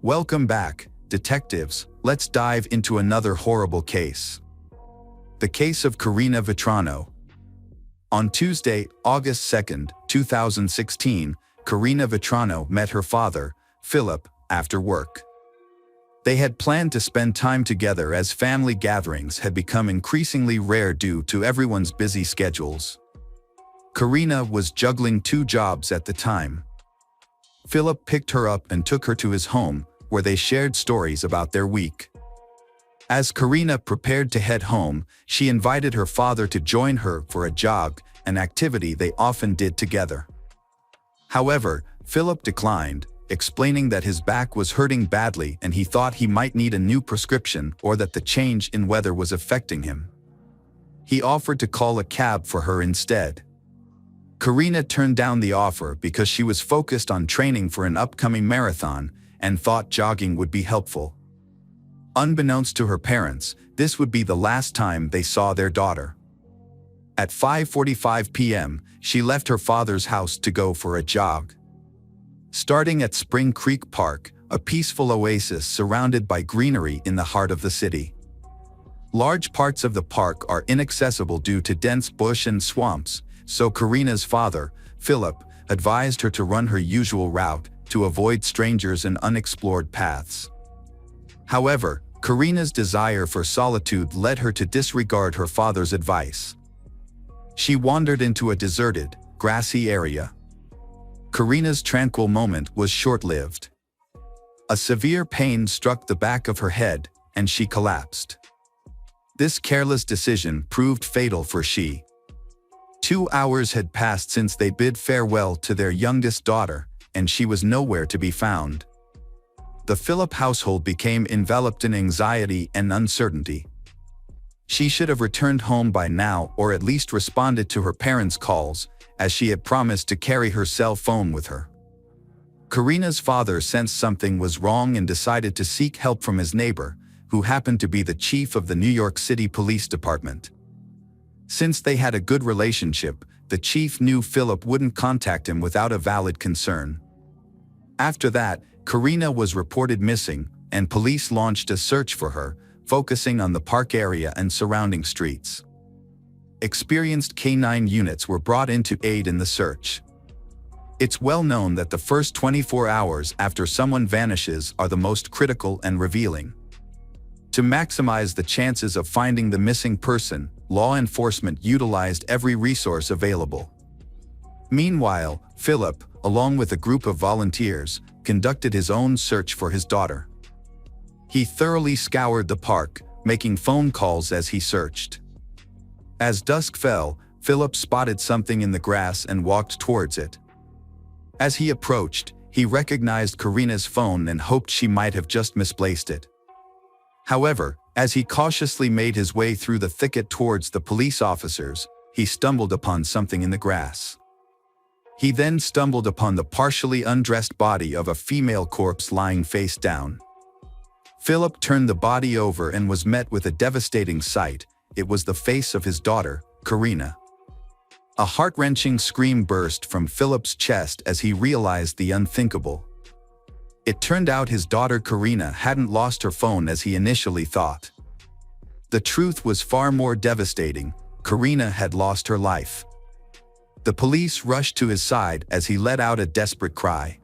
Welcome back, detectives. Let's dive into another horrible case. The case of Karina Vetrano. On Tuesday, August 2, 2016, Karina Vetrano met her father, Philip, after work. They had planned to spend time together as family gatherings had become increasingly rare due to everyone's busy schedules. Karina was juggling 2 jobs at the time. Philip picked her up and took her to his home, where they shared stories about their week. As Karina prepared to head home, she invited her father to join her for a jog, an activity they often did together. However, Philip declined, explaining that his back was hurting badly and he thought he might need a new prescription or that the change in weather was affecting him. He offered to call a cab for her instead. Karina turned down the offer because she was focused on training for an upcoming marathon and thought jogging would be helpful. Unbeknownst to her parents, this would be the last time they saw their daughter. At 5:45 p.m., she left her father's house to go for a jog. Starting at Spring Creek Park, a peaceful oasis surrounded by greenery in the heart of the city. Large parts of the park are inaccessible due to dense bush and swamps, so Karina's father, Philip, advised her to run her usual route to avoid strangers and unexplored paths. However, Karina's desire for solitude led her to disregard her father's advice. She wandered into a deserted, grassy area. Karina's tranquil moment was short-lived. A severe pain struck the back of her head, and she collapsed. This careless decision proved fatal for she. 2 hours had passed since they bid farewell to their youngest daughter, and she was nowhere to be found. The Philip household became enveloped in anxiety and uncertainty. She should have returned home by now or at least responded to her parents' calls, as she had promised to carry her cell phone with her. Karina's father sensed something was wrong and decided to seek help from his neighbor, who happened to be the chief of the New York City Police Department. Since they had a good relationship, the chief knew Philip wouldn't contact him without a valid concern. After that, Karina was reported missing, and police launched a search for her, focusing on the park area and surrounding streets. Experienced K-9 units were brought in to aid in the search. It's well known that the first 24 hours after someone vanishes are the most critical and revealing. To maximize the chances of finding the missing person, law enforcement utilized every resource available. Meanwhile, Philip, along with a group of volunteers, conducted his own search for his daughter. He thoroughly scoured the park, making phone calls as he searched. As dusk fell, Philip spotted something in the grass and walked towards it. As he approached, he recognized Karina's phone and hoped she might have just misplaced it. However, as he cautiously made his way through the thicket towards the police officers, he stumbled upon something in the grass. He then stumbled upon the partially undressed body of a female corpse lying face down. Philip turned the body over and was met with a devastating sight. It was the face of his daughter, Karina. A heart-wrenching scream burst from Philip's chest as he realized the unthinkable. It turned out his daughter Karina hadn't lost her phone as he initially thought. The truth was far more devastating. Karina had lost her life. The police rushed to his side as he let out a desperate cry.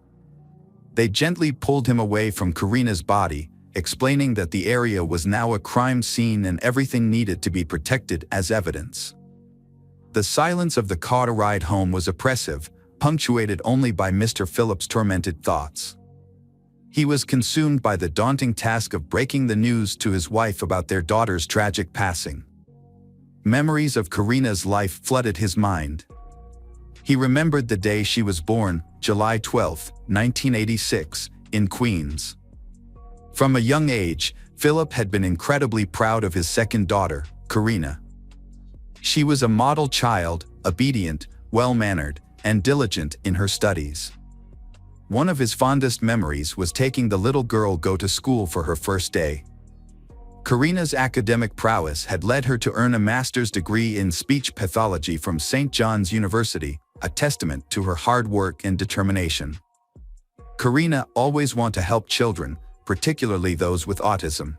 They gently pulled him away from Karina's body, explaining that the area was now a crime scene and everything needed to be protected as evidence. The silence of the car ride home was oppressive, punctuated only by Mr. Philip's tormented thoughts. He was consumed by the daunting task of breaking the news to his wife about their daughter's tragic passing. Memories of Karina's life flooded his mind. He remembered the day she was born, July 12, 1986, in Queens. From a young age, Philip had been incredibly proud of his second daughter, Karina. She was a model child, obedient, well-mannered, and diligent in her studies. One of his fondest memories was taking the little girl go to school for her first day. Karina's academic prowess had led her to earn a master's degree in speech pathology from St. John's University, a testament to her hard work and determination. Karina always wanted to help children, particularly those with autism.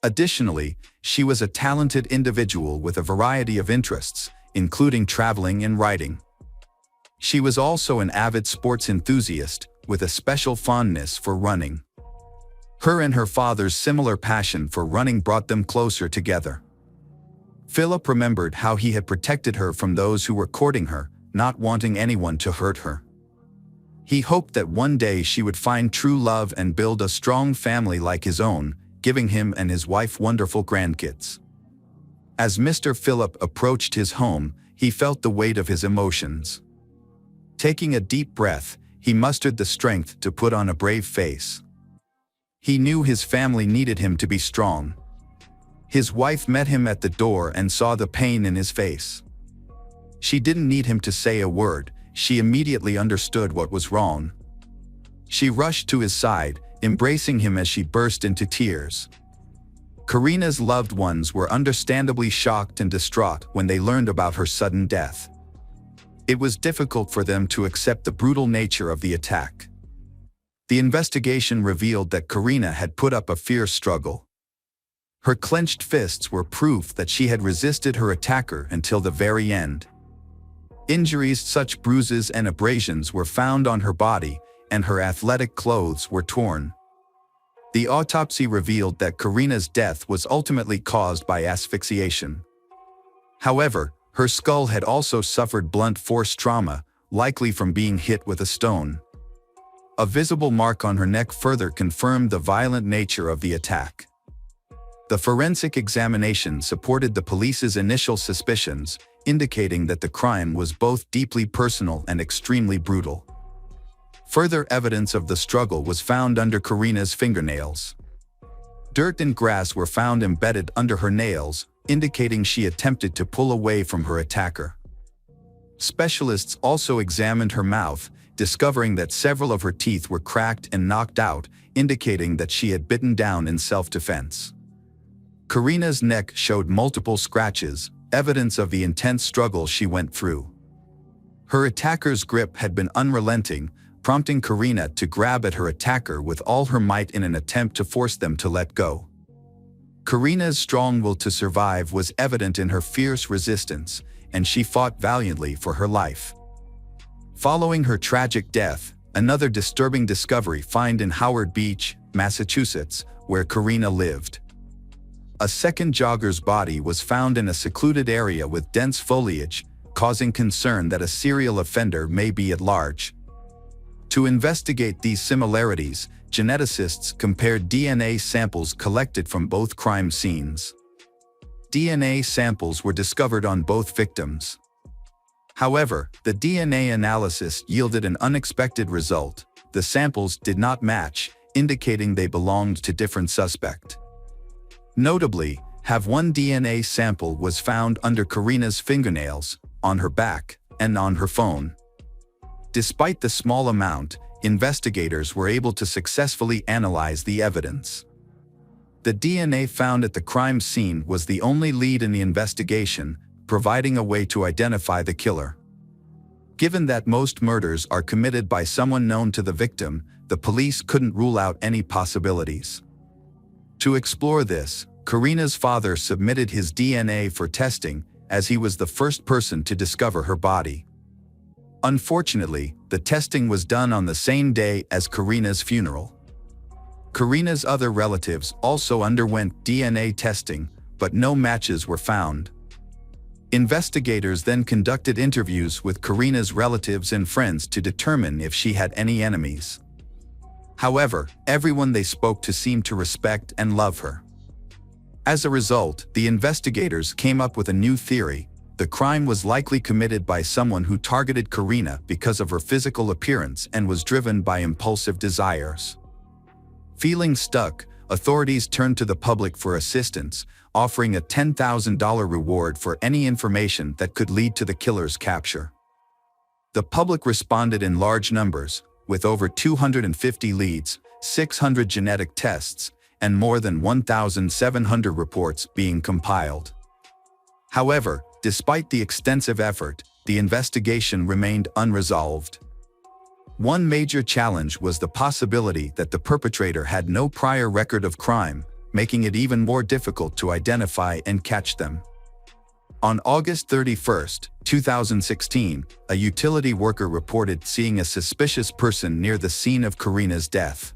Additionally, she was a talented individual with a variety of interests, including traveling and writing. She was also an avid sports enthusiast, with a special fondness for running. Her and her father's similar passion for running brought them closer together. Philip remembered how he had protected her from those who were courting her, not wanting anyone to hurt her. He hoped that one day she would find true love and build a strong family like his own, giving him and his wife wonderful grandkids. As Mr. Philip approached his home, he felt the weight of his emotions. Taking a deep breath, he mustered the strength to put on a brave face. He knew his family needed him to be strong. His wife met him at the door and saw the pain in his face. She didn't need him to say a word, she immediately understood what was wrong. She rushed to his side, embracing him as she burst into tears. Karina's loved ones were understandably shocked and distraught when they learned about her sudden death. It was difficult for them to accept the brutal nature of the attack. The investigation revealed that Karina had put up a fierce struggle. Her clenched fists were proof that she had resisted her attacker until the very end. Injuries such as bruises and abrasions were found on her body, and her athletic clothes were torn. The autopsy revealed that Karina's death was ultimately caused by asphyxiation. However, her skull had also suffered blunt force trauma, likely from being hit with a stone. A visible mark on her neck further confirmed the violent nature of the attack. The forensic examination supported the police's initial suspicions, indicating that the crime was both deeply personal and extremely brutal. Further evidence of the struggle was found under Karina's fingernails. Dirt and grass were found embedded under her nails, indicating she attempted to pull away from her attacker. Specialists also examined her mouth, discovering that several of her teeth were cracked and knocked out, indicating that she had bitten down in self-defense. Karina's neck showed multiple scratches, evidence of the intense struggle she went through. Her attacker's grip had been unrelenting, prompting Karina to grab at her attacker with all her might in an attempt to force them to let go. Karina's strong will to survive was evident in her fierce resistance, and she fought valiantly for her life. Following her tragic death, another disturbing discovery found in Howard Beach, Massachusetts, where Karina lived. A second jogger's body was found in a secluded area with dense foliage, causing concern that a serial offender may be at large. To investigate these similarities, geneticists compared DNA samples collected from both crime scenes. DNA samples were discovered on both victims. However, the DNA analysis yielded an unexpected result. The samples did not match, indicating they belonged to different suspects. Notably, one DNA sample was found under Karina's fingernails, on her back, and on her phone. Despite the small amount, investigators were able to successfully analyze the evidence. The DNA found at the crime scene was the only lead in the investigation, providing a way to identify the killer. Given that most murders are committed by someone known to the victim, the police couldn't rule out any possibilities. To explore this, Karina's father submitted his DNA for testing, as he was the first person to discover her body. Unfortunately, the testing was done on the same day as Karina's funeral. Karina's other relatives also underwent DNA testing, but no matches were found. Investigators then conducted interviews with Karina's relatives and friends to determine if she had any enemies. However, everyone they spoke to seemed to respect and love her. As a result, the investigators came up with a new theory. The crime was likely committed by someone who targeted Karina because of her physical appearance and was driven by impulsive desires. Feeling stuck, authorities turned to the public for assistance, offering a $10,000 reward for any information that could lead to the killer's capture. The public responded in large numbers, with over 250 leads, 600 genetic tests, and more than 1,700 reports being compiled. However, despite the extensive effort, the investigation remained unresolved. One major challenge was the possibility that the perpetrator had no prior record of crime, making it even more difficult to identify and catch them. On August 31, 2016, a utility worker reported seeing a suspicious person near the scene of Karina's death.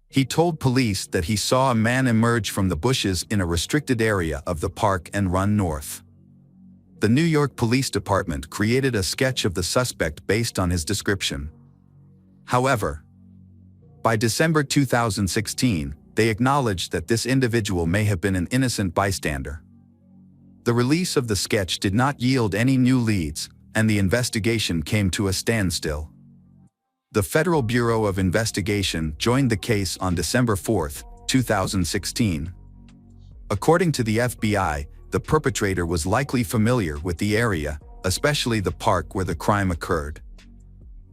He told police that he saw a man emerge from the bushes in a restricted area of the park and run north. The New York Police Department created a sketch of the suspect based on his description. However, by December 2016, they acknowledged that this individual may have been an innocent bystander. The release of the sketch did not yield any new leads, and the investigation came to a standstill. The Federal Bureau of Investigation joined the case on December 4, 2016. According to the FBI, the perpetrator was likely familiar with the area, especially the park where the crime occurred.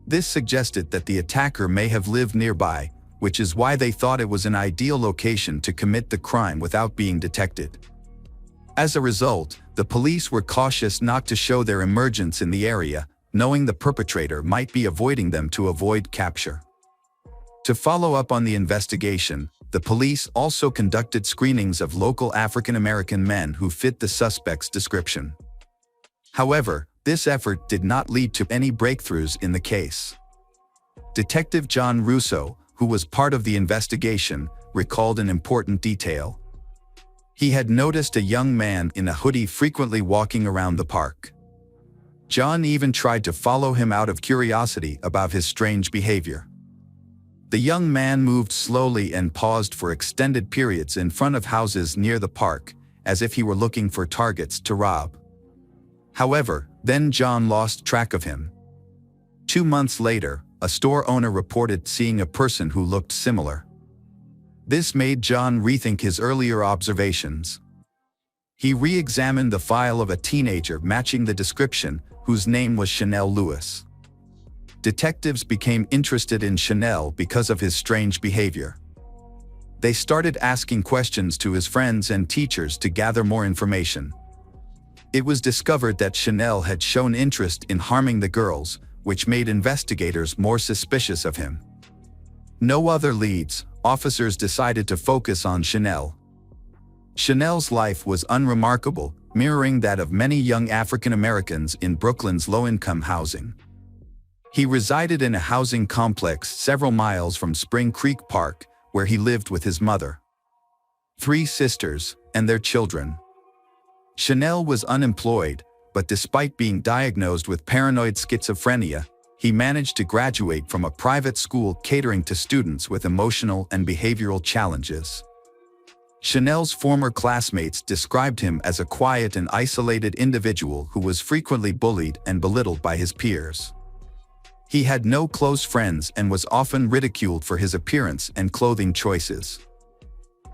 This suggested that the attacker may have lived nearby, which is why they thought it was an ideal location to commit the crime without being detected. As a result, the police were cautious not to show their emergence in the area, knowing the perpetrator might be avoiding them to avoid capture. To follow up on the investigation, the police also conducted screenings of local African American men who fit the suspect's description. However, this effort did not lead to any breakthroughs in the case. Detective John Russo, who was part of the investigation, recalled an important detail. He had noticed a young man in a hoodie frequently walking around the park. John even tried to follow him out of curiosity about his strange behavior. The young man moved slowly and paused for extended periods in front of houses near the park, as if he were looking for targets to rob. However, then John lost track of him. 2 months later, a store owner reported seeing a person who looked similar. This made John rethink his earlier observations. He re-examined the file of a teenager matching the description, whose name was Chanel Lewis. Detectives became interested in Chanel because of his strange behavior. They started asking questions to his friends and teachers to gather more information. It was discovered that Chanel had shown interest in harming the girls, which made investigators more suspicious of him. No other leads, officers decided to focus on Chanel. Chanel's life was unremarkable, mirroring that of many young African Americans in Brooklyn's low-income housing. He resided in a housing complex several miles from Spring Creek Park, where he lived with his mother, 3 sisters, and their children. Chanel was unemployed, but despite being diagnosed with paranoid schizophrenia, he managed to graduate from a private school catering to students with emotional and behavioral challenges. Chanel's former classmates described him as a quiet and isolated individual who was frequently bullied and belittled by his peers. He had no close friends and was often ridiculed for his appearance and clothing choices.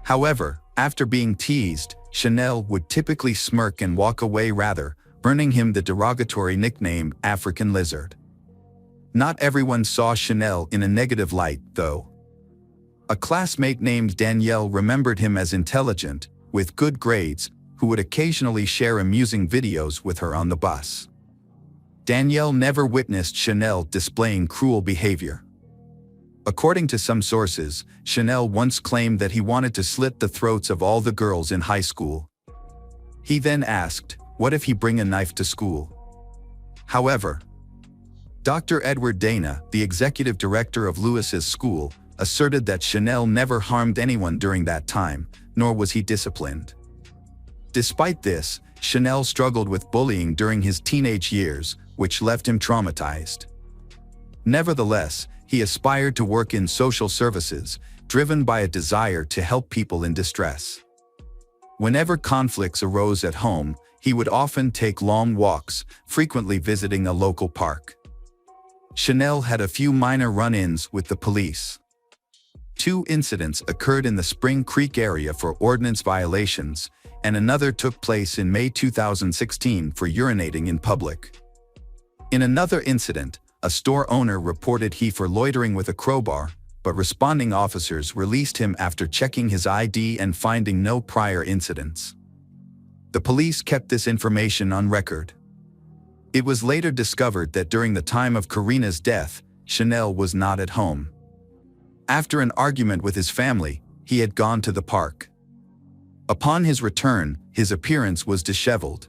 However, after being teased, Chanel would typically smirk and walk away rather, earning him the derogatory nickname African Lizard. Not everyone saw Chanel in a negative light, though. A classmate named Danielle remembered him as intelligent, with good grades, who would occasionally share amusing videos with her on the bus. Danielle never witnessed Chanel displaying cruel behavior. According to some sources, Chanel once claimed that he wanted to slit the throats of all the girls in high school. He then asked, "What if he bring a knife to school?" However, Dr. Edward Dana, the executive director of Lewis's school, asserted that Chanel never harmed anyone during that time, nor was he disciplined. Despite this, Chanel struggled with bullying during his teenage years, which left him traumatized. Nevertheless, he aspired to work in social services, driven by a desire to help people in distress. Whenever conflicts arose at home, he would often take long walks, frequently visiting a local park. Chanel had a few minor run-ins with the police. 2 incidents occurred in the Spring Creek area for ordinance violations, and another took place in May 2016 for urinating in public. In another incident, a store owner reported he for loitering with a crowbar, but responding officers released him after checking his ID and finding no prior incidents. The police kept this information on record. It was later discovered that during the time of Karina's death, Chanel was not at home. After an argument with his family, he had gone to the park. Upon his return, his appearance was disheveled,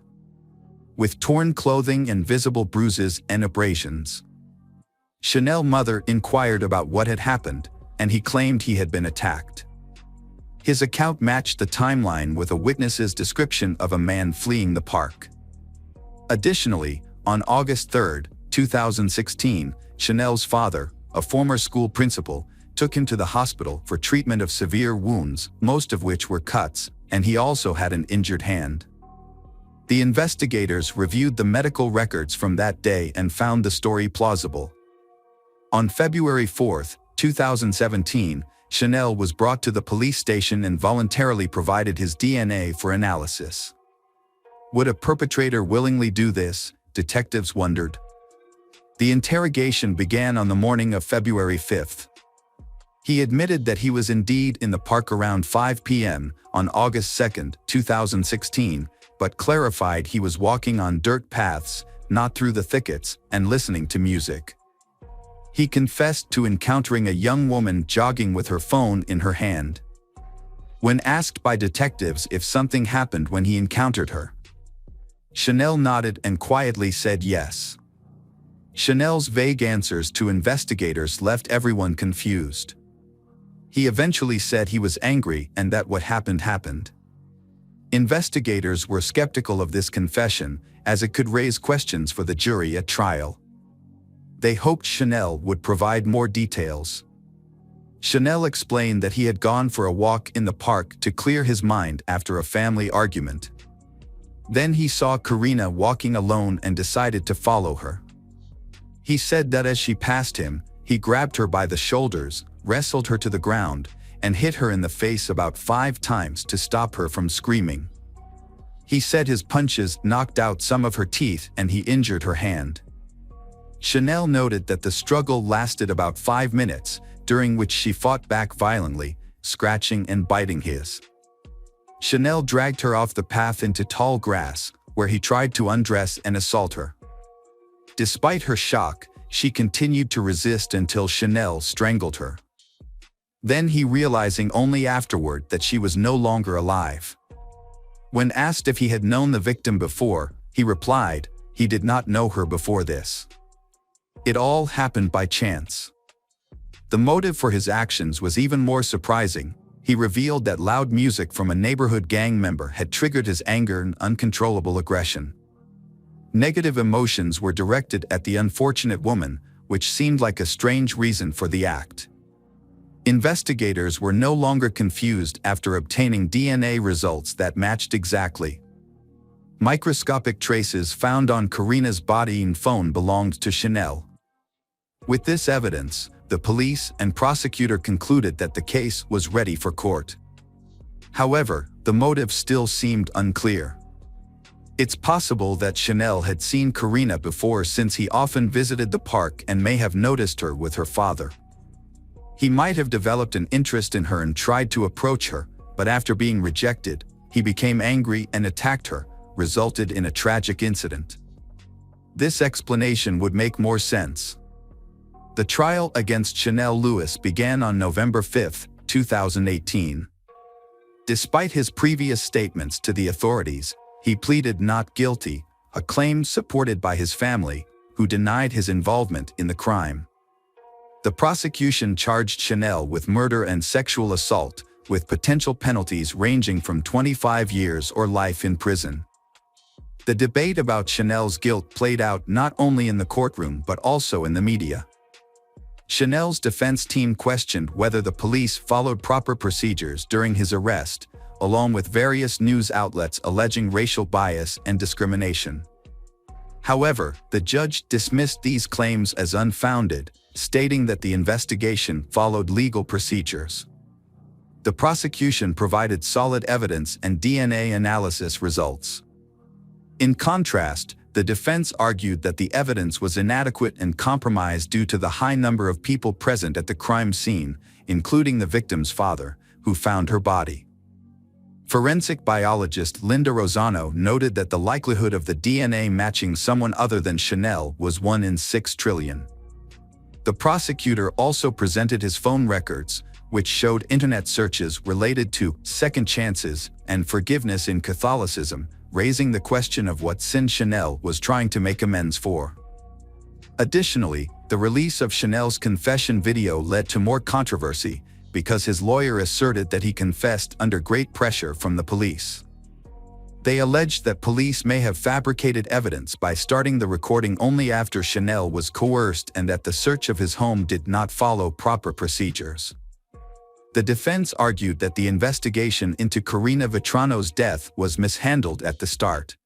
with torn clothing and visible bruises and abrasions. Chanel's mother inquired about what had happened, and he claimed he had been attacked. His account matched the timeline with a witness's description of a man fleeing the park. Additionally, on August 3, 2016, Chanel's father, a former school principal, took him to the hospital for treatment of severe wounds, most of which were cuts, and he also had an injured hand. The investigators reviewed the medical records from that day and found the story plausible. On February 4, 2017, Chanel was brought to the police station and voluntarily provided his DNA for analysis. Would a perpetrator willingly do this? Detectives wondered. The interrogation began on the morning of February 5. He admitted that he was indeed in the park around 5 p.m. on August 2, 2016, but clarified he was walking on dirt paths, not through the thickets, and listening to music. He confessed to encountering a young woman jogging with her phone in her hand. When asked by detectives if something happened when he encountered her, Chanel nodded and quietly said yes. Chanel's vague answers to investigators left everyone confused. He eventually said he was angry and that what happened happened. Investigators were skeptical of this confession, as it could raise questions for the jury at trial. They hoped Chanel would provide more details. Chanel explained that he had gone for a walk in the park to clear his mind after a family argument. Then he saw Karina walking alone and decided to follow her. He said that as she passed him, he grabbed her by the shoulders, wrestled her to the ground, and hit her in the face about 5 times to stop her from screaming. He said his punches knocked out some of her teeth and he injured her hand. Chanel noted that the struggle lasted about 5 minutes, during which she fought back violently, scratching and biting his. Chanel dragged her off the path into tall grass, where he tried to undress and assault her. Despite her shock, she continued to resist until Chanel strangled her. Then he realizing only afterward that she was no longer alive. When asked if he had known the victim before, he replied, he did not know her before this. It all happened by chance. The motive for his actions was even more surprising. He revealed that loud music from a neighborhood gang member had triggered his anger and uncontrollable aggression. Negative emotions were directed at the unfortunate woman, which seemed like a strange reason for the act. Investigators were no longer confused after obtaining DNA results that matched exactly. Microscopic traces found on Karina's body and phone belonged to Chanel. With this evidence, the police and prosecutor concluded that the case was ready for court. However, the motive still seemed unclear. It's possible that Chanel had seen Karina before, since he often visited the park and may have noticed her with her father. He might have developed an interest in her and tried to approach her, but after being rejected, he became angry and attacked her, resulted in a tragic incident. This explanation would make more sense. The trial against Chanel Lewis began on November 5, 2018. Despite his previous statements to the authorities, he pleaded not guilty, a claim supported by his family, who denied his involvement in the crime. The prosecution charged Chanel with murder and sexual assault, with potential penalties ranging from 25 years or life in prison. The debate about Chanel's guilt played out not only in the courtroom but also in the media. Chanel's defense team questioned whether the police followed proper procedures during his arrest, along with various news outlets alleging racial bias and discrimination. However, the judge dismissed these claims as unfounded, stating that the investigation followed legal procedures. The prosecution provided solid evidence and DNA analysis results. In contrast, the defense argued that the evidence was inadequate and compromised due to the high number of people present at the crime scene, including the victim's father, who found her body. Forensic biologist Linda Rosano noted that the likelihood of the DNA matching someone other than Chanel was 1 in 6 trillion. The prosecutor also presented his phone records, which showed internet searches related to second chances and forgiveness in Catholicism, raising the question of what sin Chanel was trying to make amends for. Additionally, the release of Chanel's confession video led to more controversy because his lawyer asserted that he confessed under great pressure from the police. They alleged that police may have fabricated evidence by starting the recording only after Chanel was coerced and that the search of his home did not follow proper procedures. The defense argued that the investigation into Karina Vetrano's death was mishandled at the start.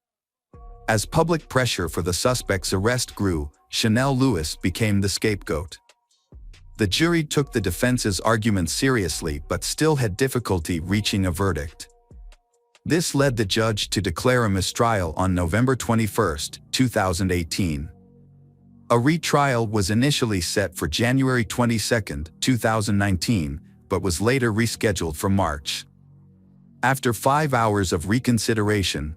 As public pressure for the suspect's arrest grew, Chanel Lewis became the scapegoat. The jury took the defense's argument seriously but still had difficulty reaching a verdict. This led the judge to declare a mistrial on November 21, 2018. A retrial was initially set for January 22, 2019, but was later rescheduled for March. After 5 hours of reconsideration,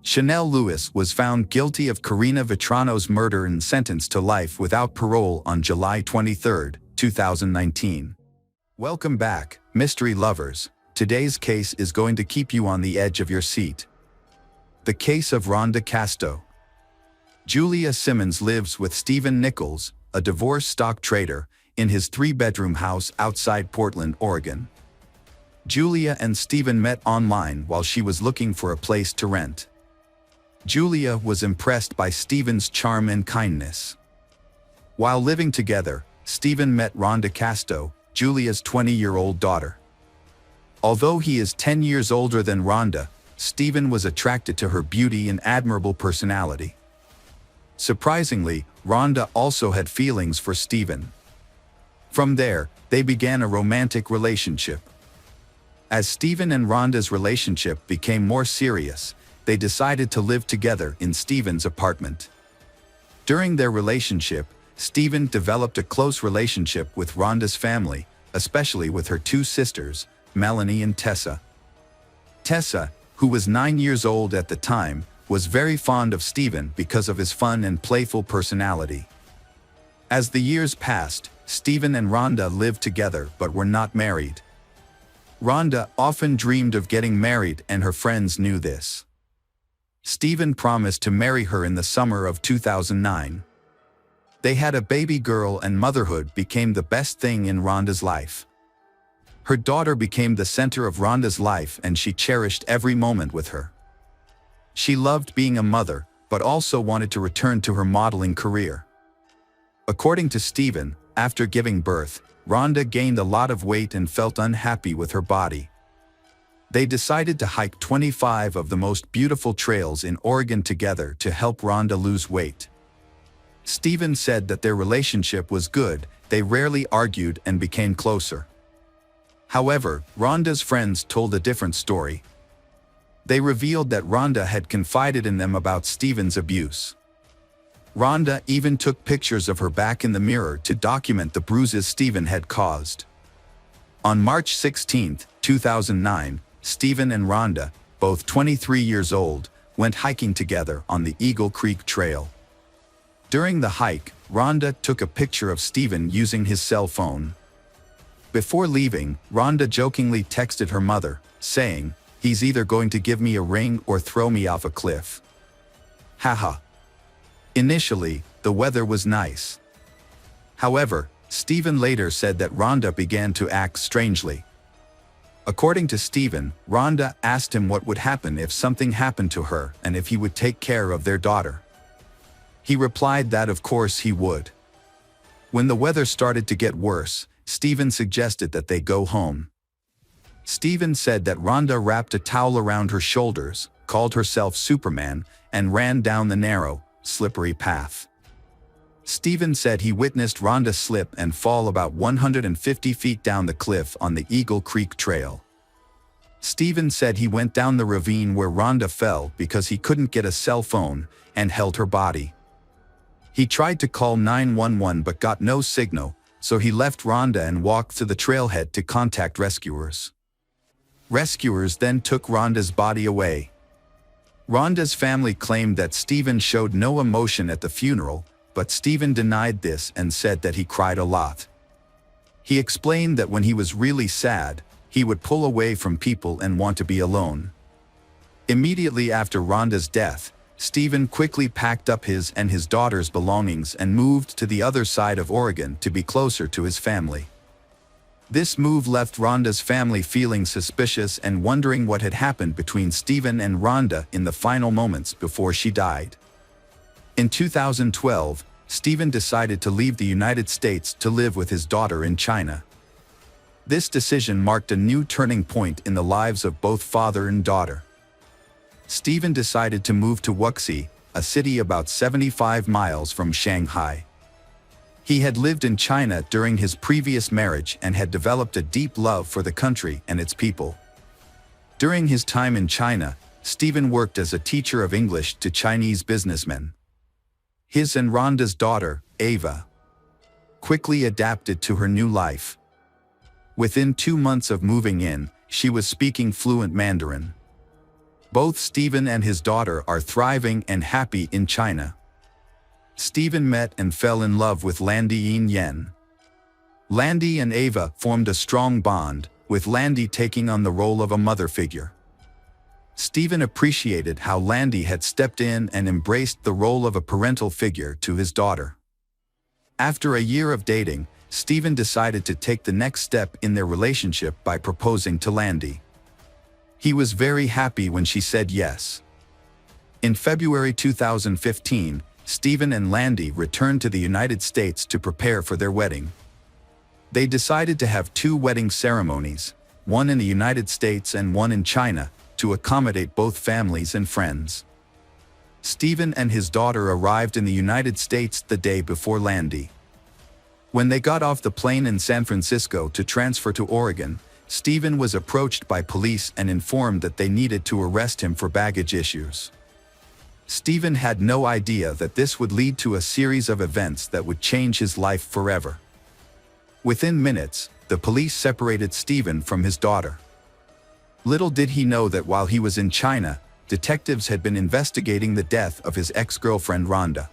Chanel Lewis was found guilty of Karina Vetrano's murder and sentenced to life without parole on July 23, 2019. Welcome back, mystery lovers. Today's case is going to keep you on the edge of your seat. The case of Rhonda Casto. Julia Simmons lives with Stephen Nichols, a divorced stock trader, in his 3-bedroom house outside Portland, Oregon. Julia and Stephen met online while she was looking for a place to rent. Julia was impressed by Stephen's charm and kindness. While living together, Stephen met Rhonda Casto, Julia's 20-year-old daughter. Although he is 10 years older than Rhonda, Stephen was attracted to her beauty and admirable personality. Surprisingly, Rhonda also had feelings for Stephen. From there, they began a romantic relationship. As Stephen and Rhonda's relationship became more serious, they decided to live together in Stephen's apartment. During their relationship, Stephen developed a close relationship with Rhonda's family, especially with her 2 sisters, Melanie and Tessa. Tessa, who was 9 years old at the time, was very fond of Stephen because of his fun and playful personality. As the years passed, Stephen and Rhonda lived together but were not married. Rhonda often dreamed of getting married and her friends knew this. Stephen promised to marry her in the summer of 2009. They had a baby girl and motherhood became the best thing in Rhonda's life. Her daughter became the center of Rhonda's life and she cherished every moment with her. She loved being a mother, but also wanted to return to her modeling career. According to Stephen, after giving birth, Rhonda gained a lot of weight and felt unhappy with her body. They decided to hike 25 of the most beautiful trails in Oregon together to help Rhonda lose weight. Stephen said that their relationship was good, they rarely argued and became closer. However, Rhonda's friends told a different story. They revealed that Rhonda had confided in them about Stephen's abuse. Rhonda even took pictures of her back in the mirror to document the bruises Stephen had caused. On March 16, 2009, Stephen and Rhonda, both 23 years old, went hiking together on the Eagle Creek Trail. During the hike, Rhonda took a picture of Stephen using his cell phone. Before leaving, Rhonda jokingly texted her mother, saying, "He's either going to give me a ring or throw me off a cliff. Haha." Initially, the weather was nice. However, Stephen later said that Rhonda began to act strangely. According to Stephen, Rhonda asked him what would happen if something happened to her and if he would take care of their daughter. He replied that of course he would. When the weather started to get worse, Stephen suggested that they go home. Stephen said that Rhonda wrapped a towel around her shoulders, called herself Superman, and ran down the narrow, slippery path. Stephen said he witnessed Rhonda slip and fall about 150 feet down the cliff on the Eagle Creek Trail. Stephen said he went down the ravine where Rhonda fell because he couldn't get a cell phone and held her body. He tried to call 911 but got no signal, so he left Rhonda and walked to the trailhead to contact rescuers. Rescuers then took Rhonda's body away. Rhonda's family claimed that Stephen showed no emotion at the funeral, but Stephen denied this and said that he cried a lot. He explained that when he was really sad, he would pull away from people and want to be alone. Immediately after Rhonda's death, Stephen quickly packed up his and his daughter's belongings and moved to the other side of Oregon to be closer to his family. This move left Rhonda's family feeling suspicious and wondering what had happened between Stephen and Rhonda in the final moments before she died. In 2012, Stephen decided to leave the United States to live with his daughter in China. This decision marked a new turning point in the lives of both father and daughter. Stephen decided to move to Wuxi, a city about 75 miles from Shanghai. He had lived in China during his previous marriage and had developed a deep love for the country and its people. During his time in China, Stephen worked as a teacher of English to Chinese businessmen. His and Rhonda's daughter, Ava, quickly adapted to her new life. Within 2 months of moving in, she was speaking fluent Mandarin. Both Stephen and his daughter are thriving and happy in China. Stephen met and fell in love with Landy Yin. Landy and Ava formed a strong bond, with Landy taking on the role of a mother figure. Stephen appreciated how Landy had stepped in and embraced the role of a parental figure to his daughter. After a year of dating, Stephen decided to take the next step in their relationship by proposing to Landy. He was very happy when she said yes. In February 2015, Stephen and Landy returned to the United States to prepare for their wedding. They decided to have 2 wedding ceremonies, one in the United States and one in China, to accommodate both families and friends. Stephen and his daughter arrived in the United States the day before Landy. When they got off the plane in San Francisco to transfer to Oregon, Stephen was approached by police and informed that they needed to arrest him for baggage issues. Stephen had no idea that this would lead to a series of events that would change his life forever. Within minutes, the police separated Stephen from his daughter. Little did he know that while he was in China, detectives had been investigating the death of his ex-girlfriend Rhonda.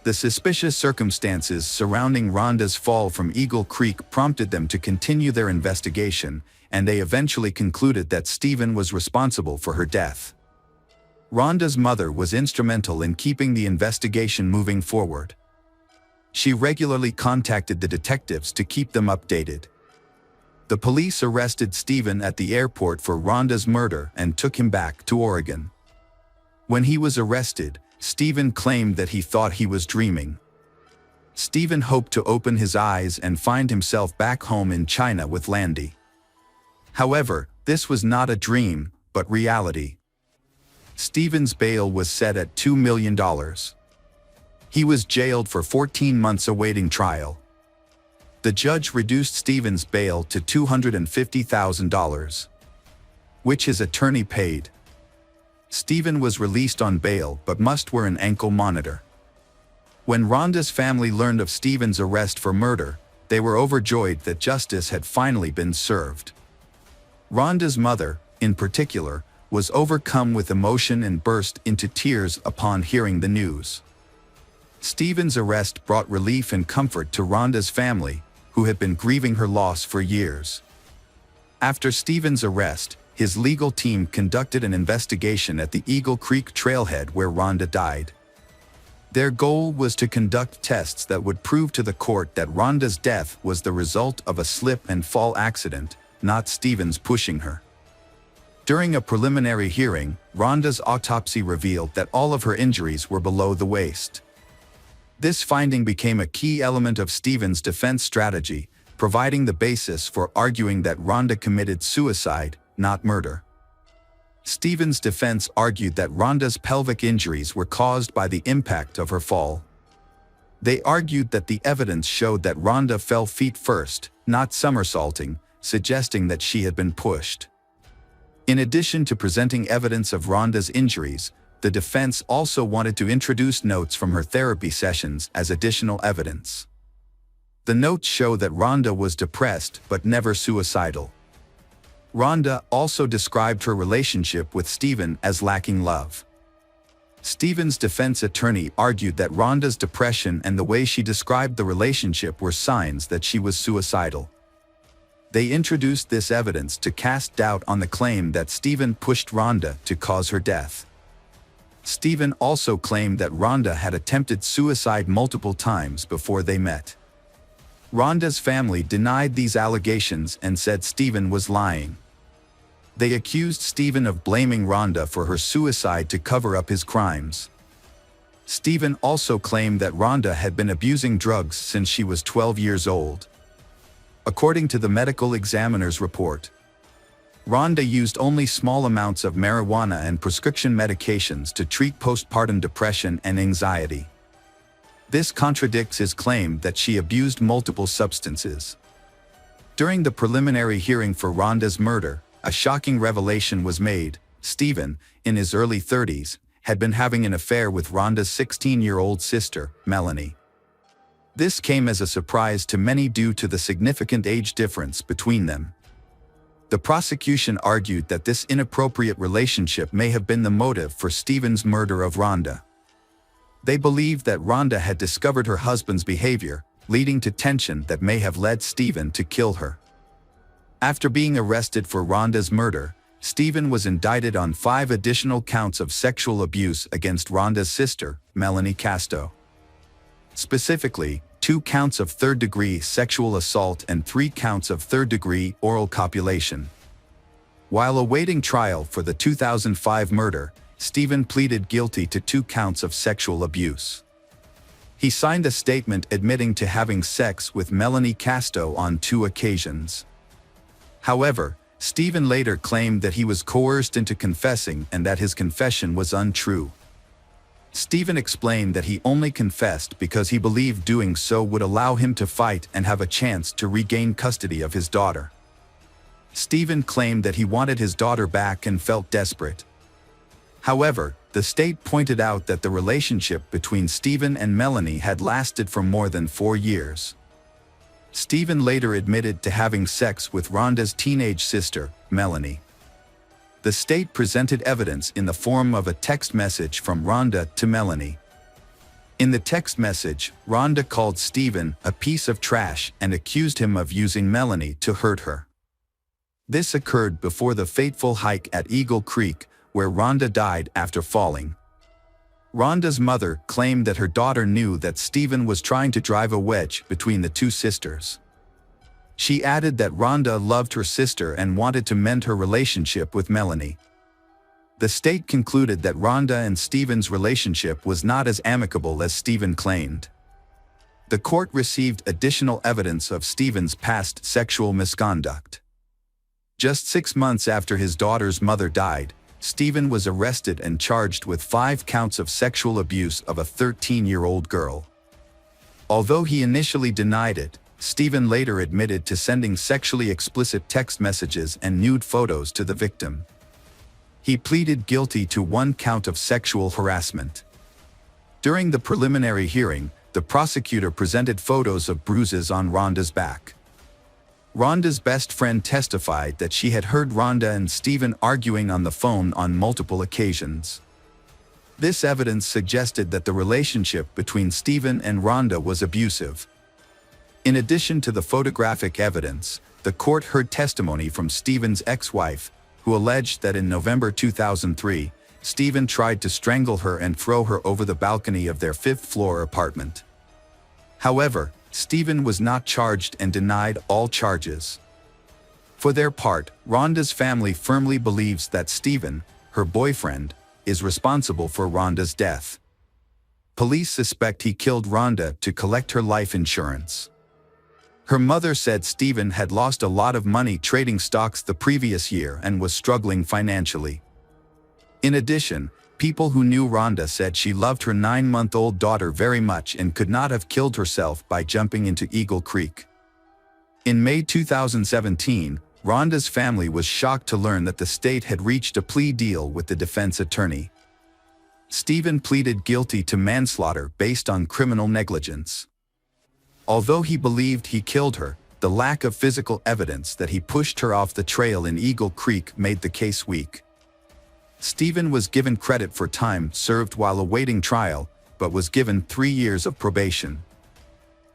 The suspicious circumstances surrounding Rhonda's fall from Eagle Creek prompted them to continue their investigation, and they eventually concluded that Stephen was responsible for her death. Rhonda's mother was instrumental in keeping the investigation moving forward. She regularly contacted the detectives to keep them updated. The police arrested Stephen at the airport for Rhonda's murder and took him back to Oregon. When he was arrested, Stephen claimed that he thought he was dreaming. Stephen hoped to open his eyes and find himself back home in China with Landy. However, this was not a dream, but reality. Stephen's bail was set at $2 million. He was jailed for 14 months awaiting trial. The judge reduced Stephen's bail to $250,000, which his attorney paid. Stephen was released on bail but must wear an ankle monitor. When Rhonda's family learned of Stephen's arrest for murder, they were overjoyed that justice had finally been served. Rhonda's mother, in particular, was overcome with emotion and burst into tears upon hearing the news. Stephen's arrest brought relief and comfort to Rhonda's family, who had been grieving her loss for years. After Stephen's arrest, his legal team conducted an investigation at the Eagle Creek trailhead where Rhonda died. Their goal was to conduct tests that would prove to the court that Rhonda's death was the result of a slip and fall accident, not Stephen's pushing her. During a preliminary hearing, Rhonda's autopsy revealed that all of her injuries were below the waist. This finding became a key element of Stephen's defense strategy, providing the basis for arguing that Rhonda committed suicide, not murder. Stephen's defense argued that Rhonda's pelvic injuries were caused by the impact of her fall. They argued that the evidence showed that Rhonda fell feet first, not somersaulting, suggesting that she had been pushed. In addition to presenting evidence of Rhonda's injuries, the defense also wanted to introduce notes from her therapy sessions as additional evidence. The notes show that Rhonda was depressed but never suicidal. Rhonda also described her relationship with Stephen as lacking love. Stephen's defense attorney argued that Rhonda's depression and the way she described the relationship were signs that she was suicidal. They introduced this evidence to cast doubt on the claim that Stephen pushed Rhonda to cause her death. Stephen also claimed that Rhonda had attempted suicide multiple times before they met. Rhonda's family denied these allegations and said Stephen was lying. They accused Stephen of blaming Rhonda for her suicide to cover up his crimes. Stephen also claimed that Rhonda had been abusing drugs since she was 12 years old. According to the medical examiner's report, Rhonda used only small amounts of marijuana and prescription medications to treat postpartum depression and anxiety. This contradicts his claim that she abused multiple substances. During the preliminary hearing for Rhonda's murder, a shocking revelation was made. Stephen, in his early 30s, had been having an affair with Rhonda's 16-year-old sister, Melanie. This came as a surprise to many due to the significant age difference between them. The prosecution argued that this inappropriate relationship may have been the motive for Stephen's murder of Rhonda. They believed that Rhonda had discovered her husband's behavior, leading to tension that may have led Stephen to kill her. After being arrested for Rhonda's murder, Stephen was indicted on 5 additional counts of sexual abuse against Rhonda's sister, Melanie Casto. Specifically, 2 counts of third-degree sexual assault and 3 counts of third-degree oral copulation. While awaiting trial for the 2005 murder, Stephen pleaded guilty to 2 counts of sexual abuse. He signed a statement admitting to having sex with Melanie Casto on 2 occasions. However, Stephen later claimed that he was coerced into confessing and that his confession was untrue. Stephen explained that he only confessed because he believed doing so would allow him to fight and have a chance to regain custody of his daughter. Stephen claimed that he wanted his daughter back and felt desperate. However, the state pointed out that the relationship between Stephen and Melanie had lasted for more than 4 years. Stephen later admitted to having sex with Rhonda's teenage sister, Melanie. The state presented evidence in the form of a text message from Rhonda to Melanie. In the text message, Rhonda called Stephen a piece of trash and accused him of using Melanie to hurt her. This occurred before the fateful hike at Eagle Creek, where Rhonda died after falling. Rhonda's mother claimed that her daughter knew that Stephen was trying to drive a wedge between the 2 sisters. She added that Rhonda loved her sister and wanted to mend her relationship with Melanie. The state concluded that Rhonda and Stephen's relationship was not as amicable as Stephen claimed. The court received additional evidence of Stephen's past sexual misconduct. Just 6 months after his daughter's mother died, Stephen was arrested and charged with 5 counts of sexual abuse of a 13-year-old girl. Although he initially denied it, Stephen later admitted to sending sexually explicit text messages and nude photos to the victim. He pleaded guilty to 1 count of sexual harassment. During the preliminary hearing, the prosecutor presented photos of bruises on Rhonda's back. Rhonda's best friend testified that she had heard Rhonda and Stephen arguing on the phone on multiple occasions. This evidence suggested that the relationship between Stephen and Rhonda was abusive. In addition to the photographic evidence, the court heard testimony from Stephen's ex-wife, who alleged that in November 2003, Stephen tried to strangle her and throw her over the balcony of their 5th-floor apartment. However, Stephen was not charged and denied all charges. For their part, Rhonda's family firmly believes that Stephen, her boyfriend, is responsible for Rhonda's death. Police suspect he killed Rhonda to collect her life insurance. Her mother said Stephen had lost a lot of money trading stocks the previous year and was struggling financially. In addition, people who knew Rhonda said she loved her 9-month-old daughter very much and could not have killed herself by jumping into Eagle Creek. In May 2017, Rhonda's family was shocked to learn that the state had reached a plea deal with the defense attorney. Stephen pleaded guilty to manslaughter based on criminal negligence. Although he believed he killed her, the lack of physical evidence that he pushed her off the trail in Eagle Creek made the case weak. Stephen was given credit for time served while awaiting trial, but was given 3 years of probation.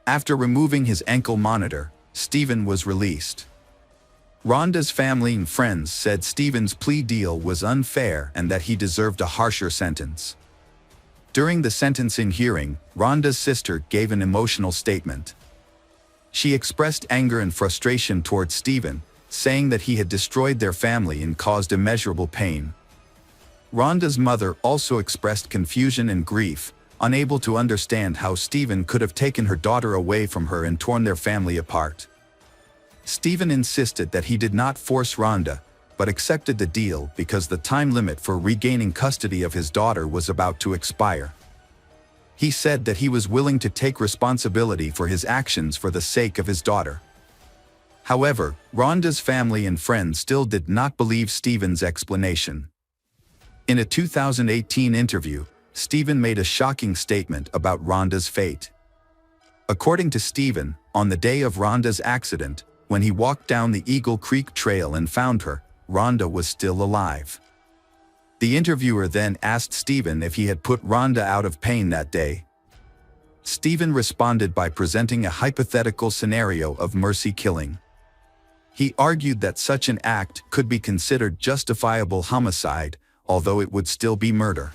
After removing his ankle monitor, Stephen was released. Rhonda's family and friends said Stephen's plea deal was unfair and that he deserved a harsher sentence. During the sentencing hearing, Rhonda's sister gave an emotional statement. She expressed anger and frustration towards Stephen, saying that he had destroyed their family and caused immeasurable pain. Rhonda's mother also expressed confusion and grief, unable to understand how Stephen could have taken her daughter away from her and torn their family apart. Stephen insisted that he did not force Rhonda, but accepted the deal because the time limit for regaining custody of his daughter was about to expire. He said that he was willing to take responsibility for his actions for the sake of his daughter. However, Rhonda's family and friends still did not believe Stephen's explanation. In a 2018 interview, Stephen made a shocking statement about Rhonda's fate. According to Stephen, on the day of Rhonda's accident, when he walked down the Eagle Creek Trail and found her, Rhonda was still alive. The interviewer then asked Stephen if he had put Rhonda out of pain that day. Stephen responded by presenting a hypothetical scenario of mercy killing. He argued that such an act could be considered justifiable homicide, although it would still be murder.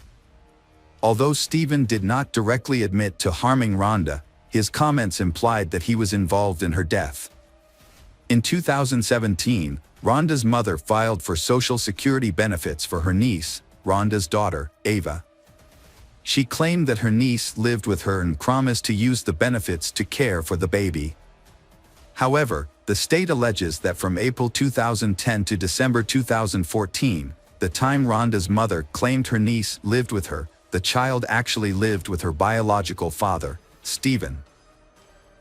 Although Stephen did not directly admit to harming Rhonda, his comments implied that he was involved in her death. In 2017, Rhonda's mother filed for Social Security benefits for her niece, Rhonda's daughter, Ava. She claimed that her niece lived with her and promised to use the benefits to care for the baby. However, the state alleges that from April 2010 to December 2014, the time Rhonda's mother claimed her niece lived with her, the child actually lived with her biological father, Stephen.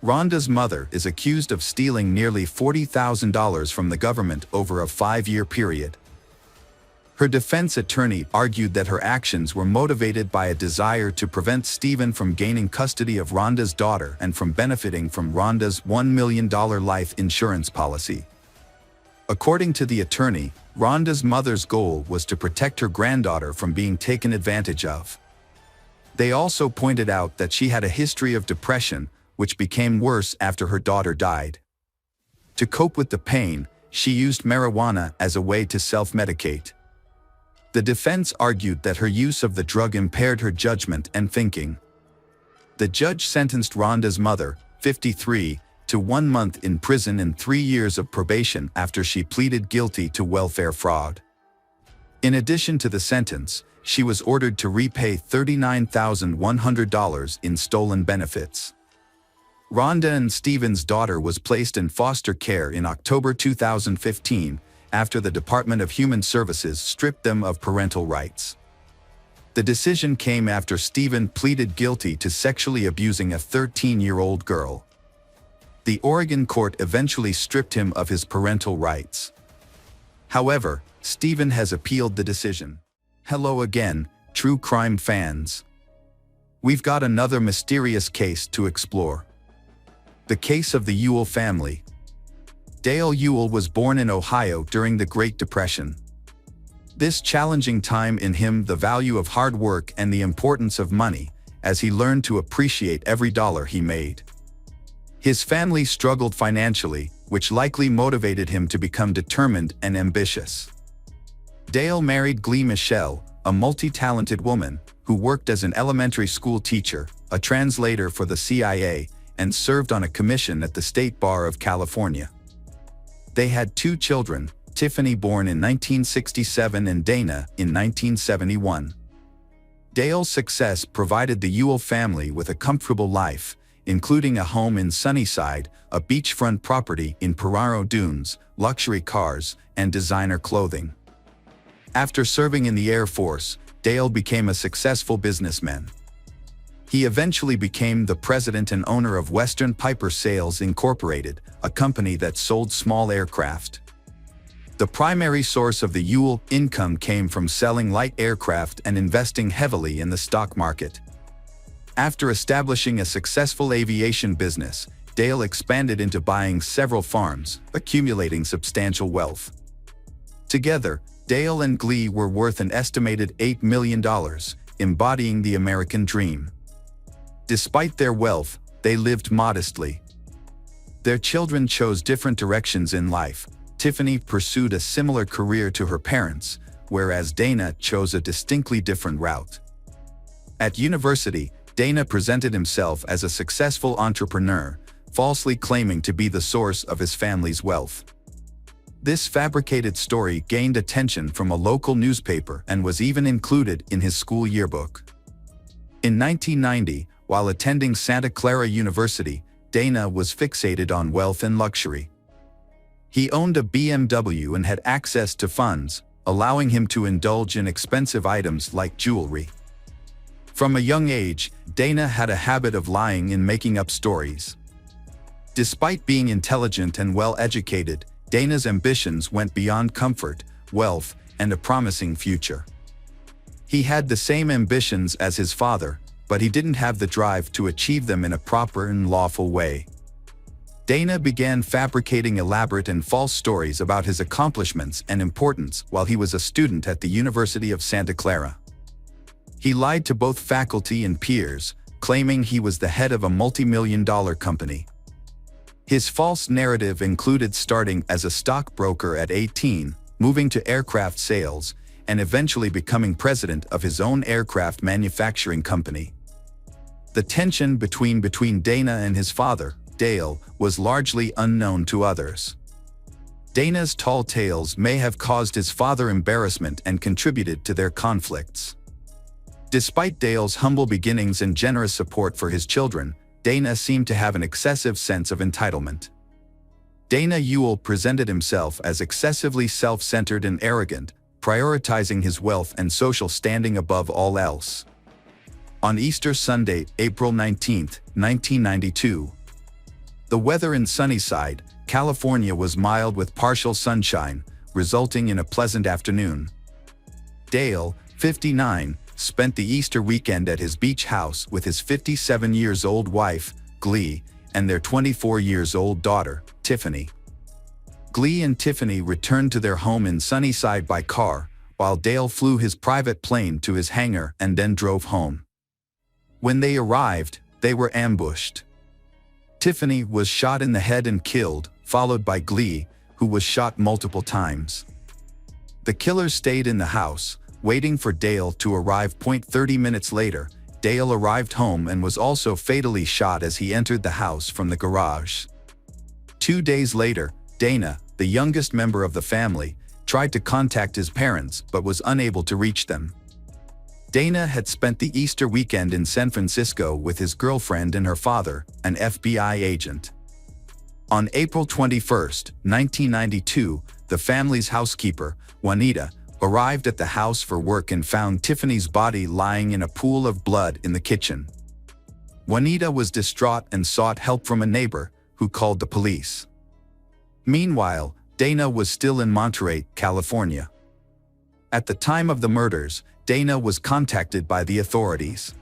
Rhonda's mother is accused of stealing nearly $40,000 from the government over a 5-year period. Her defense attorney argued that her actions were motivated by a desire to prevent Stephen from gaining custody of Rhonda's daughter and from benefiting from Rhonda's $1 million life insurance policy. According to the attorney, Rhonda's mother's goal was to protect her granddaughter from being taken advantage of. They also pointed out that she had a history of depression, which became worse after her daughter died. To cope with the pain, she used marijuana as a way to self-medicate. The defense argued that her use of the drug impaired her judgment and thinking. The judge sentenced Rhonda's mother, 53, to 1 month in prison and 3 years of probation after she pleaded guilty to welfare fraud. In addition to the sentence, she was ordered to repay $39,100 in stolen benefits. Rhonda and Stephen's daughter was placed in foster care in October 2015 after the Department of Human Services stripped them of parental rights. The decision came after Stephen pleaded guilty to sexually abusing a 13-year-old girl. The Oregon court eventually stripped him of his parental rights. However, Stephen has appealed the decision. Hello again, true crime fans. We've got another mysterious case to explore. The case of the Ewell family. Dale Ewell was born in Ohio during the Great Depression. This challenging time in him the value of hard work and the importance of money, as he learned to appreciate every dollar he made. His family struggled financially, which likely motivated him to become determined and ambitious. Dale married Glee Michelle, a multi-talented woman, who worked as an elementary school teacher, a translator for the CIA, and served on a commission at the State Bar of California. They had 2 children, Tiffany born in 1967 and Dana in 1971. Dale's success provided the Ewell family with a comfortable life, including a home in Sunnyside, a beachfront property in Peraro Dunes, luxury cars, and designer clothing. After serving in the Air Force, Dale became a successful businessman. He eventually became the president and owner of Western Piper Sales Incorporated, a company that sold small aircraft. The primary source of the Ewell income came from selling light aircraft and investing heavily in the stock market. After establishing a successful aviation business, Dale expanded into buying several farms, accumulating substantial wealth. Together, Dale and Glee were worth an estimated $8 million, embodying the American dream. Despite their wealth, they lived modestly. Their children chose different directions in life. Tiffany pursued a similar career to her parents, whereas Dana chose a distinctly different route. At university, Dana presented himself as a successful entrepreneur, falsely claiming to be the source of his family's wealth. This fabricated story gained attention from a local newspaper and was even included in his school yearbook. In 1990, while attending Santa Clara University, Dana was fixated on wealth and luxury. He owned a BMW and had access to funds, allowing him to indulge in expensive items like jewelry. From a young age, Dana had a habit of lying and making up stories. Despite being intelligent and well-educated, Dana's ambitions went beyond comfort, wealth, and a promising future. He had the same ambitions as his father, but he didn't have the drive to achieve them in a proper and lawful way. Dana began fabricating elaborate and false stories about his accomplishments and importance while he was a student at the University of Santa Clara. He lied to both faculty and peers, claiming he was the head of a multi-million-dollar company. His false narrative included starting as a stockbroker at 18, moving to aircraft sales, and eventually becoming president of his own aircraft manufacturing company. The tension between Dana and his father, Dale, was largely unknown to others. Dana's tall tales may have caused his father embarrassment and contributed to their conflicts. Despite Dale's humble beginnings and generous support for his children, Dana seemed to have an excessive sense of entitlement. Dana Ewell presented himself as excessively self-centered and arrogant, prioritizing his wealth and social standing above all else. On Easter Sunday, April 19, 1992, the weather in Sunnyside, California was mild with partial sunshine, resulting in a pleasant afternoon. Dale, 59, spent the Easter weekend at his beach house with his 57-year-old wife, Glee, and their 24-year-old daughter, Tiffany. Glee and Tiffany returned to their home in Sunnyside by car, while Dale flew his private plane to his hangar and then drove home. When they arrived, they were ambushed. Tiffany was shot in the head and killed, followed by Glee, who was shot multiple times. The killers stayed in the house, waiting for Dale to arrive. 30 minutes later, Dale arrived home and was also fatally shot as he entered the house from the garage. 2 days later, Dana, the youngest member of the family, tried to contact his parents but was unable to reach them. Dana had spent the Easter weekend in San Francisco with his girlfriend and her father, an FBI agent. On April 21, 1992, the family's housekeeper, Juanita, arrived at the house for work and found Tiffany's body lying in a pool of blood in the kitchen. Juanita was distraught and sought help from a neighbor, who called the police. Meanwhile, Dana was still in Monterey, California. At the time of the murders, Dana was contacted by the authorities.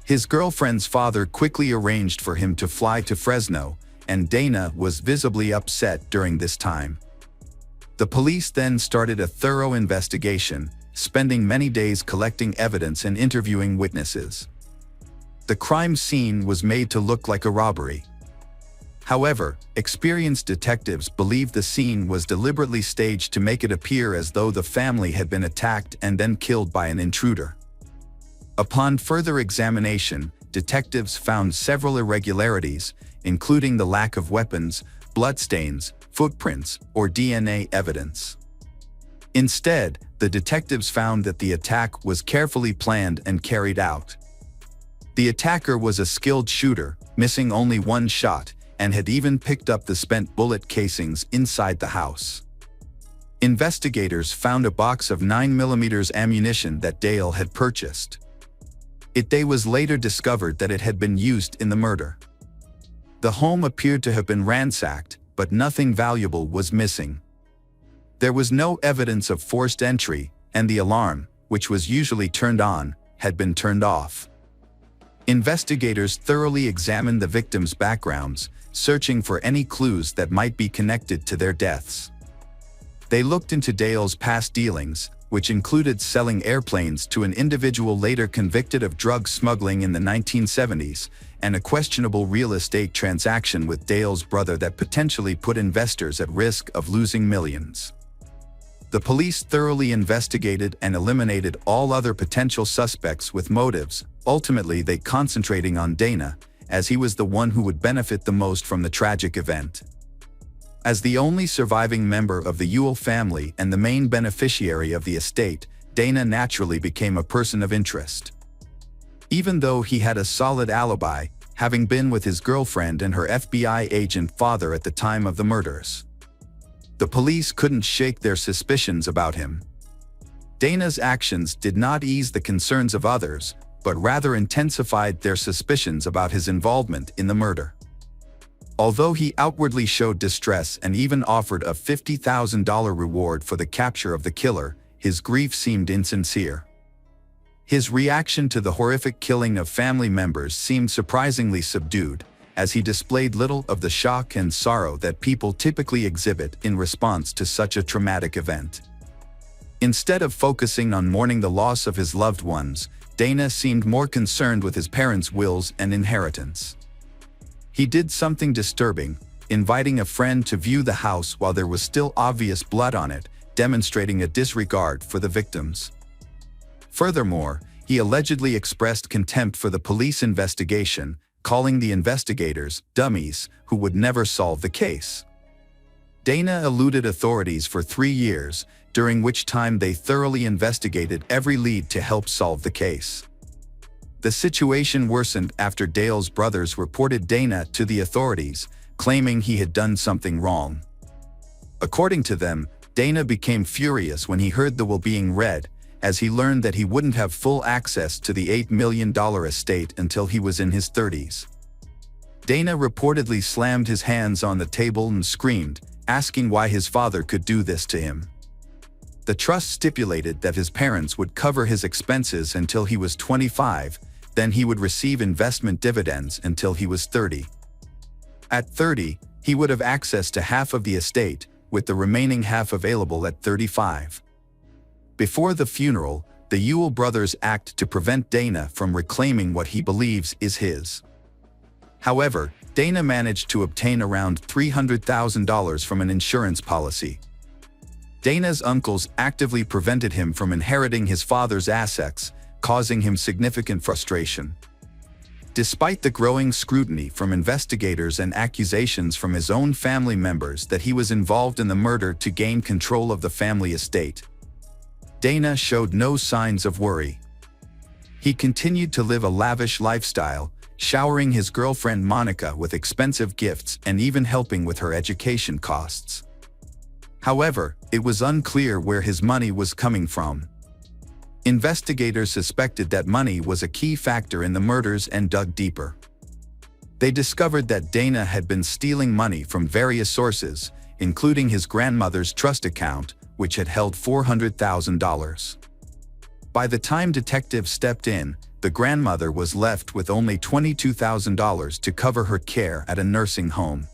His girlfriend's father quickly arranged for him to fly to Fresno, and Dana was visibly upset during this time. The police then started a thorough investigation, spending many days collecting evidence and interviewing witnesses. The crime scene was made to look like a robbery. However, experienced detectives believed the scene was deliberately staged to make it appear as though the family had been attacked and then killed by an intruder. Upon further examination, detectives found several irregularities, including the lack of weapons, bloodstains, footprints, or DNA evidence. Instead, the detectives found that the attack was carefully planned and carried out. The attacker was a skilled shooter, missing only one shot, and had even picked up the spent bullet casings inside the house. Investigators found a box of 9mm ammunition that Dale had purchased. It was later discovered that it had been used in the murder. The home appeared to have been ransacked, but nothing valuable was missing. There was no evidence of forced entry, and the alarm, which was usually turned on, had been turned off. Investigators thoroughly examined the victims' backgrounds, searching for any clues that might be connected to their deaths. They looked into Dale's past dealings, which included selling airplanes to an individual later convicted of drug smuggling in the 1970s, and a questionable real estate transaction with Dale's brother that potentially put investors at risk of losing millions. The police thoroughly investigated and eliminated all other potential suspects with motives. Ultimately, they concentrating on Dana, as he was the one who would benefit the most from the tragic event. As the only surviving member of the Ewell family and the main beneficiary of the estate, Dana naturally became a person of interest. Even though he had a solid alibi, having been with his girlfriend and her FBI agent father at the time of the murders, the police couldn't shake their suspicions about him. Dana's actions did not ease the concerns of others, but rather intensified their suspicions about his involvement in the murder. Although he outwardly showed distress and even offered a $50,000 reward for the capture of the killer, his grief seemed insincere. His reaction to the horrific killing of family members seemed surprisingly subdued, as he displayed little of the shock and sorrow that people typically exhibit in response to such a traumatic event. Instead of focusing on mourning the loss of his loved ones, Dana seemed more concerned with his parents' wills and inheritance. He did something disturbing, inviting a friend to view the house while there was still obvious blood on it, demonstrating a disregard for the victims. Furthermore, he allegedly expressed contempt for the police investigation, calling the investigators dummies who would never solve the case. Dana eluded authorities for 3 years, during which time they thoroughly investigated every lead to help solve the case. The situation worsened after Dale's brothers reported Dana to the authorities, claiming he had done something wrong. According to them, Dana became furious when he heard the will being read, as he learned that he wouldn't have full access to the $8 million estate until he was in his 30s. Dana reportedly slammed his hands on the table and screamed, asking why his father could do this to him. The trust stipulated that his parents would cover his expenses until he was 25, then he would receive investment dividends until he was 30. At 30, he would have access to half of the estate, with the remaining half available at 35. Before the funeral, the Ewell brothers act to prevent Dana from reclaiming what he believes is his. However, Dana managed to obtain around $300,000 from an insurance policy. Dana's uncles actively prevented him from inheriting his father's assets, causing him significant frustration. Despite the growing scrutiny from investigators and accusations from his own family members that he was involved in the murder to gain control of the family estate, Dana showed no signs of worry. He continued to live a lavish lifestyle, showering his girlfriend Monica with expensive gifts and even helping with her education costs. However, it was unclear where his money was coming from. Investigators suspected that money was a key factor in the murders and dug deeper. They discovered that Dana had been stealing money from various sources, including his grandmother's trust account, which had held $400,000. By the time detectives stepped in, the grandmother was left with only $22,000 to cover her care at a nursing home.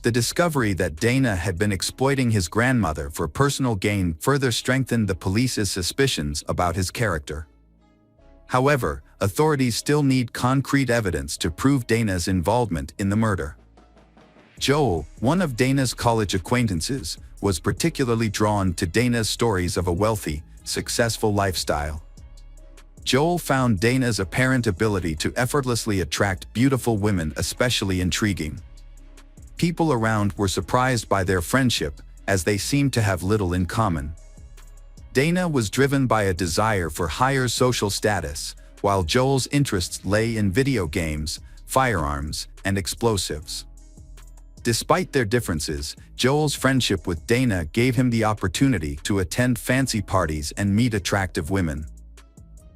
The discovery that Dana had been exploiting his grandmother for personal gain further strengthened the police's suspicions about his character. However, authorities still need concrete evidence to prove Dana's involvement in the murder. Joel, one of Dana's college acquaintances, was particularly drawn to Dana's stories of a wealthy, successful lifestyle. Joel found Dana's apparent ability to effortlessly attract beautiful women especially intriguing. People around were surprised by their friendship, as they seemed to have little in common. Dana was driven by a desire for higher social status, while Joel's interests lay in video games, firearms, and explosives. Despite their differences, Joel's friendship with Dana gave him the opportunity to attend fancy parties and meet attractive women.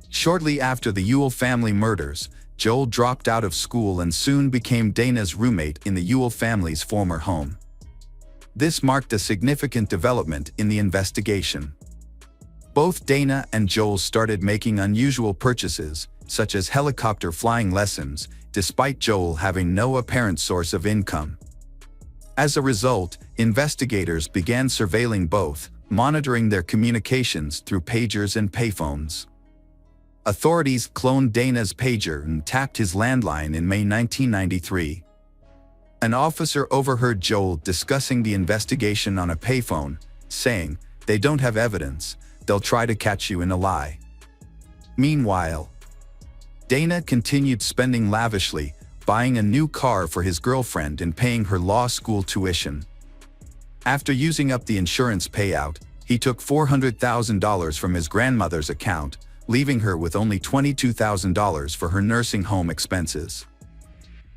Shortly after the Ewell family murders, Joel dropped out of school and soon became Dana's roommate in the Ewell family's former home. This marked a significant development in the investigation. Both Dana and Joel started making unusual purchases, such as helicopter flying lessons, despite Joel having no apparent source of income. As a result, investigators began surveilling both, monitoring their communications through pagers and payphones. Authorities cloned Dana's pager and tapped his landline in May 1993. An officer overheard Joel discussing the investigation on a payphone, saying, "They don't have evidence, they'll try to catch you in a lie." Meanwhile, Dana continued spending lavishly, buying a new car for his girlfriend and paying her law school tuition. After using up the insurance payout, he took $400,000 from his grandmother's account, leaving her with only $22,000 for her nursing home expenses.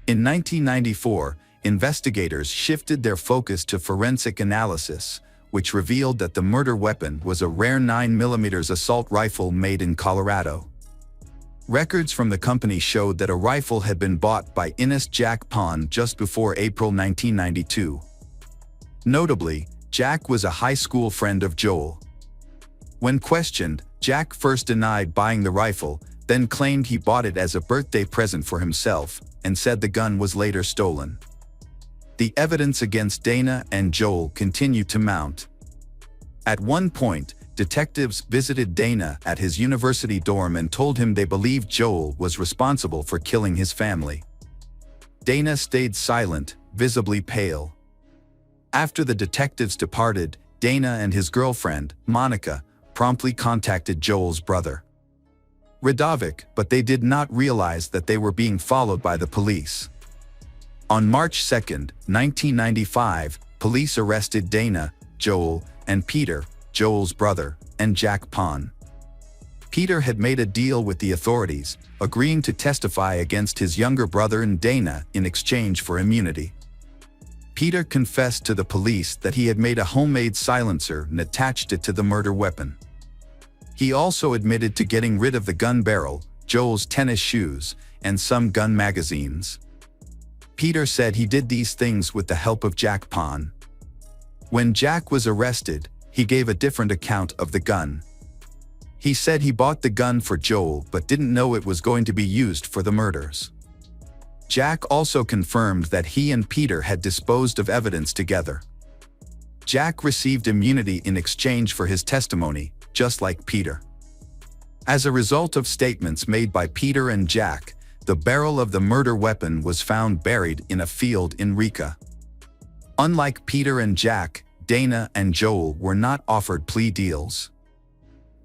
In 1994, investigators shifted their focus to forensic analysis, which revealed that the murder weapon was a rare 9mm assault rifle made in Colorado. Records from the company showed that a rifle had been bought by Jack Pond just before April 1992. Notably, Jack was a high school friend of Joel. When questioned, Jack first denied buying the rifle, then claimed he bought it as a birthday present for himself, and said the gun was later stolen. The evidence against Dana and Joel continued to mount. At one point, detectives visited Dana at his university dorm and told him they believed Joel was responsible for killing his family. Dana stayed silent, visibly pale. After the detectives departed, Dana and his girlfriend, Monica, promptly contacted Joel's brother, Radovic, but they did not realize that they were being followed by the police. On March 2, 1995, police arrested Dana, Joel, and Peter, Joel's brother, and Jack Pond. Peter had made a deal with the authorities, agreeing to testify against his younger brother and Dana in exchange for immunity. Peter confessed to the police that he had made a homemade silencer and attached it to the murder weapon. He also admitted to getting rid of the gun barrel, Joel's tennis shoes, and some gun magazines. Peter said he did these things with the help of Jack Pond. When Jack was arrested, he gave a different account of the gun. He said he bought the gun for Joel but didn't know it was going to be used for the murders. Jack also confirmed that he and Peter had disposed of evidence together. Jack received immunity in exchange for his testimony, just like Peter. As a result of statements made by Peter and Jack, the barrel of the murder weapon was found buried in a field in Rica. Unlike Peter and Jack, Dana and Joel were not offered plea deals.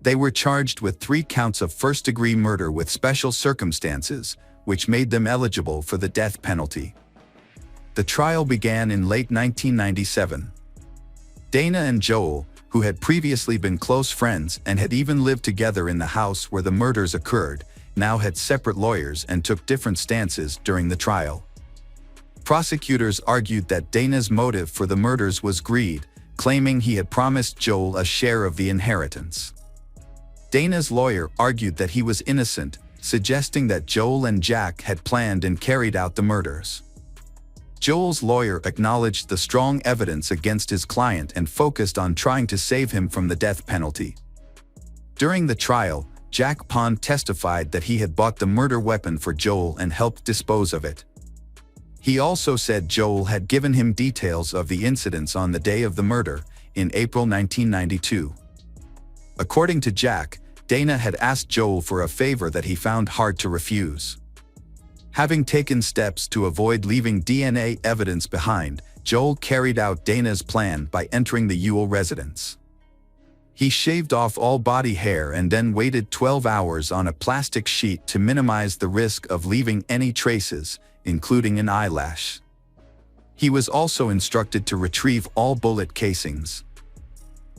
They were charged with 3 counts of first-degree murder with special circumstances, which made them eligible for the death penalty. The trial began in late 1997. Dana and Joel, who had previously been close friends and had even lived together in the house where the murders occurred, now had separate lawyers and took different stances during the trial. Prosecutors argued that Dana's motive for the murders was greed, claiming he had promised Joel a share of the inheritance. Dana's lawyer argued that he was innocent, suggesting that Joel and Jack had planned and carried out the murders. Joel's lawyer acknowledged the strong evidence against his client and focused on trying to save him from the death penalty. During the trial, Jack Pond testified that he had bought the murder weapon for Joel and helped dispose of it. He also said Joel had given him details of the incidents on the day of the murder, in April 1992. According to Jack, Dana had asked Joel for a favor that he found hard to refuse. Having taken steps to avoid leaving DNA evidence behind, Joel carried out Dana's plan by entering the Ewell residence. He shaved off all body hair and then waited 12 hours on a plastic sheet to minimize the risk of leaving any traces, including an eyelash. He was also instructed to retrieve all bullet casings.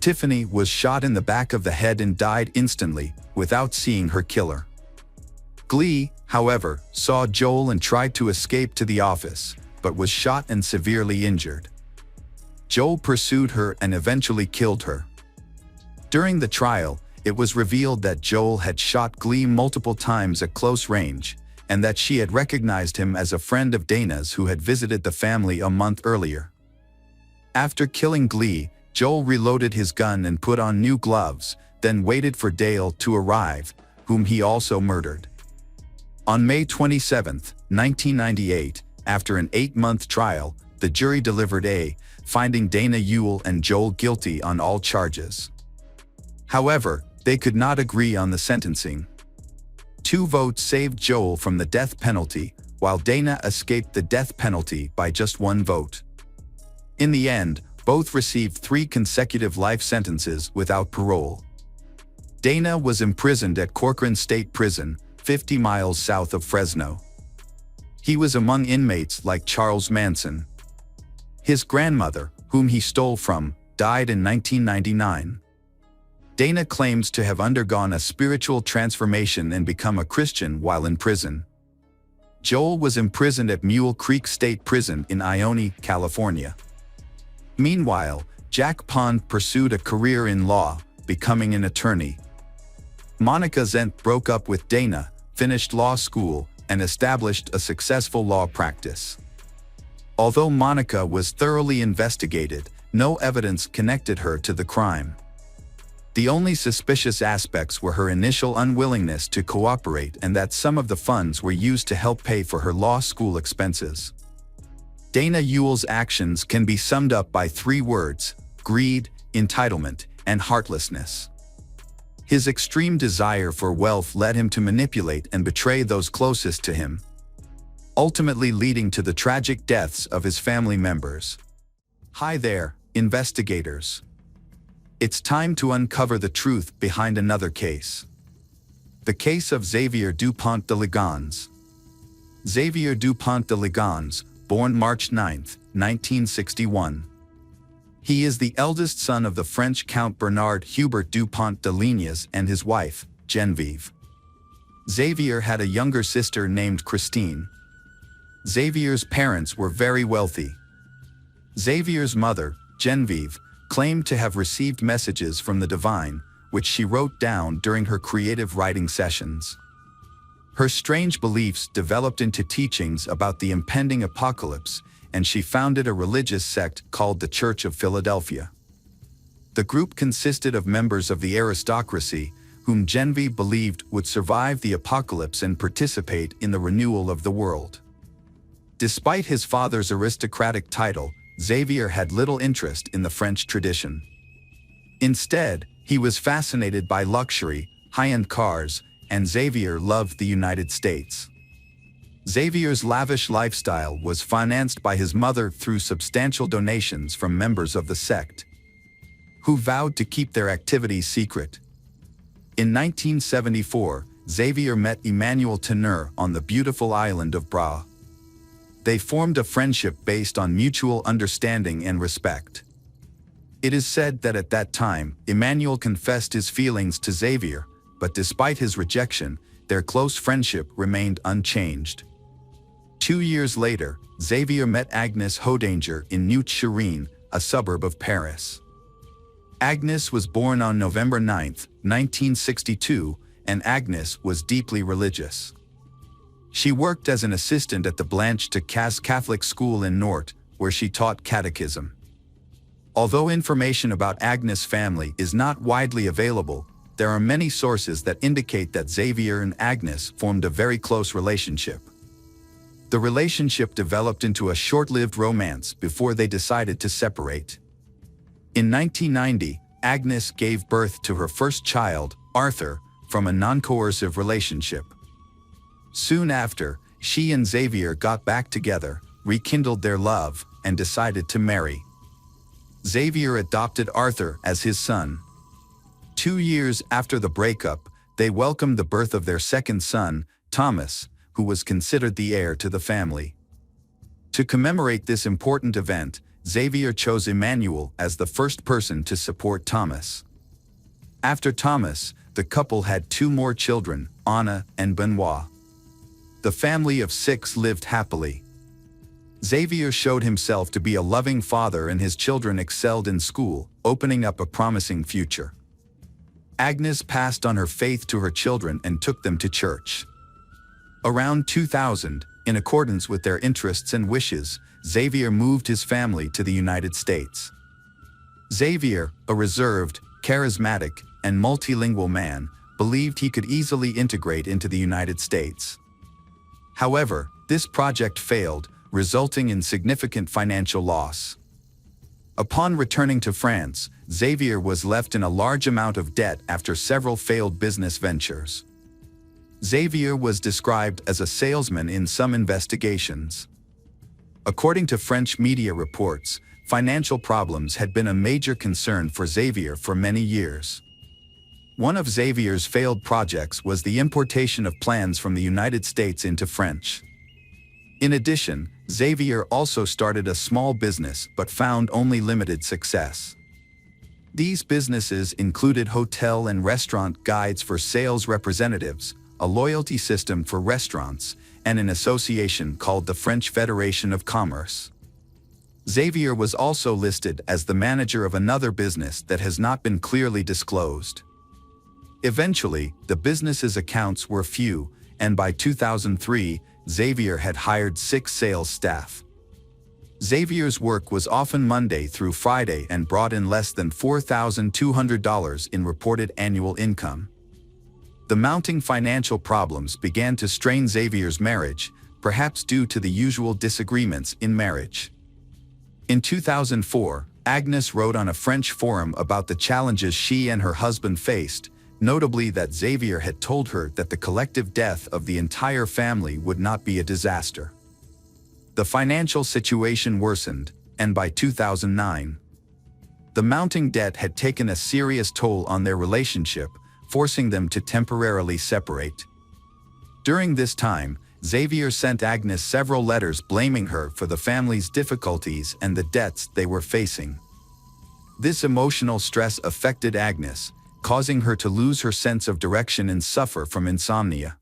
Tiffany was shot in the back of the head and died instantly, without seeing her killer. Glee, however, saw Joel and tried to escape to the office, but was shot and severely injured. Joel pursued her and eventually killed her. During the trial, it was revealed that Joel had shot Glee multiple times at close range, and that she had recognized him as a friend of Dana's who had visited the family a month earlier. After killing Glee, Joel reloaded his gun and put on new gloves, then waited for Dale to arrive, whom he also murdered. On May 27, 1998, after an 8-month trial, the jury delivered a finding Dana Ewell and Joel guilty on all charges. However, they could not agree on the sentencing. 2 votes saved Joel from the death penalty, while Dana escaped the death penalty by just 1 vote. In the end, both received 3 consecutive life sentences without parole. Dana was imprisoned at Corcoran State Prison, 50 miles south of Fresno. He was among inmates like Charles Manson. His grandmother, whom he stole from, died in 1999. Dana claims to have undergone a spiritual transformation and become a Christian while in prison. Joel was imprisoned at Mule Creek State Prison in Ione, California. Meanwhile, Jack Pond pursued a career in law, becoming an attorney. Monica Zent broke up with Dana, finished law school, and established a successful law practice. Although Monica was thoroughly investigated, no evidence connected her to the crime. The only suspicious aspects were her initial unwillingness to cooperate and that some of the funds were used to help pay for her law school expenses. Dana Ewell's actions can be summed up by 3 words: greed, entitlement, and heartlessness. His extreme desire for wealth led him to manipulate and betray those closest to him, ultimately leading to the tragic deaths of his family members. Hi there, investigators. It's time to uncover the truth behind another case. The case of Xavier Dupont de Ligons. Xavier Dupont de Ligons, born March 9, 1961. He is the eldest son of the French Count Bernard Hubert Dupont de Lignes and his wife, Genevieve. Xavier had a younger sister named Christine. Xavier's parents were very wealthy. Xavier's mother, Genevieve, claimed to have received messages from the divine, which she wrote down during her creative writing sessions. Her strange beliefs developed into teachings about the impending apocalypse, and she founded a religious sect called the Church of Philadelphia. The group consisted of members of the aristocracy, whom Genevieve believed would survive the apocalypse and participate in the renewal of the world. Despite his father's aristocratic title, Xavier had little interest in the French tradition. Instead, he was fascinated by luxury, high-end cars, and Xavier loved the United States. Xavier's lavish lifestyle was financed by his mother through substantial donations from members of the sect, who vowed to keep their activities secret. In 1974, Xavier met Emmanuel Teneur on the beautiful island of Bra. They formed a friendship based on mutual understanding and respect. It is said that at that time, Emmanuel confessed his feelings to Xavier, but despite his rejection, their close friendship remained unchanged. 2 years later, Xavier met Agnes Hodanger in Neuilly-sur-Seine, a suburb of Paris. Agnes was born on November 9, 1962, and Agnes was deeply religious. She worked as an assistant at the Blanche de Casse Catholic School in Nantes, where she taught catechism. Although information about Agnes' family is not widely available, there are many sources that indicate that Xavier and Agnes formed a very close relationship. The relationship developed into a short-lived romance before they decided to separate. In 1990, Agnes gave birth to her first child, Arthur, from a non-coercive relationship. Soon after, she and Xavier got back together, rekindled their love, and decided to marry. Xavier adopted Arthur as his son. 2 years after the breakup, they welcomed the birth of their second son, Thomas, who was considered the heir to the family. To commemorate this important event, Xavier chose Emmanuel as the first person to support Thomas. After Thomas, the couple had 2 more children, Anna and Benoit. The family of 6 lived happily. Xavier showed himself to be a loving father and his children excelled in school, opening up a promising future. Agnes passed on her faith to her children and took them to church. Around 2000, in accordance with their interests and wishes, Xavier moved his family to the United States. Xavier, a reserved, charismatic, and multilingual man, believed he could easily integrate into the United States. However, this project failed, resulting in significant financial loss. Upon returning to France, Xavier was left in a large amount of debt after several failed business ventures. Xavier was described as a salesman in some investigations. According to French media reports, financial problems had been a major concern for Xavier for many years. One of Xavier's failed projects was the importation of plans from the United States into French. In addition, Xavier also started a small business but found only limited success. These businesses included hotel and restaurant guides for sales representatives, a loyalty system for restaurants, and an association called the French Federation of Commerce. Xavier was also listed as the manager of another business that has not been clearly disclosed. Eventually, the business's accounts were few, and by 2003, Xavier had hired 6 sales staff. Xavier's work was often Monday through Friday and brought in less than $4,200 in reported annual income. The mounting financial problems began to strain Xavier's marriage, perhaps due to the usual disagreements in marriage. In 2004, Agnes wrote on a French forum about the challenges she and her husband faced, notably that Xavier had told her that the collective death of the entire family would not be a disaster. The financial situation worsened, and by 2009, the mounting debt had taken a serious toll on their relationship, forcing them to temporarily separate. During this time, Xavier sent Agnes several letters blaming her for the family's difficulties and the debts they were facing. This emotional stress affected Agnes, causing her to lose her sense of direction and suffer from insomnia.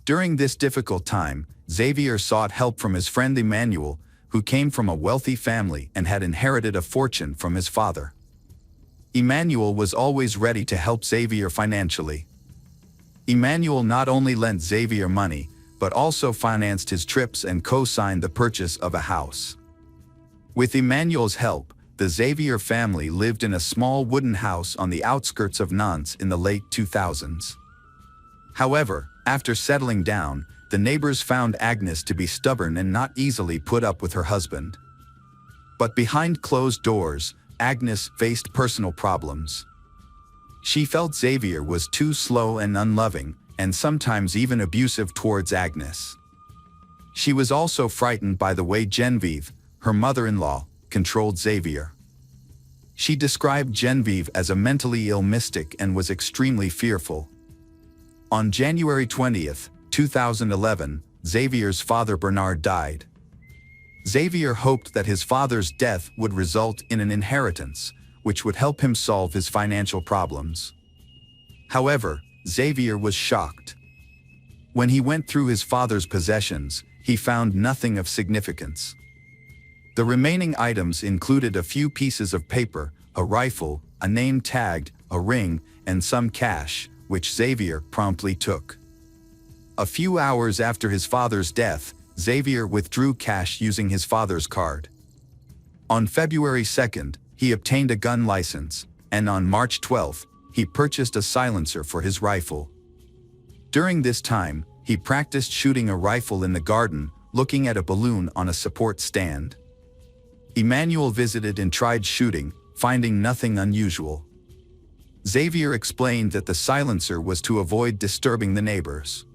During this difficult time, Xavier sought help from his friend Emmanuel, who came from a wealthy family and had inherited a fortune from his father. Emmanuel was always ready to help Xavier financially. Emmanuel not only lent Xavier money, but also financed his trips and co-signed the purchase of a house. With Emmanuel's help, the Xavier family lived in a small wooden house on the outskirts of Nantes in the late 2000s. However, after settling down, the neighbors found Agnes to be stubborn and not easily put up with her husband. But behind closed doors, Agnes faced personal problems. She felt Xavier was too slow and unloving, and sometimes even abusive towards Agnes. She was also frightened by the way Genevieve, her mother-in-law, controlled Xavier. She described Genevieve as a mentally ill mystic and was extremely fearful. On January 20, 2011, Xavier's father Bernard died. Xavier hoped that his father's death would result in an inheritance, which would help him solve his financial problems. However, Xavier was shocked. When he went through his father's possessions, he found nothing of significance. The remaining items included a few pieces of paper, a rifle, a name tagged, a ring, and some cash, which Xavier promptly took. A few hours after his father's death, Xavier withdrew cash using his father's card. On February 2nd, he obtained a gun license, and on March 12th, he purchased a silencer for his rifle. During this time, he practiced shooting a rifle in the garden, looking at a balloon on a support stand. Emmanuel visited and tried shooting, finding nothing unusual. Xavier explained that the silencer was to avoid disturbing the neighbors.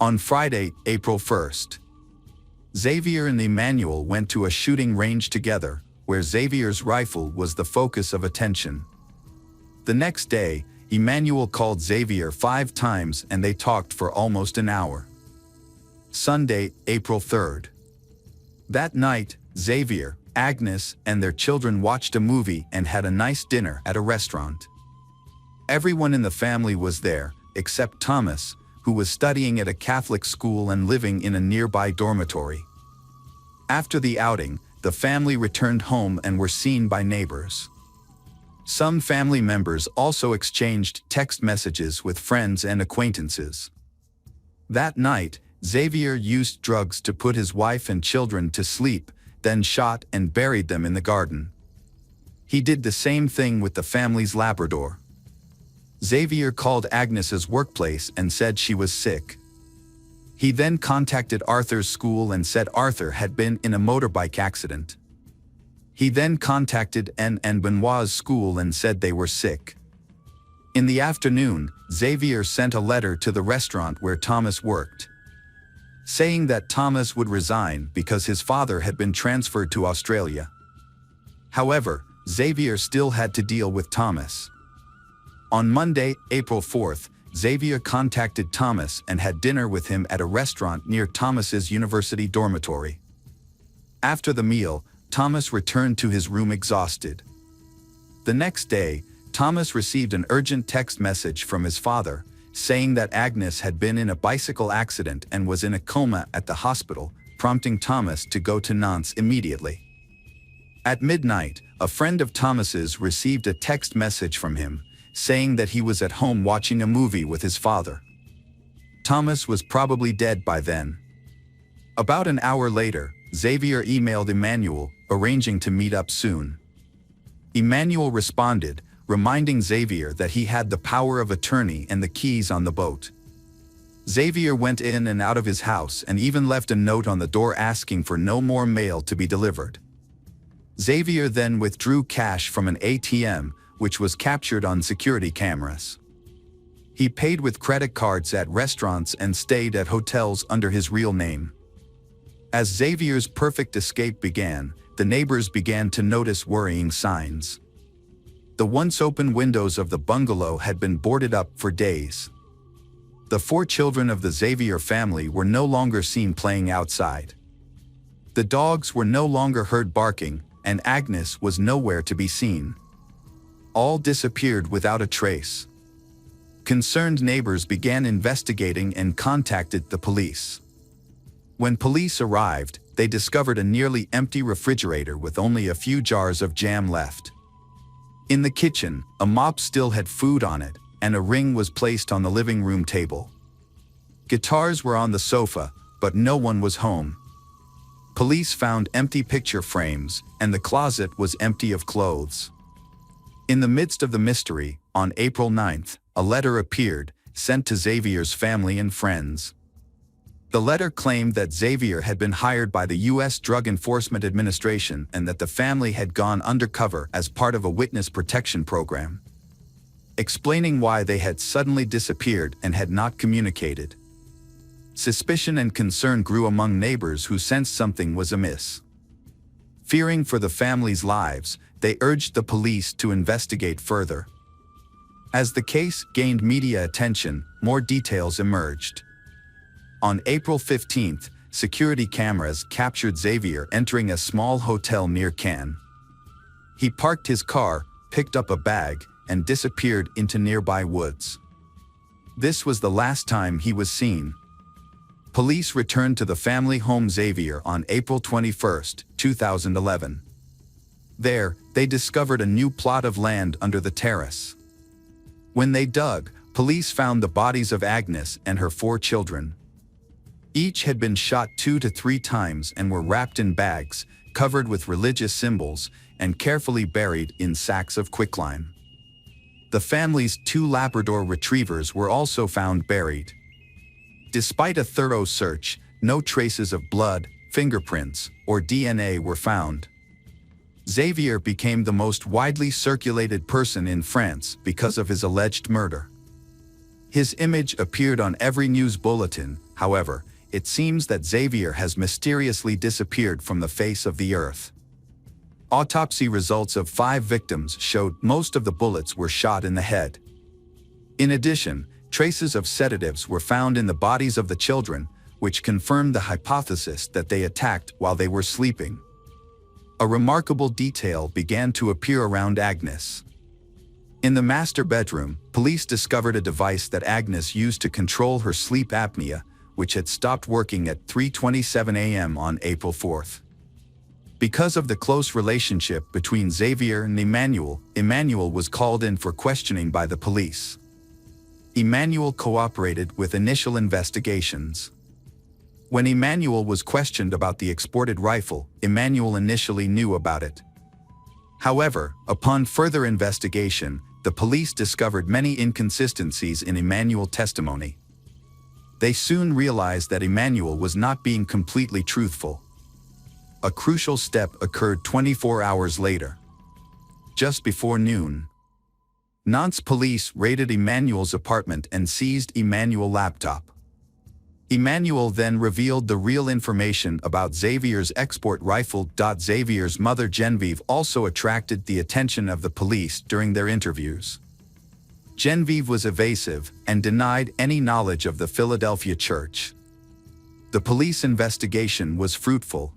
On Friday, April 1st, Xavier and Emmanuel went to a shooting range together, where Xavier's rifle was the focus of attention. The next day, Emmanuel called Xavier 5 times and they talked for almost an hour. Sunday, April 3rd. That night, Xavier, Agnes, and their children watched a movie and had a nice dinner at a restaurant. Everyone in the family was there, except Thomas, who was studying at a Catholic school and living in a nearby dormitory. After the outing, the family returned home and were seen by neighbors. Some family members also exchanged text messages with friends and acquaintances. That night, Xavier used drugs to put his wife and children to sleep, then shot and buried them in the garden. He did the same thing with the family's Labrador. Xavier called Agnes's workplace and said she was sick. He then contacted Arthur's school and said Arthur had been in a motorbike accident. He then contacted Anne and Benoit's school and said they were sick. In the afternoon, Xavier sent a letter to the restaurant where Thomas worked, saying that Thomas would resign because his father had been transferred to Australia. However, Xavier still had to deal with Thomas. On Monday, April 4th, Xavier contacted Thomas and had dinner with him at a restaurant near Thomas's university dormitory. After the meal, Thomas returned to his room exhausted. The next day, Thomas received an urgent text message from his father, saying that Agnes had been in a bicycle accident and was in a coma at the hospital, prompting Thomas to go to Nantes immediately. At midnight, a friend of Thomas's received a text message from him, saying that he was at home watching a movie with his father. Thomas was probably dead by then. About an hour later, Xavier emailed Emmanuel, arranging to meet up soon. Emmanuel responded, reminding Xavier that he had the power of attorney and the keys on the boat. Xavier went in and out of his house and even left a note on the door asking for no more mail to be delivered. Xavier then withdrew cash from an ATM, which was captured on security cameras. He paid with credit cards at restaurants and stayed at hotels under his real name. As Xavier's perfect escape began, the neighbors began to notice worrying signs. The once open windows of the bungalow had been boarded up for days. The 4 children of the Xavier family were no longer seen playing outside. The dogs were no longer heard barking, and Agnes was nowhere to be seen. All disappeared without a trace. Concerned neighbors began investigating and contacted the police. When police arrived, they discovered a nearly empty refrigerator with only a few jars of jam left. In the kitchen, a mop still had food on it, and a ring was placed on the living room table. Guitars were on the sofa, but no one was home. Police found empty picture frames, and the closet was empty of clothes. In the midst of the mystery, on April 9th, a letter appeared, sent to Xavier's family and friends. The letter claimed that Xavier had been hired by the U.S. Drug Enforcement Administration and that the family had gone undercover as part of a witness protection program, explaining why they had suddenly disappeared and had not communicated. Suspicion and concern grew among neighbors who sensed something was amiss. Fearing for the family's lives, they urged the police to investigate further. As the case gained media attention, more details emerged. On April 15th, security cameras captured Xavier entering a small hotel near Cannes. He parked his car, picked up a bag, and disappeared into nearby woods. This was the last time he was seen. Police returned to the family home Xavier on April 21, 2011. There, they discovered a new plot of land under the terrace. When they dug, police found the bodies of Agnes and her 4 children. Each had been shot 2 to 3 times and were wrapped in bags, covered with religious symbols, and carefully buried in sacks of quicklime. The family's 2 Labrador retrievers were also found buried. Despite a thorough search, no traces of blood, fingerprints, or DNA were found. Xavier became the most widely circulated person in France because of his alleged murder. His image appeared on every news bulletin. However, it seems that Xavier has mysteriously disappeared from the face of the earth. Autopsy results of 5 victims showed most of the bullets were shot in the head. In addition, traces of sedatives were found in the bodies of the children, which confirmed the hypothesis that they attacked while they were sleeping. A remarkable detail began to appear around Agnes. In the master bedroom, police discovered a device that Agnes used to control her sleep apnea, which had stopped working at 3:27 a.m. on April 4th. Because of the close relationship between Xavier and Emmanuel was called in for questioning by the police. Emmanuel cooperated with initial investigations. When Emmanuel was questioned about the exported rifle, Emmanuel initially knew about it. However, upon further investigation, the police discovered many inconsistencies in Emmanuel's testimony. They soon realized that Emmanuel was not being completely truthful. A crucial step occurred 24 hours later. Just before noon, Nantes police raided Emmanuel's apartment and seized Emmanuel's laptop. Emmanuel then revealed the real information about Xavier's export rifle. Xavier's mother Genevieve also attracted the attention of the police during their interviews. Genevieve was evasive and denied any knowledge of the Philadelphia church. The police investigation was fruitful.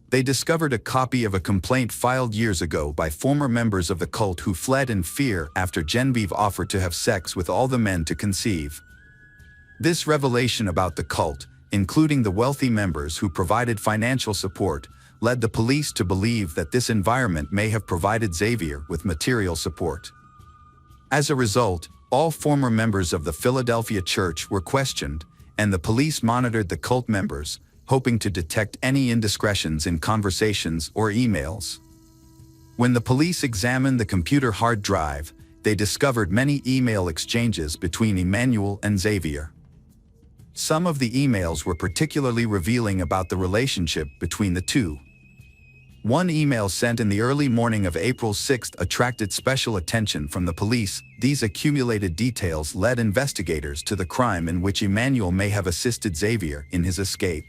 They discovered a copy of a complaint filed years ago by former members of the cult who fled in fear after Genevieve offered to have sex with all the men to conceive. This revelation about the cult, including the wealthy members who provided financial support, led the police to believe that this environment may have provided Xavier with material support. As a result, all former members of the Philadelphia church were questioned, and the police monitored the cult members, hoping to detect any indiscretions in conversations or emails. When the police examined the computer hard drive, they discovered many email exchanges between Emmanuel and Xavier. Some of the emails were particularly revealing about the relationship between the two. One email sent in the early morning of April 6 attracted special attention from the police. These accumulated details led investigators to the crime in which Emmanuel may have assisted Xavier in his escape.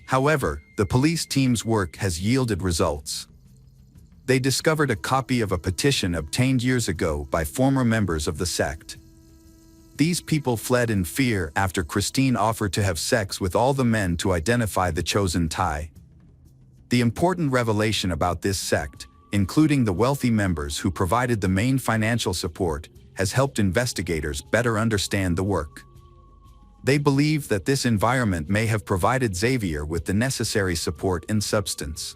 However, the police team's work has yielded results. They discovered a copy of a petition obtained years ago by former members of the sect. These people fled in fear after Christine offered to have sex with all the men to identify the chosen tie. The important revelation about this sect, including the wealthy members who provided the main financial support, has helped investigators better understand the work. They believe that this environment may have provided Xavier with the necessary support and substance.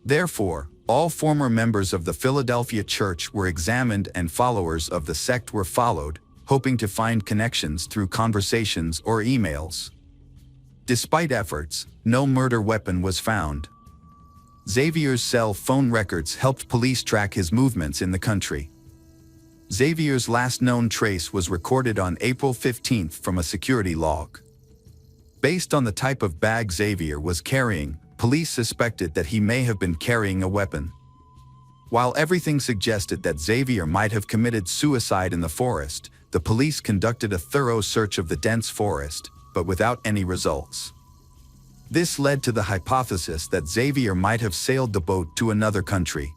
Therefore, all former members of the Philadelphia church were examined and followers of the sect were followed, hoping to find connections through conversations or emails. Despite efforts, no murder weapon was found. Xavier's cell phone records helped police track his movements in the country. Xavier's last known trace was recorded on April 15 from a security log. Based on the type of bag Xavier was carrying, police suspected that he may have been carrying a weapon. While everything suggested that Xavier might have committed suicide in the forest, the police conducted a thorough search of the dense forest, but without any results. This led to the hypothesis that Xavier might have sailed the boat to another country.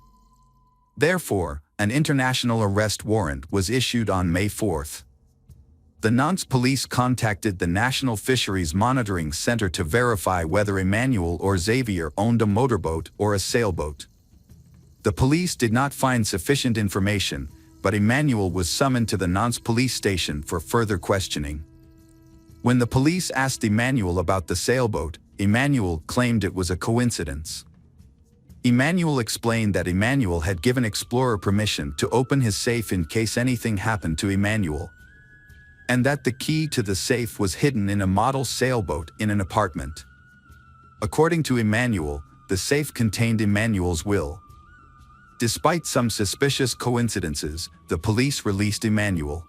Therefore, an international arrest warrant was issued on May 4. The Nantes police contacted the National Fisheries Monitoring Center to verify whether Emmanuel or Xavier owned a motorboat or a sailboat. The police did not find sufficient information, but Emmanuel was summoned to the Nantes police station for further questioning. When the police asked Emmanuel about the sailboat, Emmanuel claimed it was a coincidence. Emmanuel explained that Emmanuel had given Explorer permission to open his safe in case anything happened to Emmanuel, and that the key to the safe was hidden in a model sailboat in an apartment. According to Emmanuel, the safe contained Emmanuel's will. Despite some suspicious coincidences, the police released Emmanuel.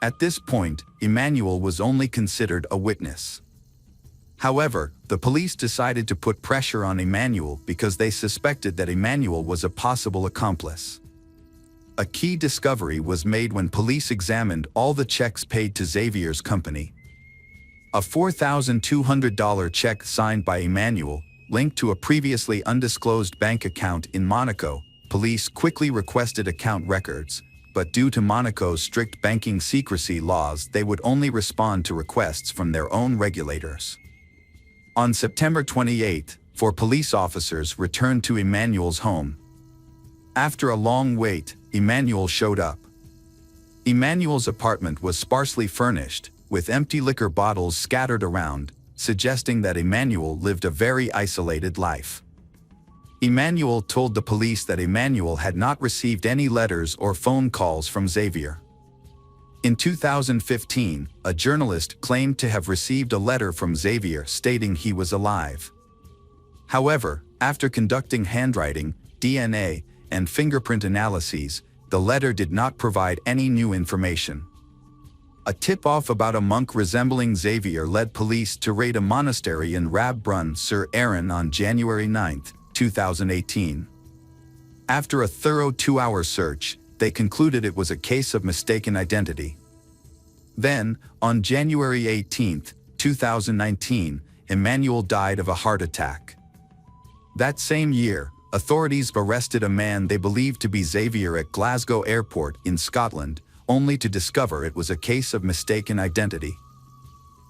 At this point, Emmanuel was only considered a witness. However, the police decided to put pressure on Emmanuel because they suspected that Emmanuel was a possible accomplice. A key discovery was made when police examined all the checks paid to Xavier's company. A $4,200 check signed by Emmanuel, linked to a previously undisclosed bank account in Monaco. Police quickly requested account records, but due to Monaco's strict banking secrecy laws, they would only respond to requests from their own regulators. On September 28, 4 police officers returned to Emmanuel's home. After a long wait, Emmanuel showed up. Emmanuel's apartment was sparsely furnished, with empty liquor bottles scattered around, suggesting that Emmanuel lived a very isolated life. Emmanuel told the police that Emmanuel had not received any letters or phone calls from Xavier. In 2015, a journalist claimed to have received a letter from Xavier stating he was alive. However, after conducting handwriting, DNA, and fingerprint analyses, the letter did not provide any new information. A tip-off about a monk resembling Xavier led police to raid a monastery in Rab-Brun-sur-Aran on January 9, 2018. After a thorough 2-hour search, they concluded it was a case of mistaken identity. Then, on January 18, 2019, Emmanuel died of a heart attack. That same year, authorities arrested a man they believed to be Xavier at Glasgow Airport in Scotland, only to discover it was a case of mistaken identity.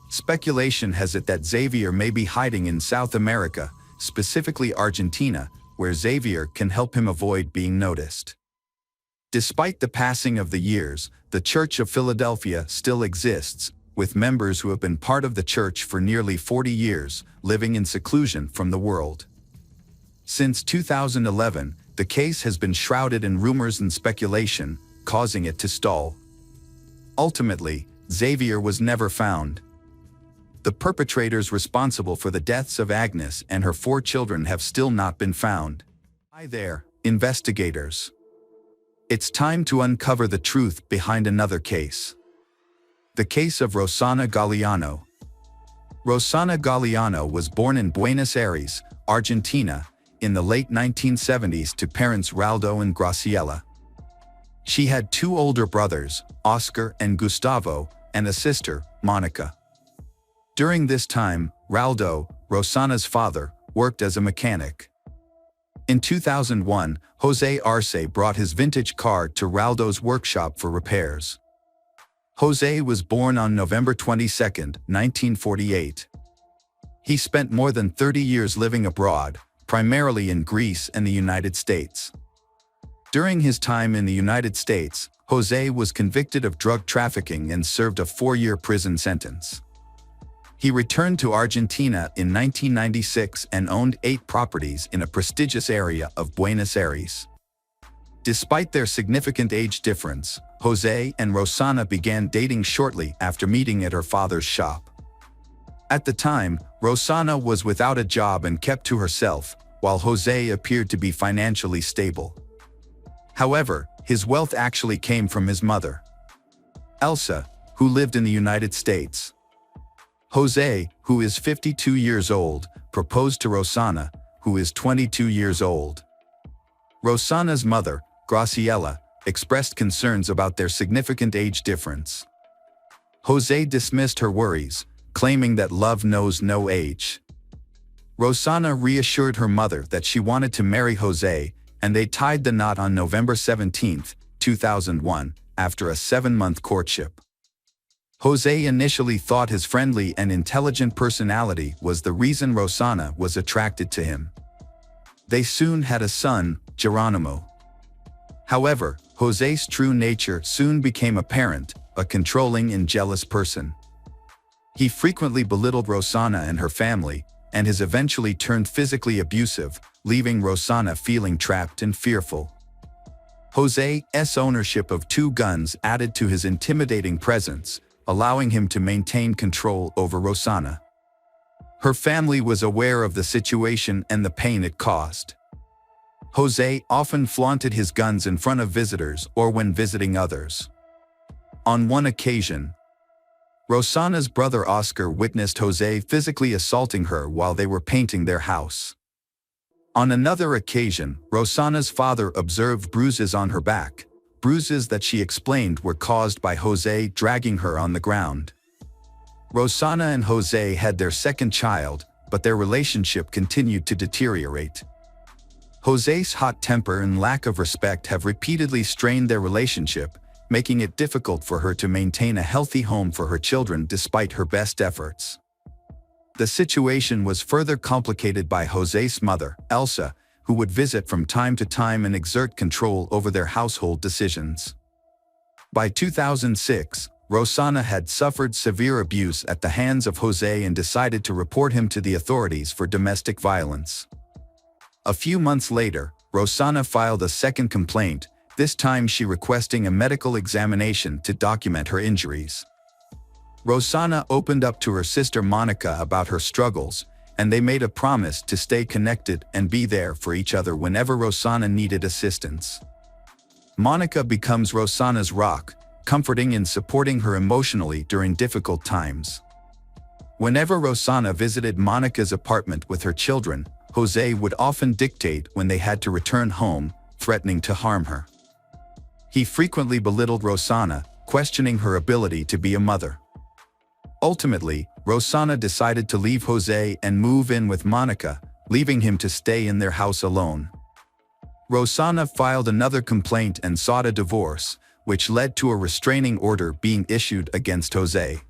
Speculation has it that Xavier may be hiding in South America, specifically Argentina, where Xavier can help him avoid being noticed. Despite the passing of the years, the Church of Philadelphia still exists, with members who have been part of the church for nearly 40 years, living in seclusion from the world. Since 2011, the case has been shrouded in rumors and speculation, causing it to stall. Ultimately, Xavier was never found. The perpetrators responsible for the deaths of Agnes and her 4 children have still not been found. Hi there, investigators. It's time to uncover the truth behind another case. The case of Rosana Galeano. Rosana Galeano was born in Buenos Aires, Argentina, in the late 1970s to parents Raldo and Graciela. She had 2 older brothers, Oscar and Gustavo, and a sister, Monica. During this time, Raldo, Rosana's father, worked as a mechanic. In 2001, Jose Arce brought his vintage car to Raldo's workshop for repairs. Jose was born on November 22, 1948. He spent more than 30 years living abroad, primarily in Greece and the United States. During his time in the United States, Jose was convicted of drug trafficking and served a 4-year prison sentence. He returned to Argentina in 1996 and owned 8 properties in a prestigious area of Buenos Aires. Despite their significant age difference, Jose and Rosana began dating shortly after meeting at her father's shop. At the time, Rosana was without a job and kept to herself, while Jose appeared to be financially stable. However, his wealth actually came from his mother, Elsa, who lived in the United States. Jose, who is 52 years old, proposed to Rosana, who is 22 years old. Rosana's mother, Graciela, expressed concerns about their significant age difference. Jose dismissed her worries, claiming that love knows no age. Rosana reassured her mother that she wanted to marry Jose, and they tied the knot on November 17, 2001, after a 7-month courtship. Jose initially thought his friendly and intelligent personality was the reason Rosana was attracted to him. They soon had a son, Geronimo. However, Jose's true nature soon became apparent, a controlling and jealous person. He frequently belittled Rosana and her family, and has eventually turned physically abusive, leaving Rosana feeling trapped and fearful. Jose's ownership of 2 guns added to his intimidating presence, allowing him to maintain control over Rosana. Her family was aware of the situation and the pain it caused. Jose often flaunted his guns in front of visitors or when visiting others. On one occasion, Rosana's brother Oscar witnessed Jose physically assaulting her while they were painting their house. On another occasion, Rosana's father observed bruises on her back, bruises that she explained were caused by Jose dragging her on the ground. Rosana and Jose had their second child, but their relationship continued to deteriorate. Jose's hot temper and lack of respect have repeatedly strained their relationship, making it difficult for her to maintain a healthy home for her children despite her best efforts. The situation was further complicated by Jose's mother, Elsa, who would visit from time to time and exert control over their household decisions. By 2006, Rosana had suffered severe abuse at the hands of Jose and decided to report him to the authorities for domestic violence. A few months later, Rosana filed a second complaint, this time she requesting a medical examination to document her injuries. Rosana opened up to her sister Monica about her struggles, and they made a promise to stay connected and be there for each other whenever Rosana needed assistance. Monica becomes Rosana's rock, comforting and supporting her emotionally during difficult times. Whenever Rosanna visited Monica's apartment with her children, Jose would often dictate when they had to return home, threatening to harm her. He frequently belittled Rosanna, questioning her ability to be a mother. Ultimately, Rosanna decided to leave Jose and move in with Monica, leaving him to stay in their house alone. Rosanna filed another complaint and sought a divorce, which led to a restraining order being issued against Jose.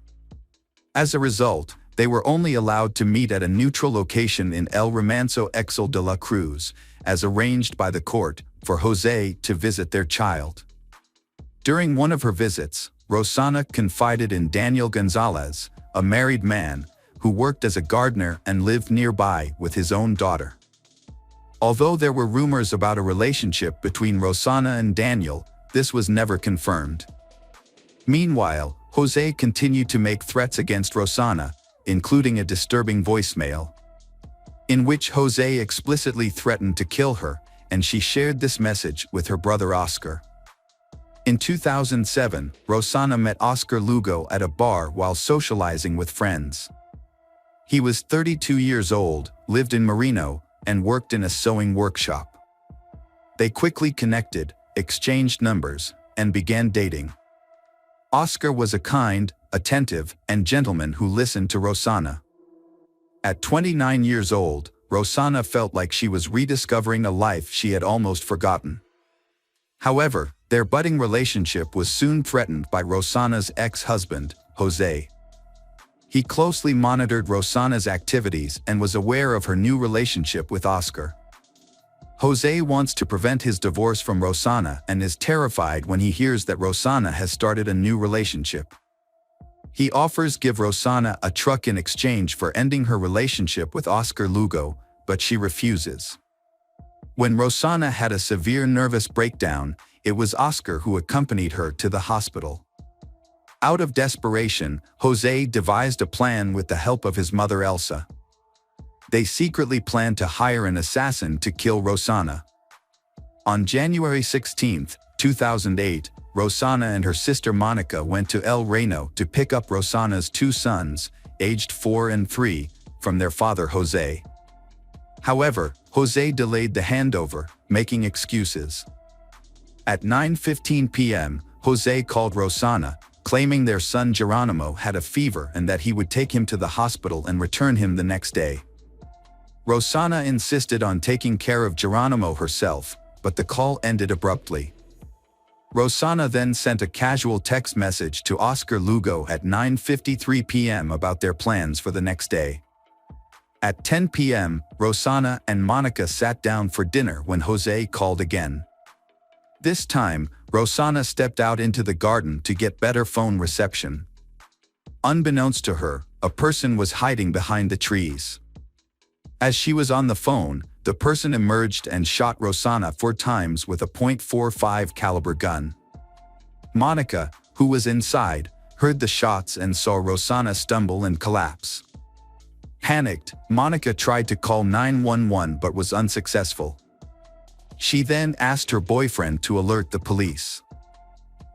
As a result, they were only allowed to meet at a neutral location in El Remanso Exel de la Cruz, as arranged by the court, for Jose to visit their child. During one of her visits, Rosanna confided in Daniel Gonzalez, a married man, who worked as a gardener and lived nearby with his own daughter. Although there were rumors about a relationship between Rosanna and Daniel, this was never confirmed. Meanwhile, Jose continued to make threats against Rosanna, including a disturbing voicemail, in which Jose explicitly threatened to kill her, and she shared this message with her brother Oscar. In 2007, Rosanna met Oscar Lugo at a bar while socializing with friends. He was 32 years old, lived in Marino, and worked in a sewing workshop. They quickly connected, exchanged numbers, and began dating. Oscar was a kind, attentive, and gentleman who listened to Rosanna. At 29 years old, Rosanna felt like she was rediscovering a life she had almost forgotten. However, their budding relationship was soon threatened by Rosanna's ex-husband, Jose. He closely monitored Rosanna's activities and was aware of her new relationship with Oscar. Jose wants to prevent his divorce from Rosanna and is terrified when he hears that Rosanna has started a new relationship. He offers give Rosanna a truck in exchange for ending her relationship with Oscar Lugo, but she refuses. When Rosanna had a severe nervous breakdown, it was Oscar who accompanied her to the hospital. Out of desperation, Jose devised a plan with the help of his mother Elsa. They secretly planned to hire an assassin to kill Rosanna. On January 16, 2008, Rosanna and her sister Monica went to El Reno to pick up Rosanna's two sons, aged 4 and 3, from their father Jose. However, Jose delayed the handover, making excuses. At 9:15 p.m., Jose called Rosanna, claiming their son Geronimo had a fever and that he would take him to the hospital and return him the next day. Rosanna insisted on taking care of Geronimo herself, but the call ended abruptly. Rosanna then sent a casual text message to Oscar Lugo at 9:53 p.m. about their plans for the next day. At 10 p.m., Rosanna and Monica sat down for dinner when Jose called again. This time, Rosanna stepped out into the garden to get better phone reception. Unbeknownst to her, a person was hiding behind the trees. As she was on the phone, the person emerged and shot Rosanna 4 times with a .45 caliber gun. Monica, who was inside, heard the shots and saw Rosanna stumble and collapse. Panicked, Monica tried to call 911 but was unsuccessful. She then asked her boyfriend to alert the police.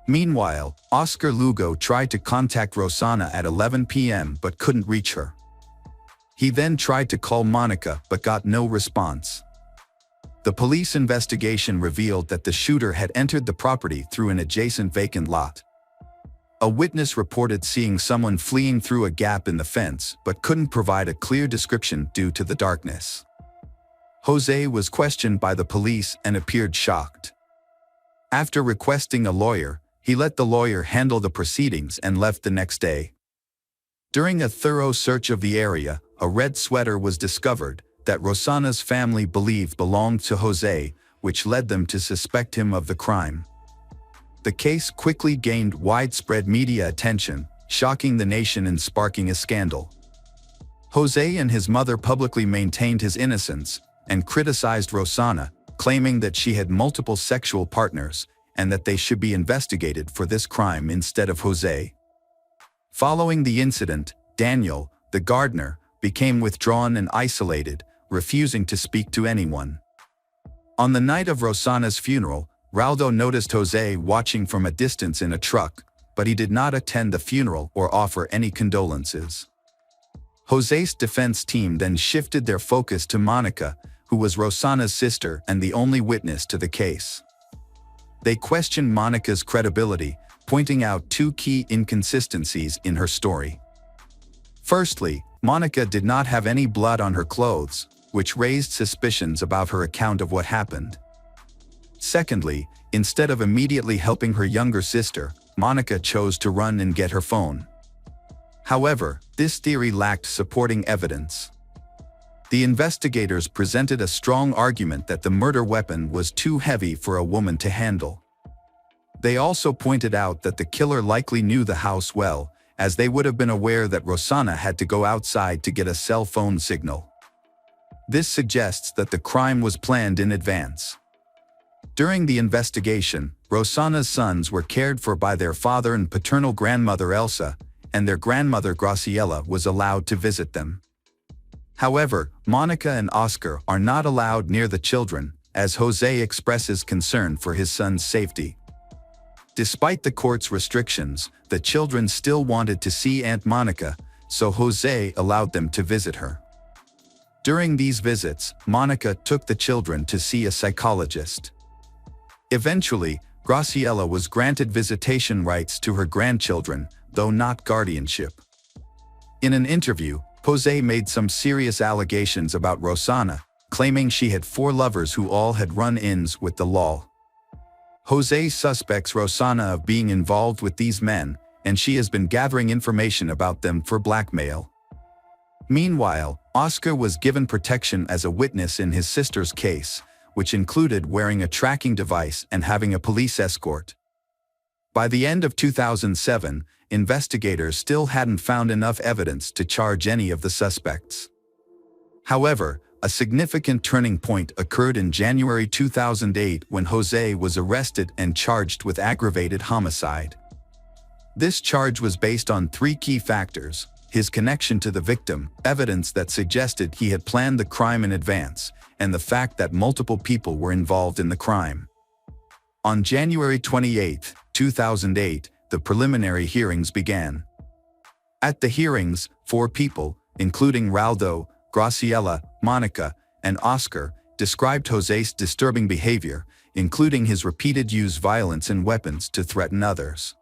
Meanwhile, Oscar Lugo tried to contact Rosanna at 11 p.m. but couldn't reach her. He then tried to call Monica but got no response. The police investigation revealed that the shooter had entered the property through an adjacent vacant lot. A witness reported seeing someone fleeing through a gap in the fence but couldn't provide a clear description due to the darkness. Jose was questioned by the police and appeared shocked. After requesting a lawyer, he let the lawyer handle the proceedings and left the next day. During a thorough search of the area, a red sweater was discovered that Rosanna's family believed belonged to Jose, which led them to suspect him of the crime. The case quickly gained widespread media attention, shocking the nation and sparking a scandal. Jose and his mother publicly maintained his innocence and criticized Rosanna, claiming that she had multiple sexual partners and that they should be investigated for this crime instead of Jose. Following the incident, Daniel, the gardener, became withdrawn and isolated, refusing to speak to anyone. On the night of Rosanna's funeral, Raldo noticed Jose watching from a distance in a truck, but he did not attend the funeral or offer any condolences. José's defense team then shifted their focus to Monica, who was Rosanna's sister and the only witness to the case. They questioned Monica's credibility, pointing out two key inconsistencies in her story. Firstly, Monica did not have any blood on her clothes, which raised suspicions about her account of what happened. Secondly, instead of immediately helping her younger sister, Monica chose to run and get her phone. However, this theory lacked supporting evidence. The investigators presented a strong argument that the murder weapon was too heavy for a woman to handle. They also pointed out that the killer likely knew the house well, as they would have been aware that Rosanna had to go outside to get a cell phone signal. This suggests that the crime was planned in advance. During the investigation, Rosanna's sons were cared for by their father and paternal grandmother Elsa, and their grandmother Graciela was allowed to visit them. However, Monica and Oscar are not allowed near the children, as José expresses concern for his son's safety. Despite the court's restrictions, the children still wanted to see Aunt Monica, so José allowed them to visit her. During these visits, Monica took the children to see a psychologist. Eventually, Graciela was granted visitation rights to her grandchildren, though not guardianship. In an interview, José made some serious allegations about Rosanna, claiming she had 4 lovers who all had run-ins with the law. José suspects Rosanna of being involved with these men, and she has been gathering information about them for blackmail. Meanwhile, Oscar was given protection as a witness in his sister's case, which included wearing a tracking device and having a police escort. By the end of 2007, investigators still hadn't found enough evidence to charge any of the suspects. However, a significant turning point occurred in January 2008 when José was arrested and charged with aggravated homicide. This charge was based on 3 key factors: his connection to the victim, evidence that suggested he had planned the crime in advance, and the fact that multiple people were involved in the crime. On January 28, 2008, the preliminary hearings began. At the hearings, 4 people, including Raldo, Graciela, Monica, and Oscar, described José's disturbing behavior, including his repeated use of violence and weapons to threaten others.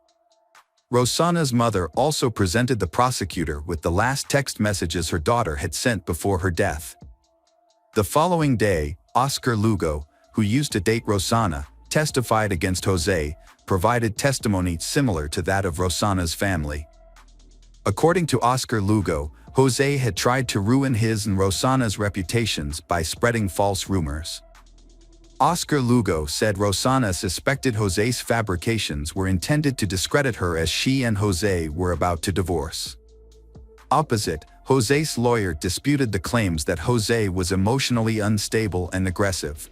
Rosanna's mother also presented the prosecutor with the last text messages her daughter had sent before her death. The following day, Oscar Lugo, who used to date Rosanna, testified against José, provided testimony similar to that of Rosanna's family. According to Oscar Lugo, José had tried to ruin his and Rosanna's reputations by spreading false rumors. Oscar Lugo said Rosanna suspected José's fabrications were intended to discredit her as she and José were about to divorce. Opposite, José's lawyer disputed the claims that José was emotionally unstable and aggressive.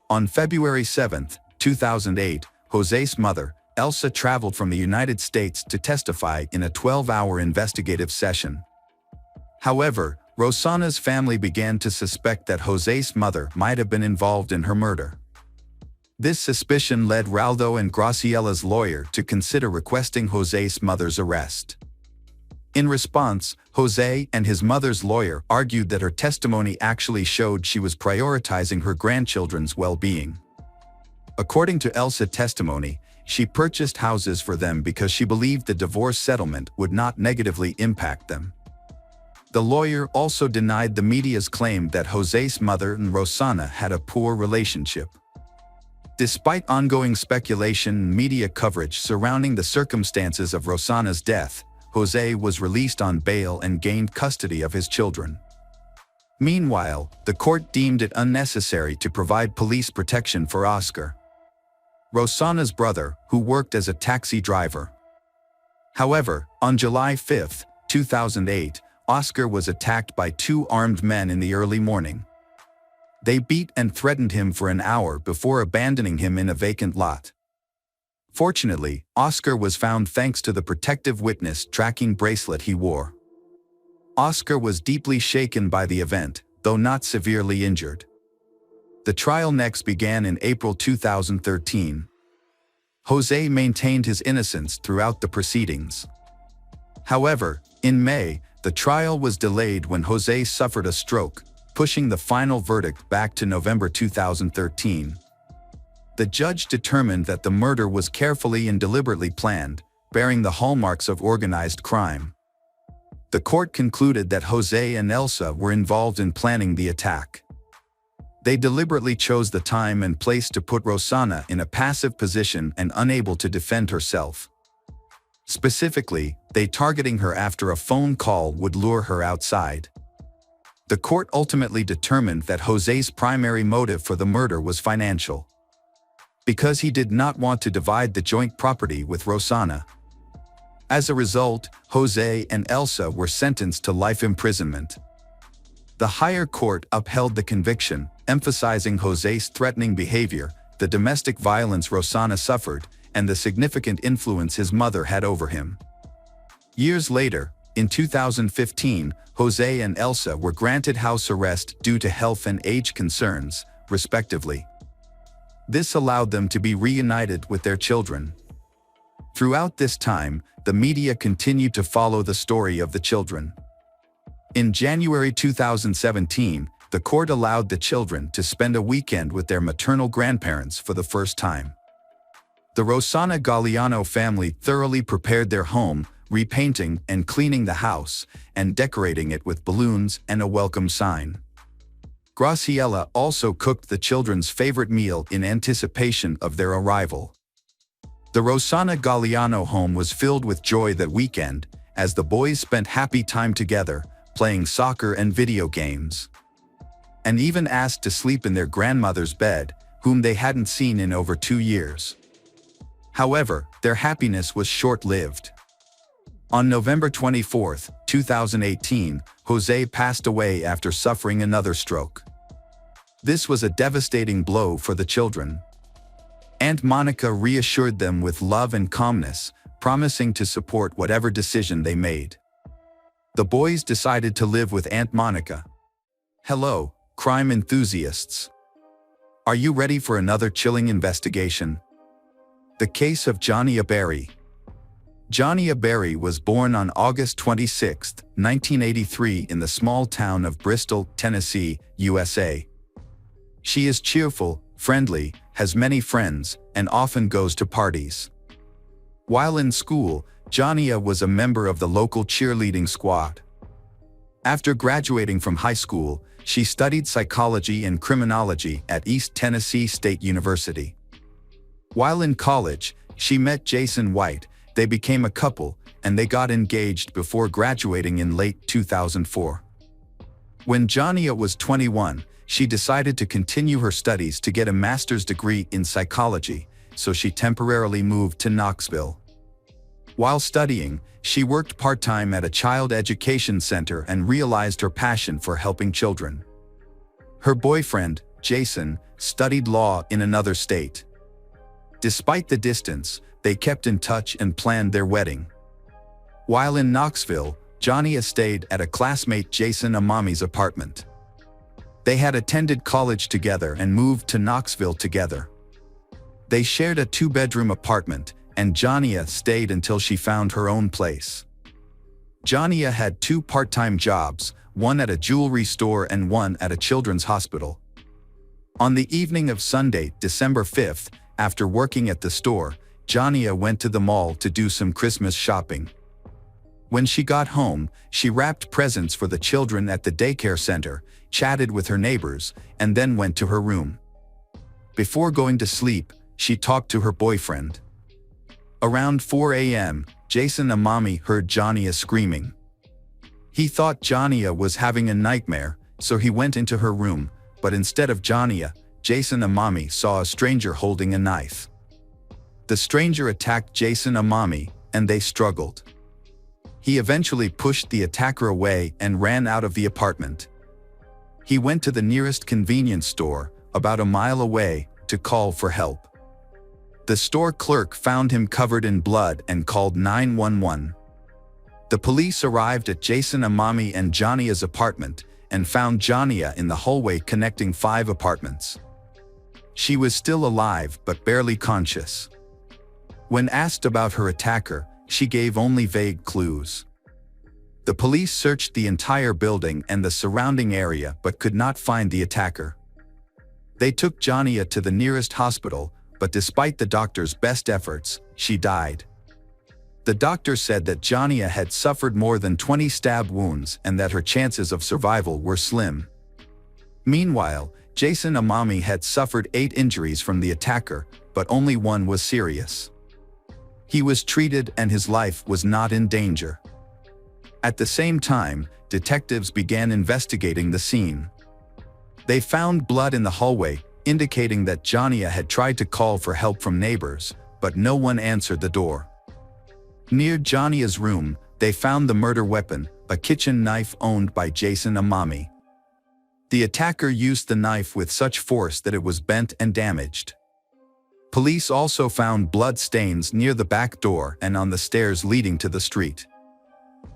On February 7, 2008, José's mother, Elsa, traveled from the United States to testify in a 12-hour investigative session. However, Rosanna's family began to suspect that José's mother might have been involved in her murder. This suspicion led Raldo and Graciela's lawyer to consider requesting José's mother's arrest. In response, José and his mother's lawyer argued that her testimony actually showed she was prioritizing her grandchildren's well-being. According to Elsa's testimony, she purchased houses for them because she believed the divorce settlement would not negatively impact them. The lawyer also denied the media's claim that José's mother and Rosanna had a poor relationship. Despite ongoing speculation and media coverage surrounding the circumstances of Rosanna's death, José was released on bail and gained custody of his children. Meanwhile, the court deemed it unnecessary to provide police protection for Oscar, Rosanna's brother, who worked as a taxi driver. However, on July 5, 2008, Oscar was attacked by 2 armed men in the early morning. They beat and threatened him for an hour before abandoning him in a vacant lot. Fortunately, Oscar was found thanks to the protective witness tracking bracelet he wore. Oscar was deeply shaken by the event, though not severely injured. The trial next began in April 2013. Jose maintained his innocence throughout the proceedings. However, in May, the trial was delayed when Jose suffered a stroke, pushing the final verdict back to November 2013. The judge determined that the murder was carefully and deliberately planned, bearing the hallmarks of organized crime. The court concluded that Jose and Elsa were involved in planning the attack. They deliberately chose the time and place to put Rosanna in a passive position and unable to defend herself. Specifically, they targeting her after a phone call would lure her outside. The court ultimately determined that Jose's primary motive for the murder was financial, because he did not want to divide the joint property with Rosanna. As a result, Jose and Elsa were sentenced to life imprisonment. The higher court upheld the conviction, emphasizing Jose's threatening behavior, the domestic violence Rosanna suffered, and the significant influence his mother had over him. Years later, in 2015, Jose and Elsa were granted house arrest due to health and age concerns, respectively. This allowed them to be reunited with their children. Throughout this time, the media continued to follow the story of the children. In January 2017, the court allowed the children to spend a weekend with their maternal grandparents for the first time. The Rosanna Galliano family thoroughly prepared their home, repainting and cleaning the house, and decorating it with balloons and a welcome sign. Graciela also cooked the children's favorite meal in anticipation of their arrival. The Rosanna Galliano home was filled with joy that weekend, as the boys spent happy time together, playing soccer and video games, and even asked to sleep in their grandmother's bed, whom they hadn't seen in over 2 years. However, their happiness was short-lived. On November 24, 2018, Jose passed away after suffering another stroke. This was a devastating blow for the children. Aunt Monica reassured them with love and calmness, promising to support whatever decision they made. The boys decided to live with Aunt Monica. Hello, crime enthusiasts. Are you ready for another chilling investigation? The case of Johnny Aberry. Johnny Aberry was born on August 26, 1983 in the small town of Bristol, Tennessee, USA. She is cheerful, friendly, has many friends, and often goes to parties. While in school, Johnny was a member of the local cheerleading squad. After graduating from high school, she studied psychology and criminology at East Tennessee State University. While in college, she met Jason White. They became a couple, and they got engaged before graduating in late 2004. When Johnny was 21, she decided to continue her studies to get a master's degree in psychology, so she temporarily moved to Knoxville. While studying, she worked part-time at a child education center and realized her passion for helping children. Her boyfriend, Jason, studied law in another state. Despite the distance, they kept in touch and planned their wedding. While in Knoxville, Johnny stayed at a classmate Jason Amami's apartment. They had attended college together and moved to Knoxville together. They shared a 2-bedroom apartment, and Johnny stayed until she found her own place. Johnny had 2 part-time jobs, one at a jewelry store and one at a children's hospital. On the evening of Sunday, December 5th, after working at the store, Johnny went to the mall to do some Christmas shopping. When she got home, she wrapped presents for the children at the daycare center, chatted with her neighbors, and then went to her room. Before going to sleep, she talked to her boyfriend. Around 4 a.m., Jason Amami heard Johnny screaming. He thought Johnny was having a nightmare, so he went into her room, but instead of Johnny, Jason Amami saw a stranger holding a knife. The stranger attacked Jason Amami, and they struggled. He eventually pushed the attacker away and ran out of the apartment. He went to the nearest convenience store, about a mile away, to call for help. The store clerk found him covered in blood and called 911. The police arrived at Jason Amami and Johnny's apartment and found Johnny in the hallway connecting 5 apartments. She was still alive but barely conscious. When asked about her attacker, she gave only vague clues. The police searched the entire building and the surrounding area but could not find the attacker. They took Jania to the nearest hospital, but despite the doctor's best efforts, she died. The doctor said that Jania had suffered more than 20 stab wounds and that her chances of survival were slim. Meanwhile, Jason Amami had suffered 8 injuries from the attacker, but only one was serious. He was treated and his life was not in danger. At the same time, detectives began investigating the scene. They found blood in the hallway, indicating that Jania had tried to call for help from neighbors, but no one answered the door. Near Jania's room, they found the murder weapon, a kitchen knife owned by Jason Amami. The attacker used the knife with such force that it was bent and damaged. Police also found blood stains near the back door and on the stairs leading to the street.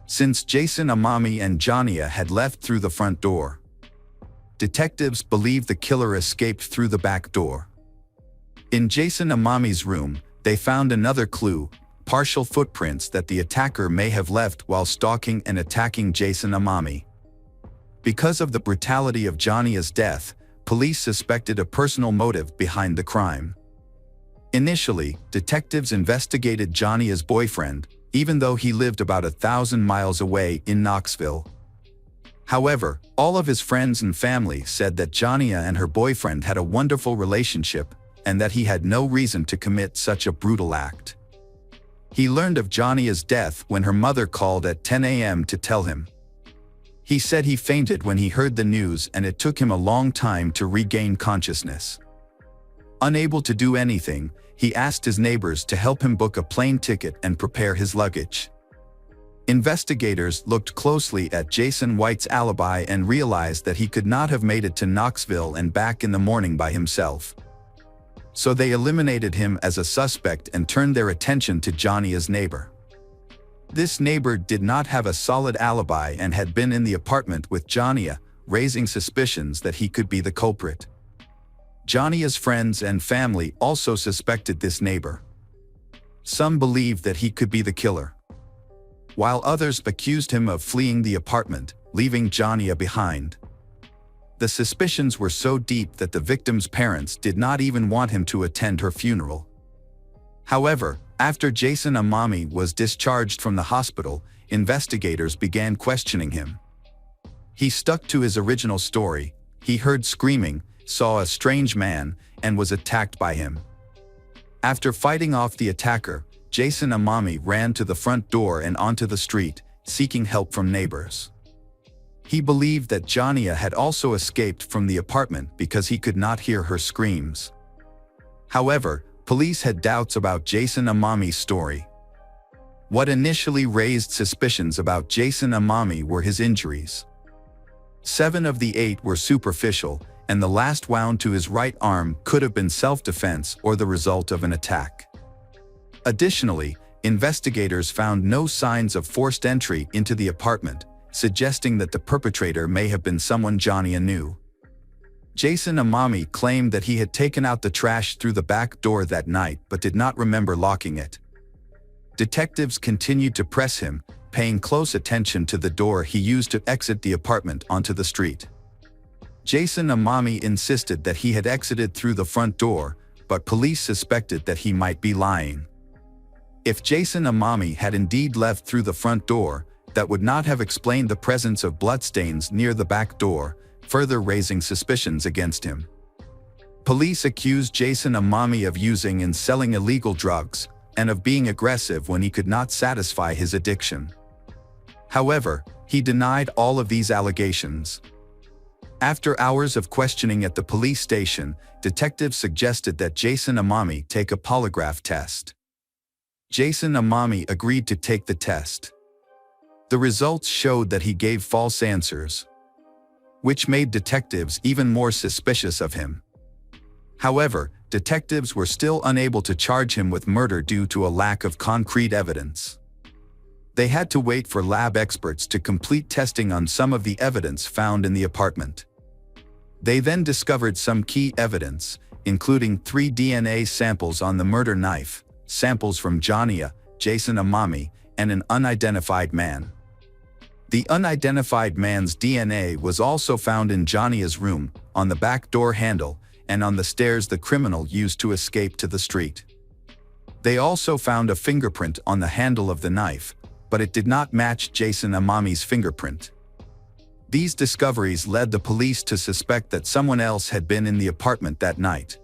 Since Jason Amami and Jania had left through the front door, detectives believe the killer escaped through the back door. In Jason Amami's room, they found another clue, partial footprints that the attacker may have left while stalking and attacking Jason Amami. Because of the brutality of Jania's death, police suspected a personal motive behind the crime. Initially, detectives investigated Jania's boyfriend, even though he lived about 1,000 miles away in Knoxville. However, all of his friends and family said that Jania and her boyfriend had a wonderful relationship and that he had no reason to commit such a brutal act. He learned of Jania's death when her mother called at 10 a.m. to tell him. He said he fainted when he heard the news and it took him a long time to regain consciousness. Unable to do anything, he asked his neighbors to help him book a plane ticket and prepare his luggage. Investigators looked closely at Jason White's alibi and realized that he could not have made it to Knoxville and back in the morning by himself. So they eliminated him as a suspect and turned their attention to Jania's neighbor. This neighbor did not have a solid alibi and had been in the apartment with Jania, raising suspicions that he could be the culprit. Jania's friends and family also suspected this neighbor. Some believed that he could be the killer, while others accused him of fleeing the apartment, leaving Jania behind. The suspicions were so deep that the victim's parents did not even want him to attend her funeral. However, after Jason Amami was discharged from the hospital, investigators began questioning him. He stuck to his original story. He heard screaming, saw a strange man, and was attacked by him. After fighting off the attacker, Jason Amami ran to the front door and onto the street, seeking help from neighbors. He believed that Jania had also escaped from the apartment because he could not hear her screams. However, police had doubts about Jason Amami's story. What initially raised suspicions about Jason Amami were his injuries. 7 of the 8 were superficial, and the last wound to his right arm could have been self-defense or the result of an attack. Additionally, investigators found no signs of forced entry into the apartment, suggesting that the perpetrator may have been someone Jania knew. Jason Amami claimed that he had taken out the trash through the back door that night but did not remember locking it. Detectives continued to press him, paying close attention to the door he used to exit the apartment onto the street. Jason Amami insisted that he had exited through the front door, but police suspected that he might be lying. If Jason Amami had indeed left through the front door, that would not have explained the presence of bloodstains near the back door, further raising suspicions against him. Police accused Jason Amami of using and selling illegal drugs, and of being aggressive when he could not satisfy his addiction. However, he denied all of these allegations. After hours of questioning at the police station, detectives suggested that Jason Amami take a polygraph test. Jason Amami agreed to take the test. The results showed that he gave false answers, which made detectives even more suspicious of him. However, detectives were still unable to charge him with murder due to a lack of concrete evidence. They had to wait for lab experts to complete testing on some of the evidence found in the apartment. They then discovered some key evidence, including 3 DNA samples on the murder knife, samples from Jania, Jason Amami, and an unidentified man. The unidentified man's DNA was also found in Jania's room, on the back door handle, and on the stairs the criminal used to escape to the street. They also found a fingerprint on the handle of the knife, but it did not match Jason Amami's fingerprint. These discoveries led the police to suspect that someone else had been in the apartment that night.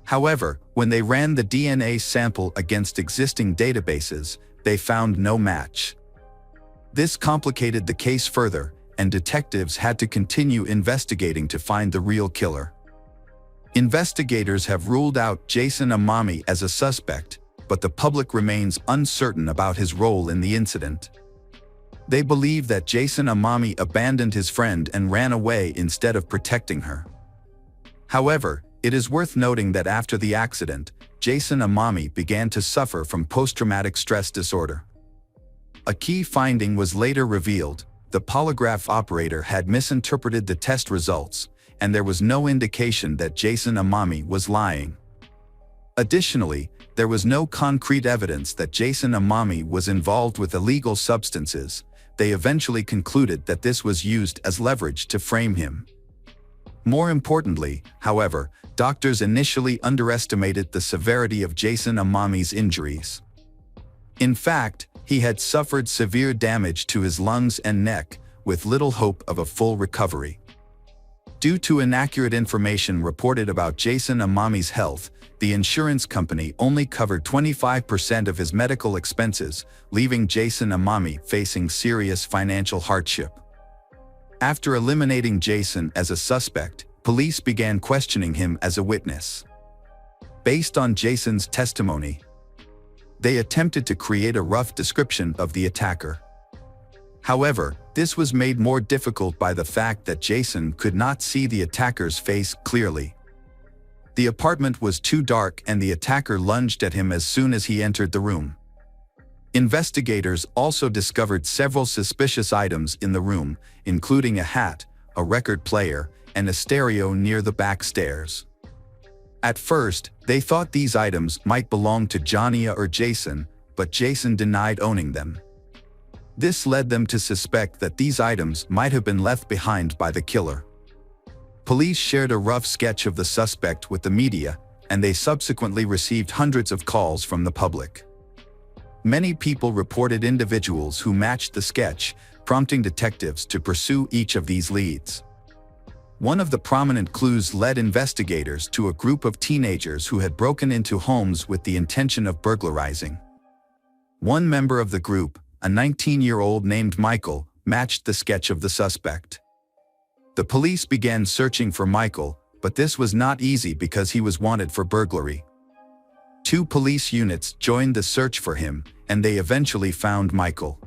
However, when they ran the DNA sample against existing databases, they found no match. This complicated the case further, and detectives had to continue investigating to find the real killer. Investigators have ruled out Jason Amami as a suspect, but the public remains uncertain about his role in the incident. They believe that Jason Amami abandoned his friend and ran away instead of protecting her. However, it is worth noting that after the accident, Jason Amami began to suffer from post-traumatic stress disorder. A key finding was later revealed: the polygraph operator had misinterpreted the test results, and there was no indication that Jason Amami was lying. Additionally, there was no concrete evidence that Jason Amami was involved with illegal substances. They eventually concluded that this was used as leverage to frame him. More importantly, however, doctors initially underestimated the severity of Jason Amami's injuries. In fact, he had suffered severe damage to his lungs and neck, with little hope of a full recovery. Due to inaccurate information reported about Jason Amami's health, the insurance company only covered 25% of his medical expenses, leaving Jason Amami facing serious financial hardship. After eliminating Jason as a suspect, police began questioning him as a witness. Based on Jason's testimony, they attempted to create a rough description of the attacker. However, this was made more difficult by the fact that Jason could not see the attacker's face clearly. The apartment was too dark and the attacker lunged at him as soon as he entered the room. Investigators also discovered several suspicious items in the room, including a hat, a record player, and a stereo near the back stairs. At first, they thought these items might belong to Jania or Jason, but Jason denied owning them. This led them to suspect that these items might have been left behind by the killer. Police shared a rough sketch of the suspect with the media, and they subsequently received hundreds of calls from the public. Many people reported individuals who matched the sketch, prompting detectives to pursue each of these leads. One of the prominent clues led investigators to a group of teenagers who had broken into homes with the intention of burglarizing. One member of the group, a 19-year-old named Michael, matched the sketch of the suspect. The police began searching for Michael, but this was not easy because he was wanted for burglary. 2 police units joined the search for him, and they eventually found Michael.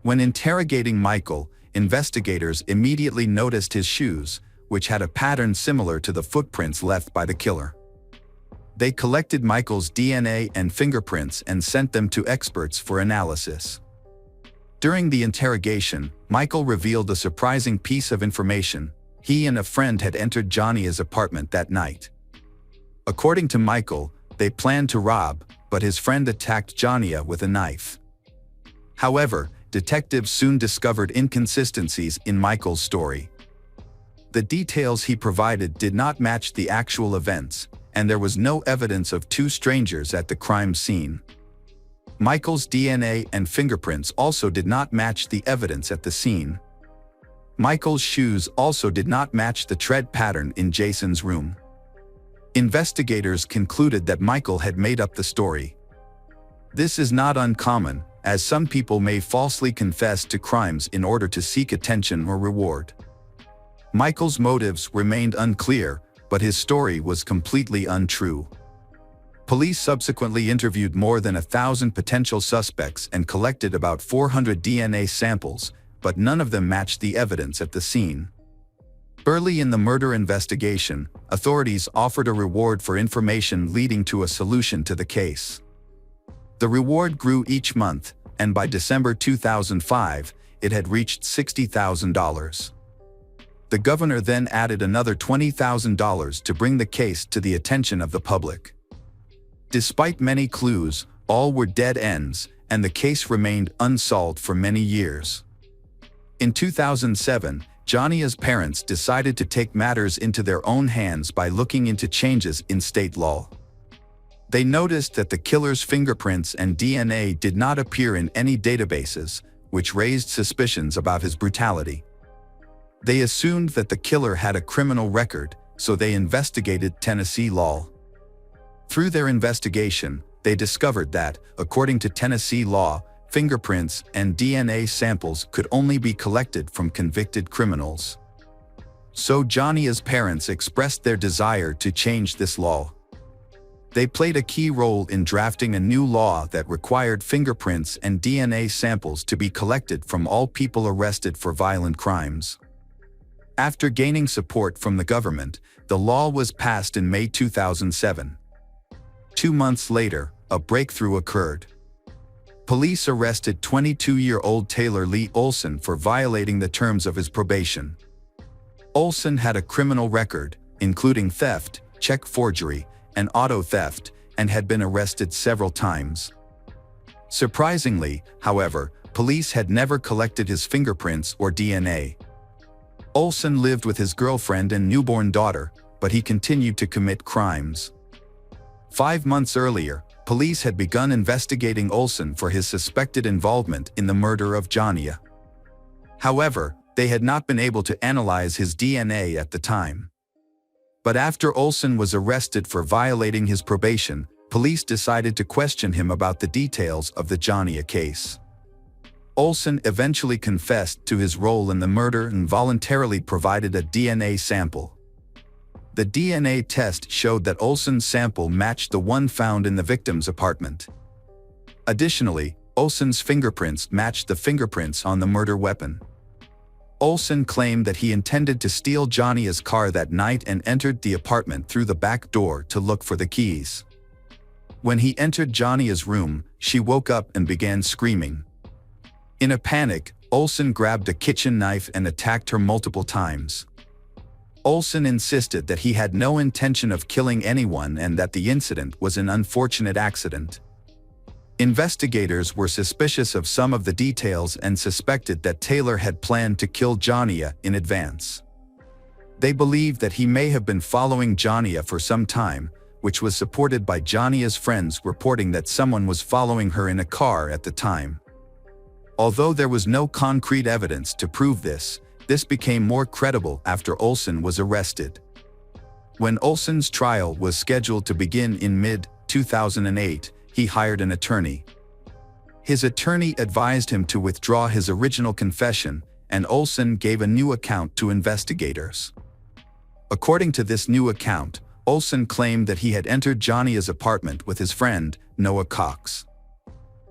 When interrogating Michael, investigators immediately noticed his shoes, which had a pattern similar to the footprints left by the killer. They collected Michael's DNA and fingerprints and sent them to experts for analysis. During the interrogation, Michael revealed a surprising piece of information: he and a friend had entered Jania's apartment that night. According to Michael, they planned to rob, but his friend attacked Jania with a knife. However, detectives soon discovered inconsistencies in Michael's story. The details he provided did not match the actual events, and there was no evidence of 2 strangers at the crime scene. Michael's DNA and fingerprints also did not match the evidence at the scene. Michael's shoes also did not match the tread pattern in Jason's room. Investigators concluded that Michael had made up the story. This is not uncommon, as some people may falsely confess to crimes in order to seek attention or reward. Michael's motives remained unclear, but his story was completely untrue. Police subsequently interviewed more than 1,000 potential suspects and collected about 400 DNA samples, but none of them matched the evidence at the scene. Early in the murder investigation, authorities offered a reward for information leading to a solution to the case. The reward grew each month, and by December 2005, it had reached $60,000. The governor then added another $20,000 to bring the case to the attention of the public. Despite many clues, all were dead ends, and the case remained unsolved for many years. In 2007, Jania's parents decided to take matters into their own hands by looking into changes in state law. They noticed that the killer's fingerprints and DNA did not appear in any databases, which raised suspicions about his brutality. They assumed that the killer had a criminal record, so they investigated Tennessee law. Through their investigation, they discovered that, according to Tennessee law, fingerprints and DNA samples could only be collected from convicted criminals. So Jania's parents expressed their desire to change this law. They played a key role in drafting a new law that required fingerprints and DNA samples to be collected from all people arrested for violent crimes. After gaining support from the government, the law was passed in May 2007. 2 months later, a breakthrough occurred. Police arrested 22-year-old Taylor Lee Olson for violating the terms of his probation. Olson had a criminal record, including theft, check forgery, and auto theft, and had been arrested several times. Surprisingly, however, police had never collected his fingerprints or DNA. Olson lived with his girlfriend and newborn daughter, but he continued to commit crimes. 5 months earlier, police had begun investigating Olson for his suspected involvement in the murder of Jania. However, they had not been able to analyze his DNA at the time. But after Olson was arrested for violating his probation, police decided to question him about the details of the Jania case. Olson eventually confessed to his role in the murder and voluntarily provided a DNA sample. The DNA test showed that Olson's sample matched the one found in the victim's apartment. Additionally, Olson's fingerprints matched the fingerprints on the murder weapon. Olson claimed that he intended to steal Jania's car that night and entered the apartment through the back door to look for the keys. When he entered Jania's room, she woke up and began screaming. In a panic, Olson grabbed a kitchen knife and attacked her multiple times. Olson insisted that he had no intention of killing anyone and that the incident was an unfortunate accident. Investigators were suspicious of some of the details and suspected that Taylor had planned to kill Jania in advance. They believed that he may have been following Jania for some time, which was supported by Jania's friends reporting that someone was following her in a car at the time. Although there was no concrete evidence to prove this, this became more credible after Olson was arrested. When Olson's trial was scheduled to begin in mid-2008, he hired an attorney. His attorney advised him to withdraw his original confession, and Olson gave a new account to investigators. According to this new account, Olson claimed that he had entered Jania's apartment with his friend, Noah Cox.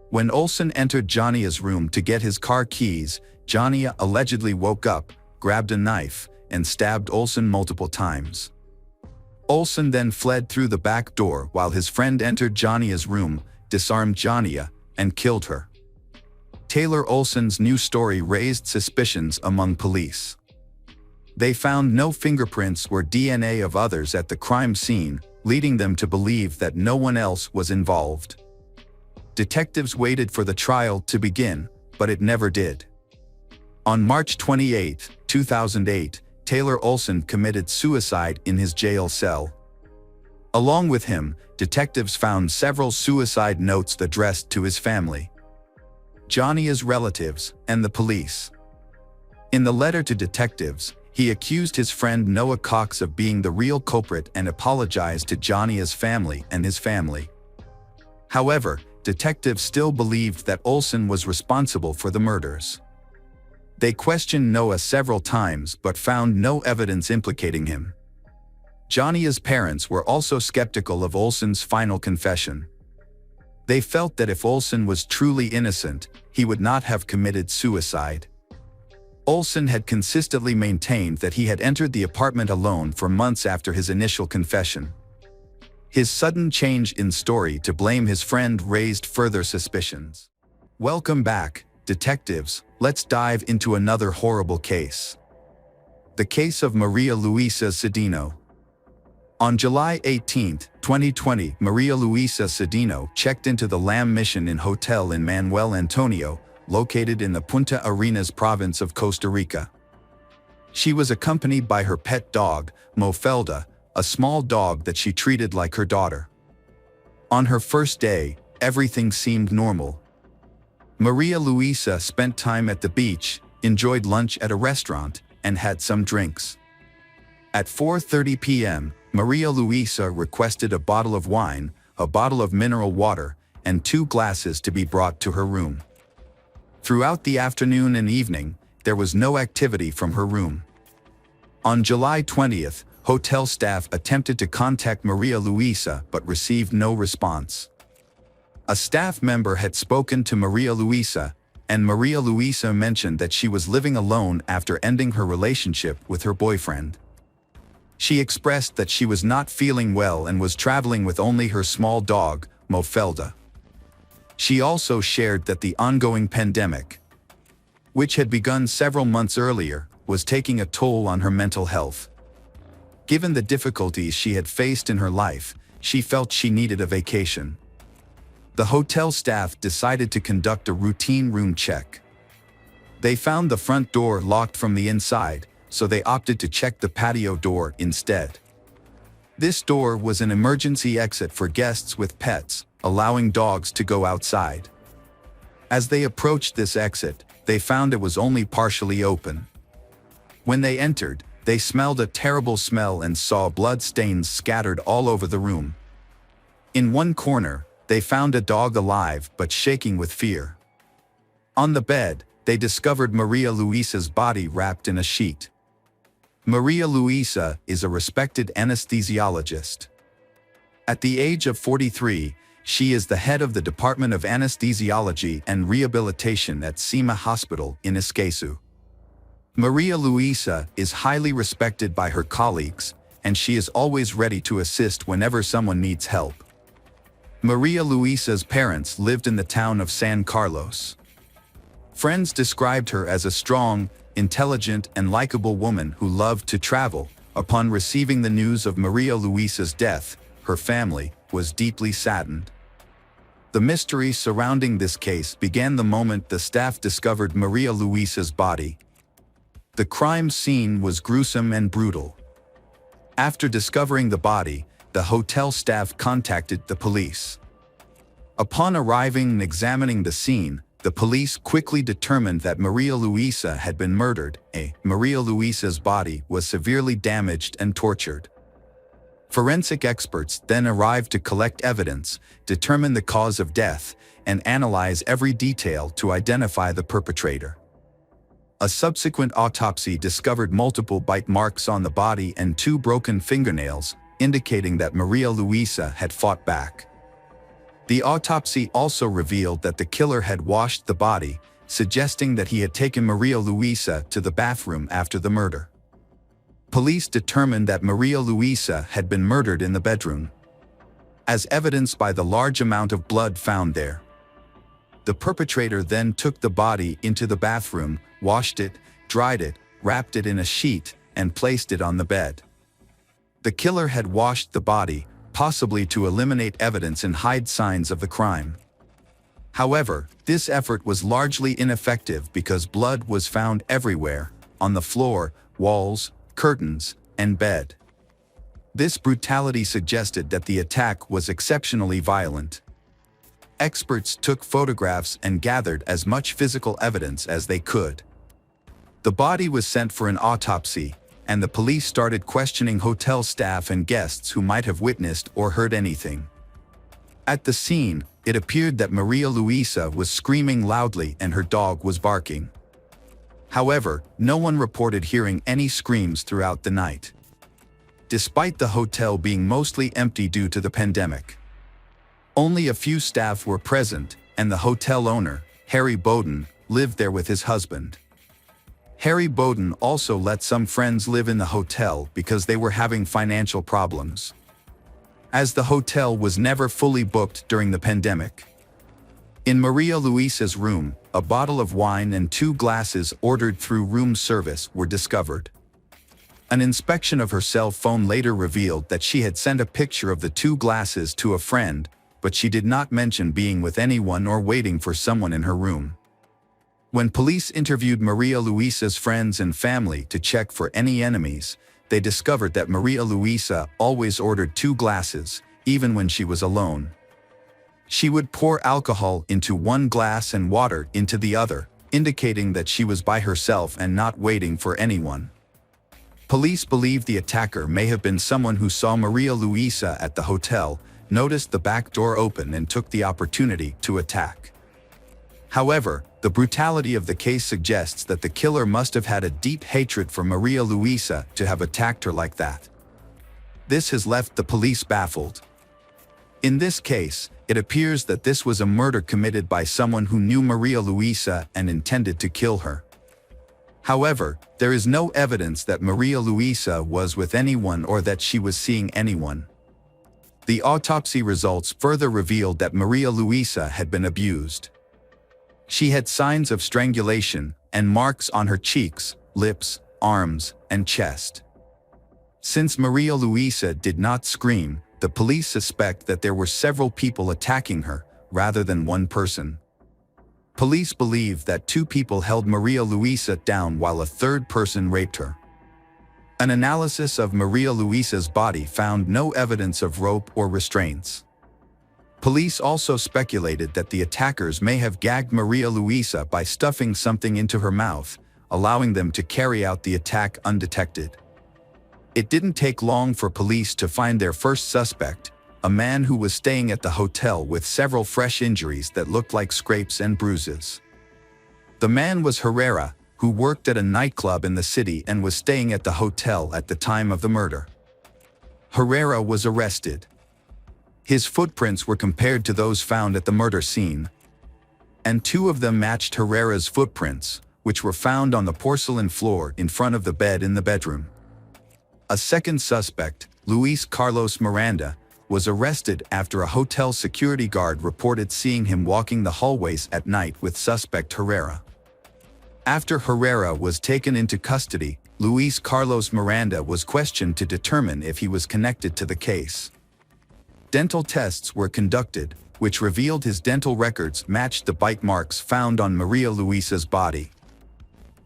When Olson entered Jania's room to get his car keys, Jania allegedly woke up, grabbed a knife, and stabbed Olson multiple times. Olson then fled through the back door while his friend entered Jania's room, disarmed Jania, and killed her. Taylor Olson's new story raised suspicions among police. They found no fingerprints or DNA of others at the crime scene, leading them to believe that no one else was involved. Detectives waited for the trial to begin, but it never did. On March 28, 2008, Taylor Olson committed suicide in his jail cell. Along with him, detectives found several suicide notes addressed to his family, Jania's relatives, and the police. In the letter to detectives, he accused his friend Noah Cox of being the real culprit and apologized to Jania's family and his family. However, detectives still believed that Olson was responsible for the murders. They questioned Noah several times but found no evidence implicating him. Jania's parents were also skeptical of Olson's final confession. They felt that if Olson was truly innocent, he would not have committed suicide. Olson had consistently maintained that he had entered the apartment alone for months after his initial confession. His sudden change in story to blame his friend raised further suspicions. Welcome back, detectives. Let's dive into another horrible case. The case of Maria Luisa Cedeno. On July 18, 2020, Maria Luisa Cedeno checked into the Lamb Mission Inn Hotel in Manuel Antonio, located in the Punta Arenas province of Costa Rica. She was accompanied by her pet dog, Mofelda, a small dog that she treated like her daughter. On her first day, everything seemed normal. Maria Luisa spent time at the beach, enjoyed lunch at a restaurant, and had some drinks. At 4:30 p.m., Maria Luisa requested a bottle of wine, a bottle of mineral water, and 2 glasses to be brought to her room. Throughout the afternoon and evening, there was no activity from her room. On July 20th, hotel staff attempted to contact Maria Luisa but received no response. A staff member had spoken to Maria Luisa, and Maria Luisa mentioned that she was living alone after ending her relationship with her boyfriend. She expressed that she was not feeling well and was traveling with only her small dog, Mofelda. She also shared that the ongoing pandemic, which had begun several months earlier, was taking a toll on her mental health. Given the difficulties she had faced in her life, she felt she needed a vacation. The hotel staff decided to conduct a routine room check. They found the front door locked from the inside, so they opted to check the patio door instead. This door was an emergency exit for guests with pets, allowing dogs to go outside. As they approached this exit, they found it was only partially open. When they entered, they smelled a terrible smell and saw blood stains scattered all over the room. In one corner, they found a dog alive but shaking with fear. On the bed, they discovered Maria Luisa's body wrapped in a sheet. Maria Luisa is a respected anesthesiologist. At the age of 43, she is the head of the Department of Anesthesiology and Rehabilitation at SEMA Hospital in Escazú. Maria Luisa is highly respected by her colleagues, and she is always ready to assist whenever someone needs help. Maria Luisa's parents lived in the town of San Carlos. Friends described her as a strong, intelligent, and likable woman who loved to travel. Upon receiving the news of Maria Luisa's death, her family was deeply saddened. The mystery surrounding this case began the moment the staff discovered Maria Luisa's body. The crime scene was gruesome and brutal. After discovering the body, the hotel staff contacted the police. Upon arriving and examining the scene, the police quickly determined that Maria Luisa had been murdered. Maria Luisa's body was severely damaged and tortured. Forensic experts then arrived to collect evidence, determine the cause of death, and analyze every detail to identify the perpetrator. A subsequent autopsy discovered multiple bite marks on the body and 2 broken fingernails, indicating that Maria Luisa had fought back. The autopsy also revealed that the killer had washed the body, suggesting that he had taken Maria Luisa to the bathroom after the murder. Police determined that Maria Luisa had been murdered in the bedroom, as evidenced by the large amount of blood found there. The perpetrator then took the body into the bathroom, washed it, dried it, wrapped it in a sheet, and placed it on the bed. The killer had washed the body, possibly to eliminate evidence and hide signs of the crime. However, this effort was largely ineffective because blood was found everywhere, on the floor, walls, curtains, and bed. This brutality suggested that the attack was exceptionally violent. Experts took photographs and gathered as much physical evidence as they could. The body was sent for an autopsy, and the police started questioning hotel staff and guests who might have witnessed or heard anything. At the scene, it appeared that Maria Luisa was screaming loudly and her dog was barking. However, no one reported hearing any screams throughout the night, despite the hotel being mostly empty due to the pandemic. Only a few staff were present, and the hotel owner, Harry Bowden, lived there with his husband. Harry Bowden also let some friends live in the hotel because they were having financial problems, as the hotel was never fully booked during the pandemic. In Maria Luisa's room, a bottle of wine and 2 glasses ordered through room service were discovered. An inspection of her cell phone later revealed that she had sent a picture of the two glasses to a friend, but she did not mention being with anyone or waiting for someone in her room. When police interviewed Maria Luisa's friends and family to check for any enemies, they discovered that Maria Luisa always ordered two glasses, even when she was alone. She would pour alcohol into one glass and water into the other, indicating that she was by herself and not waiting for anyone. Police believe the attacker may have been someone who saw Maria Luisa at the hotel, noticed the back door open and took the opportunity to attack. However, the brutality of the case suggests that the killer must have had a deep hatred for Maria Luisa to have attacked her like that. This has left the police baffled. In this case, it appears that this was a murder committed by someone who knew Maria Luisa and intended to kill her. However, there is no evidence that Maria Luisa was with anyone or that she was seeing anyone. The autopsy results further revealed that Maria Luisa had been abused. She had signs of strangulation and marks on her cheeks, lips, arms, and chest. Since Maria Luisa did not scream, the police suspect that there were several people attacking her, rather than one person. Police believe that two people held Maria Luisa down while a third person raped her. An analysis of Maria Luisa's body found no evidence of rope or restraints. Police also speculated that the attackers may have gagged Maria Luisa by stuffing something into her mouth, allowing them to carry out the attack undetected. It didn't take long for police to find their first suspect, a man who was staying at the hotel with several fresh injuries that looked like scrapes and bruises. The man was Herrera, who worked at a nightclub in the city and was staying at the hotel at the time of the murder. Herrera was arrested. His footprints were compared to those found at the murder scene, and two of them matched Herrera's footprints, which were found on the porcelain floor in front of the bed in the bedroom. A second suspect, Luis Carlos Miranda, was arrested after a hotel security guard reported seeing him walking the hallways at night with suspect Herrera. After Herrera was taken into custody, Luis Carlos Miranda was questioned to determine if he was connected to the case. Dental tests were conducted, which revealed his dental records matched the bite marks found on Maria Luisa's body.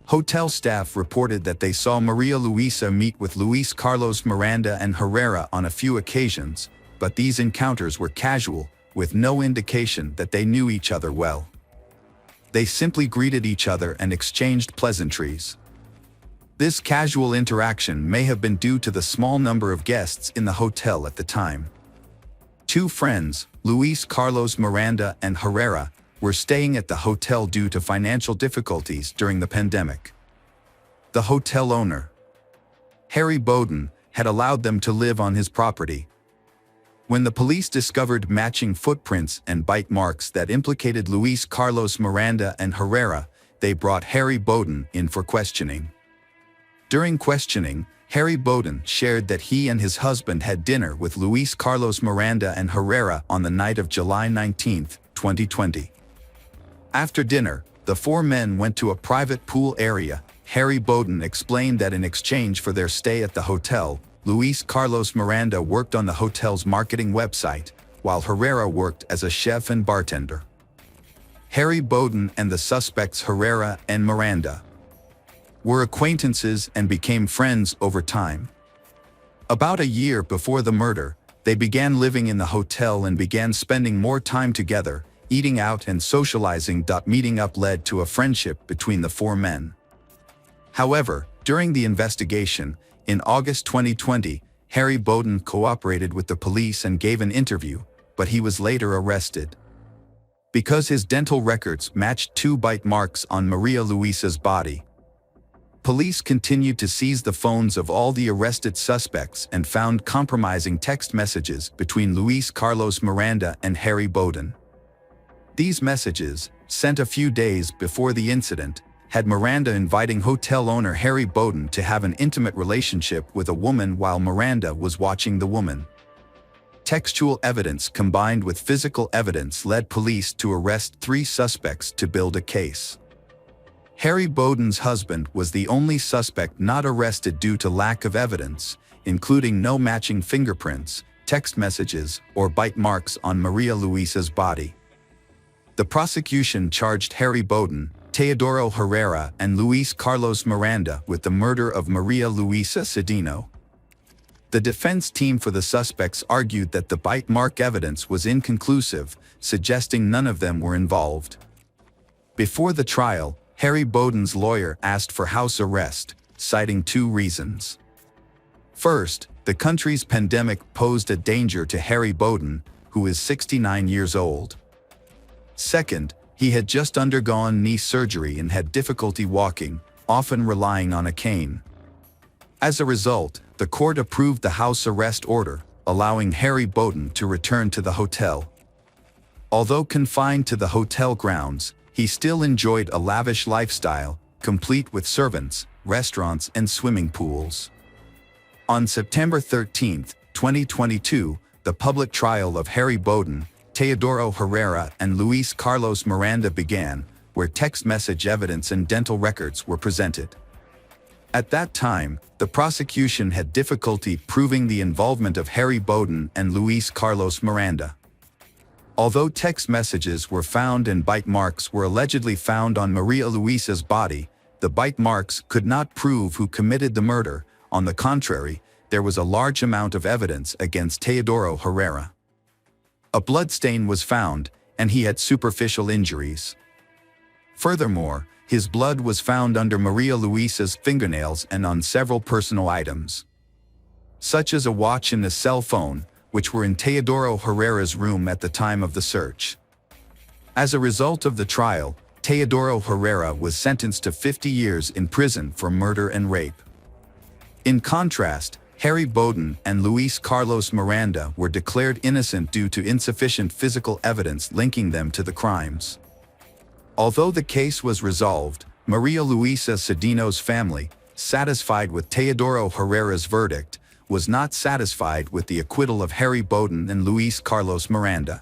Hotel staff reported that they saw Maria Luisa meet with Luis Carlos Miranda and Herrera on a few occasions, but these encounters were casual, with no indication that they knew each other well. They simply greeted each other and exchanged pleasantries. This casual interaction may have been due to the small number of guests in the hotel at the time. Two friends, Luis Carlos Miranda and Herrera, were staying at the hotel due to financial difficulties during the pandemic. The hotel owner, Harry Bowden, had allowed them to live on his property. When the police discovered matching footprints and bite marks that implicated Luis Carlos Miranda and Herrera, they brought Harry Bowden in for questioning. During questioning, Harry Bowden shared that he and his husband had dinner with Luis Carlos Miranda and Herrera on the night of July 19, 2020. After dinner, the four men went to a private pool area. Harry Bowden explained that in exchange for their stay at the hotel, Luis Carlos Miranda worked on the hotel's marketing website, while Herrera worked as a chef and bartender. Harry Bowden and the suspects Herrera and Miranda were acquaintances and became friends over time. About a year before the murder, they began living in the hotel and began spending more time together, eating out and socializing. Meeting up led to a friendship between the four men. However, during the investigation, in August 2020, Harry Bowden cooperated with the police and gave an interview, but he was later arrested. Because his dental records matched two bite marks on Maria Luisa's body, police continued to seize the phones of all the arrested suspects and found compromising text messages between Luis Carlos Miranda and Harry Bowden. These messages, sent a few days before the incident, had Miranda inviting hotel owner Harry Bowden to have an intimate relationship with a woman while Miranda was watching the woman. Textual evidence combined with physical evidence led police to arrest three suspects to build a case. Harry Bowden's husband was the only suspect not arrested due to lack of evidence, including no matching fingerprints, text messages, or bite marks on Maria Luisa's body. The prosecution charged Harry Bowden, Teodoro Herrera, and Luis Carlos Miranda with the murder of Maria Luisa Sedino. The defense team for the suspects argued that the bite mark evidence was inconclusive, suggesting none of them were involved. Before the trial, Harry Bowden's lawyer asked for house arrest, citing two reasons. First, the country's pandemic posed a danger to Harry Bowden, who is 69 years old. Second, he had just undergone knee surgery and had difficulty walking, often relying on a cane. As a result, the court approved the house arrest order, allowing Harry Bowden to return to the hotel. Although confined to the hotel grounds, he still enjoyed a lavish lifestyle, complete with servants, restaurants, and swimming pools. On September 13, 2022, the public trial of Harry Bowden, Teodoro Herrera, and Luis Carlos Miranda began, where text message evidence and dental records were presented. At that time, the prosecution had difficulty proving the involvement of Harry Bowden and Luis Carlos Miranda. Although text messages were found and bite marks were allegedly found on Maria Luisa's body, the bite marks could not prove who committed the murder. On the contrary, there was a large amount of evidence against Teodoro Herrera. A bloodstain was found, and he had superficial injuries. Furthermore, his blood was found under Maria Luisa's fingernails and on several personal items, such as a watch and a cell phone, which were in Teodoro Herrera's room at the time of the search. As a result of the trial, Teodoro Herrera was sentenced to 50 years in prison for murder and rape. In contrast, Harry Bowden and Luis Carlos Miranda were declared innocent due to insufficient physical evidence linking them to the crimes. Although the case was resolved, Maria Luisa Sedino's family, satisfied with Teodoro Herrera's verdict, was not satisfied with the acquittal of Harry Bowden and Luis Carlos Miranda.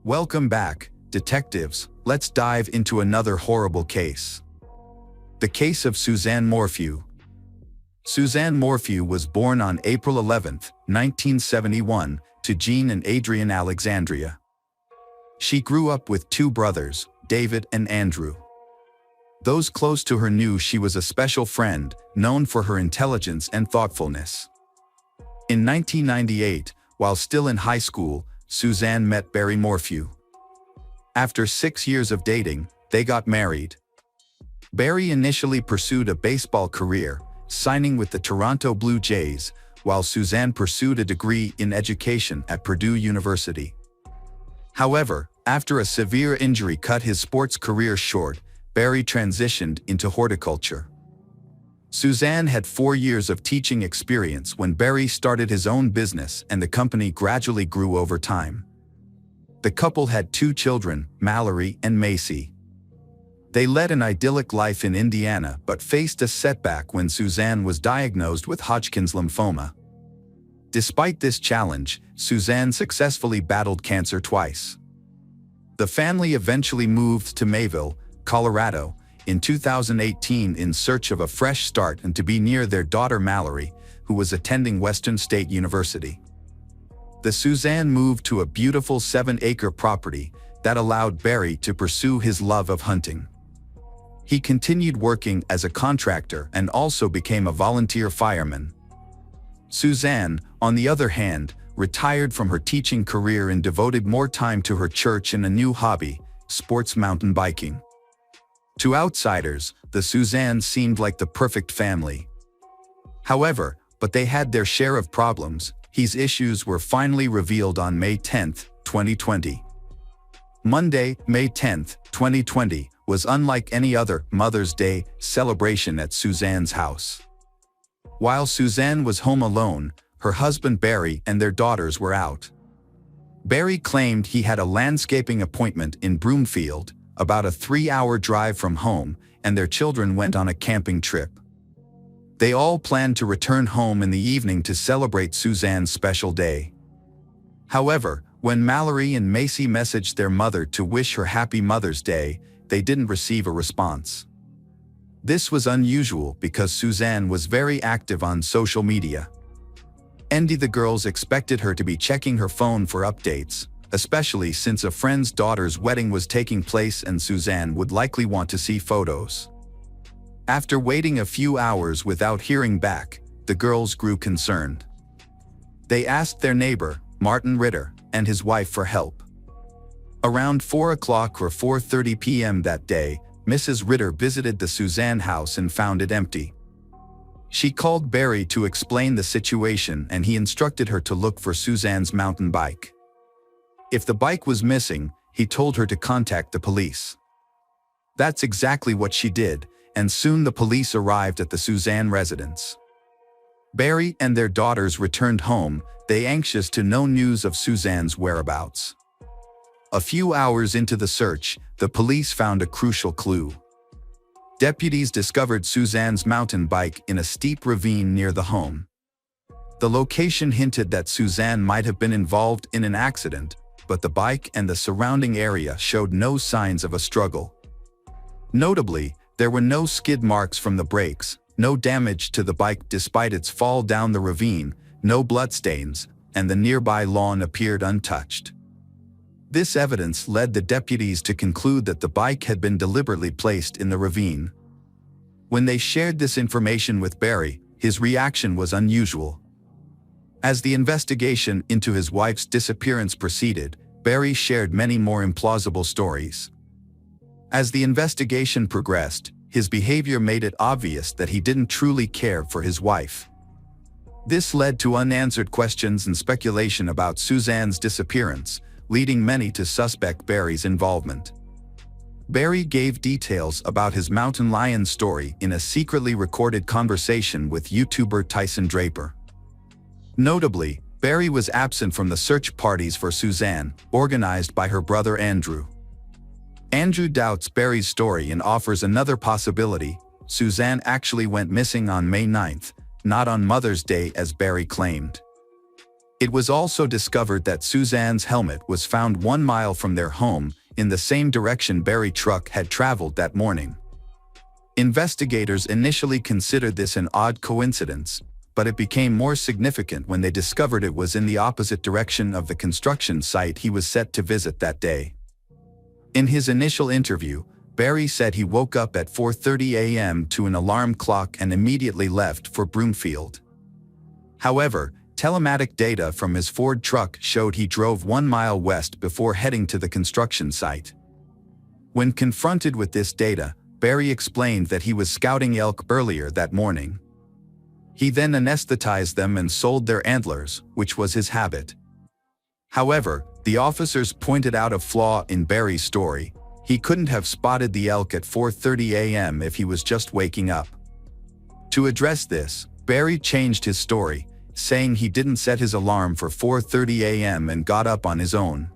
Welcome back, detectives. Let's dive into another horrible case. The case of Suzanne Morphew. Suzanne Morphew was born on April 11, 1971, to Jean and Adrian Alexandria. She grew up with two brothers, David and Andrew. Those close to her knew she was a special friend, known for her intelligence and thoughtfulness. In 1998, while still in high school, Suzanne met Barry Morphew. After 6 years of dating, they got married. Barry initially pursued a baseball career, signing with the Toronto Blue Jays, while Suzanne pursued a degree in education at Purdue University. However, after a severe injury cut his sports career short, Barry transitioned into horticulture. Suzanne had 4 years of teaching experience when Barry started his own business, and the company gradually grew over time. The couple had 2 children, Mallory and Macy. They led an idyllic life in Indiana but faced a setback when Suzanne was diagnosed with Hodgkin's lymphoma. Despite this challenge, Suzanne successfully battled cancer twice. The family eventually moved to Mayville, Colorado, in 2018 in search of a fresh start and to be near their daughter Mallory, who was attending Western State University. The Suzanne moved to a beautiful 7-acre property that allowed Barry to pursue his love of hunting. He continued working as a contractor and also became a volunteer fireman. Suzanne, on the other hand, retired from her teaching career and devoted more time to her church and a new hobby, sports mountain biking. To outsiders, the Suzannes seemed like the perfect family. However, but they had their share of problems. These issues were finally revealed on May 10, 2020. Monday, May 10, 2020, was unlike any other Mother's Day celebration at Suzanne's house. While Suzanne was home alone, her husband Barry and their daughters were out. Barry claimed he had a landscaping appointment in Broomfield, about a 3-hour drive from home, and their children went on a camping trip. They all planned to return home in the evening to celebrate Suzanne's special day. However, when Mallory and Macy messaged their mother to wish her happy Mother's Day, they didn't receive a response. This was unusual because Suzanne was very active on social media. The girls expected her to be checking her phone for updates, especially since a friend's daughter's wedding was taking place and Suzanne would likely want to see photos. After waiting a few hours without hearing back, the girls grew concerned. They asked their neighbor, Martin Ritter, and his wife for help. Around 4 o'clock or 4:30 p.m. that day, Mrs. Ritter visited the Suzanne house and found it empty. She called Barry to explain the situation and he instructed her to look for Suzanne's mountain bike. If the bike was missing, he told her to contact the police. That's exactly what she did, and soon the police arrived at the Suzanne residence. Barry and their daughters returned home, they anxious to know news of Suzanne's whereabouts. A few hours into the search, the police found a crucial clue. Deputies discovered Suzanne's mountain bike in a steep ravine near the home. The location hinted that Suzanne might have been involved in an accident, but the bike and the surrounding area showed no signs of a struggle. Notably, there were no skid marks from the brakes, no damage to the bike despite its fall down the ravine, no bloodstains, and the nearby lawn appeared untouched. This evidence led the deputies to conclude that the bike had been deliberately placed in the ravine. When they shared this information with Barry, his reaction was unusual. As the investigation into his wife's disappearance proceeded, Barry shared many more implausible stories. As the investigation progressed, his behavior made it obvious that he didn't truly care for his wife. This led to unanswered questions and speculation about Suzanne's disappearance, leading many to suspect Barry's involvement. Barry gave details about his mountain lion story in a secretly recorded conversation with YouTuber Tyson Draper. Notably, Barry was absent from the search parties for Suzanne, organized by her brother Andrew. Andrew doubts Barry's story and offers another possibility: Suzanne actually went missing on May 9th, not on Mother's Day as Barry claimed. It was also discovered that Suzanne's helmet was found 1 mile from their home, in the same direction Barry's truck had traveled that morning. Investigators initially considered this an odd coincidence, but it became more significant when they discovered it was in the opposite direction of the construction site he was set to visit that day. In his initial interview, Barry said he woke up at 4:30 a.m. to an alarm clock and immediately left for Broomfield. However, telematic data from his Ford truck showed he drove 1 mile west before heading to the construction site. When confronted with this data, Barry explained that he was scouting elk earlier that morning. He then anesthetized them and sold their antlers, which was his habit. However, the officers pointed out a flaw in Barry's story: he couldn't have spotted the elk at 4:30 a.m. if he was just waking up. To address this, Barry changed his story, saying he didn't set his alarm for 4:30 a.m. and got up on his own.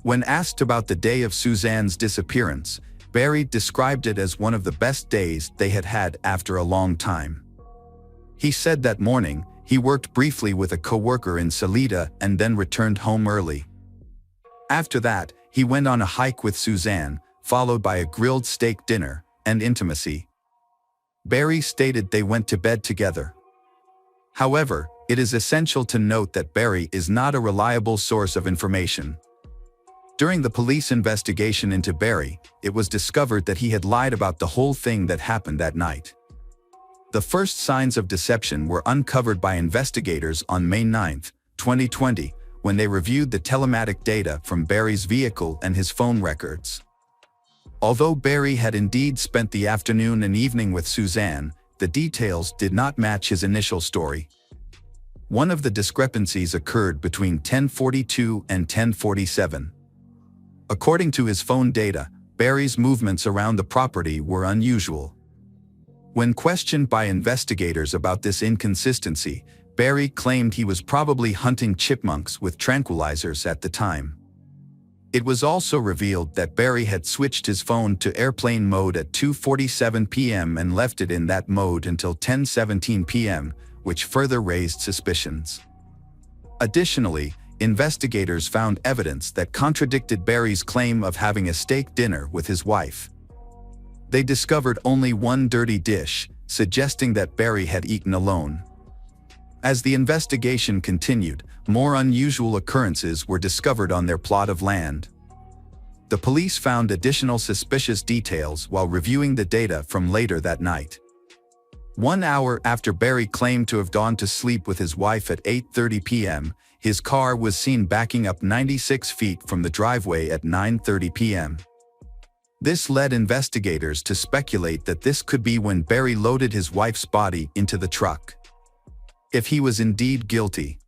When asked about the day of Suzanne's disappearance, Barry described it as one of the best days they had had after a long time. He said that morning, he worked briefly with a coworker in Salida and then returned home early. After that, he went on a hike with Suzanne, followed by a grilled steak dinner and intimacy. Barry stated they went to bed together. However, it is essential to note that Barry is not a reliable source of information. During the police investigation into Barry, it was discovered that he had lied about the whole thing that happened that night. The first signs of deception were uncovered by investigators on May 9, 2020, when they reviewed the telematic data from Barry's vehicle and his phone records. Although Barry had indeed spent the afternoon and evening with Suzanne, the details did not match his initial story. One of the discrepancies occurred between 10:42 and 10:47. According to his phone data, Barry's movements around the property were unusual. When questioned by investigators about this inconsistency, Barry claimed he was probably hunting chipmunks with tranquilizers at the time. It was also revealed that Barry had switched his phone to airplane mode at 2:47 p.m. and left it in that mode until 10:17 p.m., which further raised suspicions. Additionally, investigators found evidence that contradicted Barry's claim of having a steak dinner with his wife. They discovered only one dirty dish, suggesting that Barry had eaten alone. As the investigation continued, more unusual occurrences were discovered on their plot of land. The police found additional suspicious details while reviewing the data from later that night. 1 hour after Barry claimed to have gone to sleep with his wife at 8:30 p.m., his car was seen backing up 96 feet from the driveway at 9:30 p.m. This led investigators to speculate that this could be when Barry loaded his wife's body into the truck. If he was indeed guilty.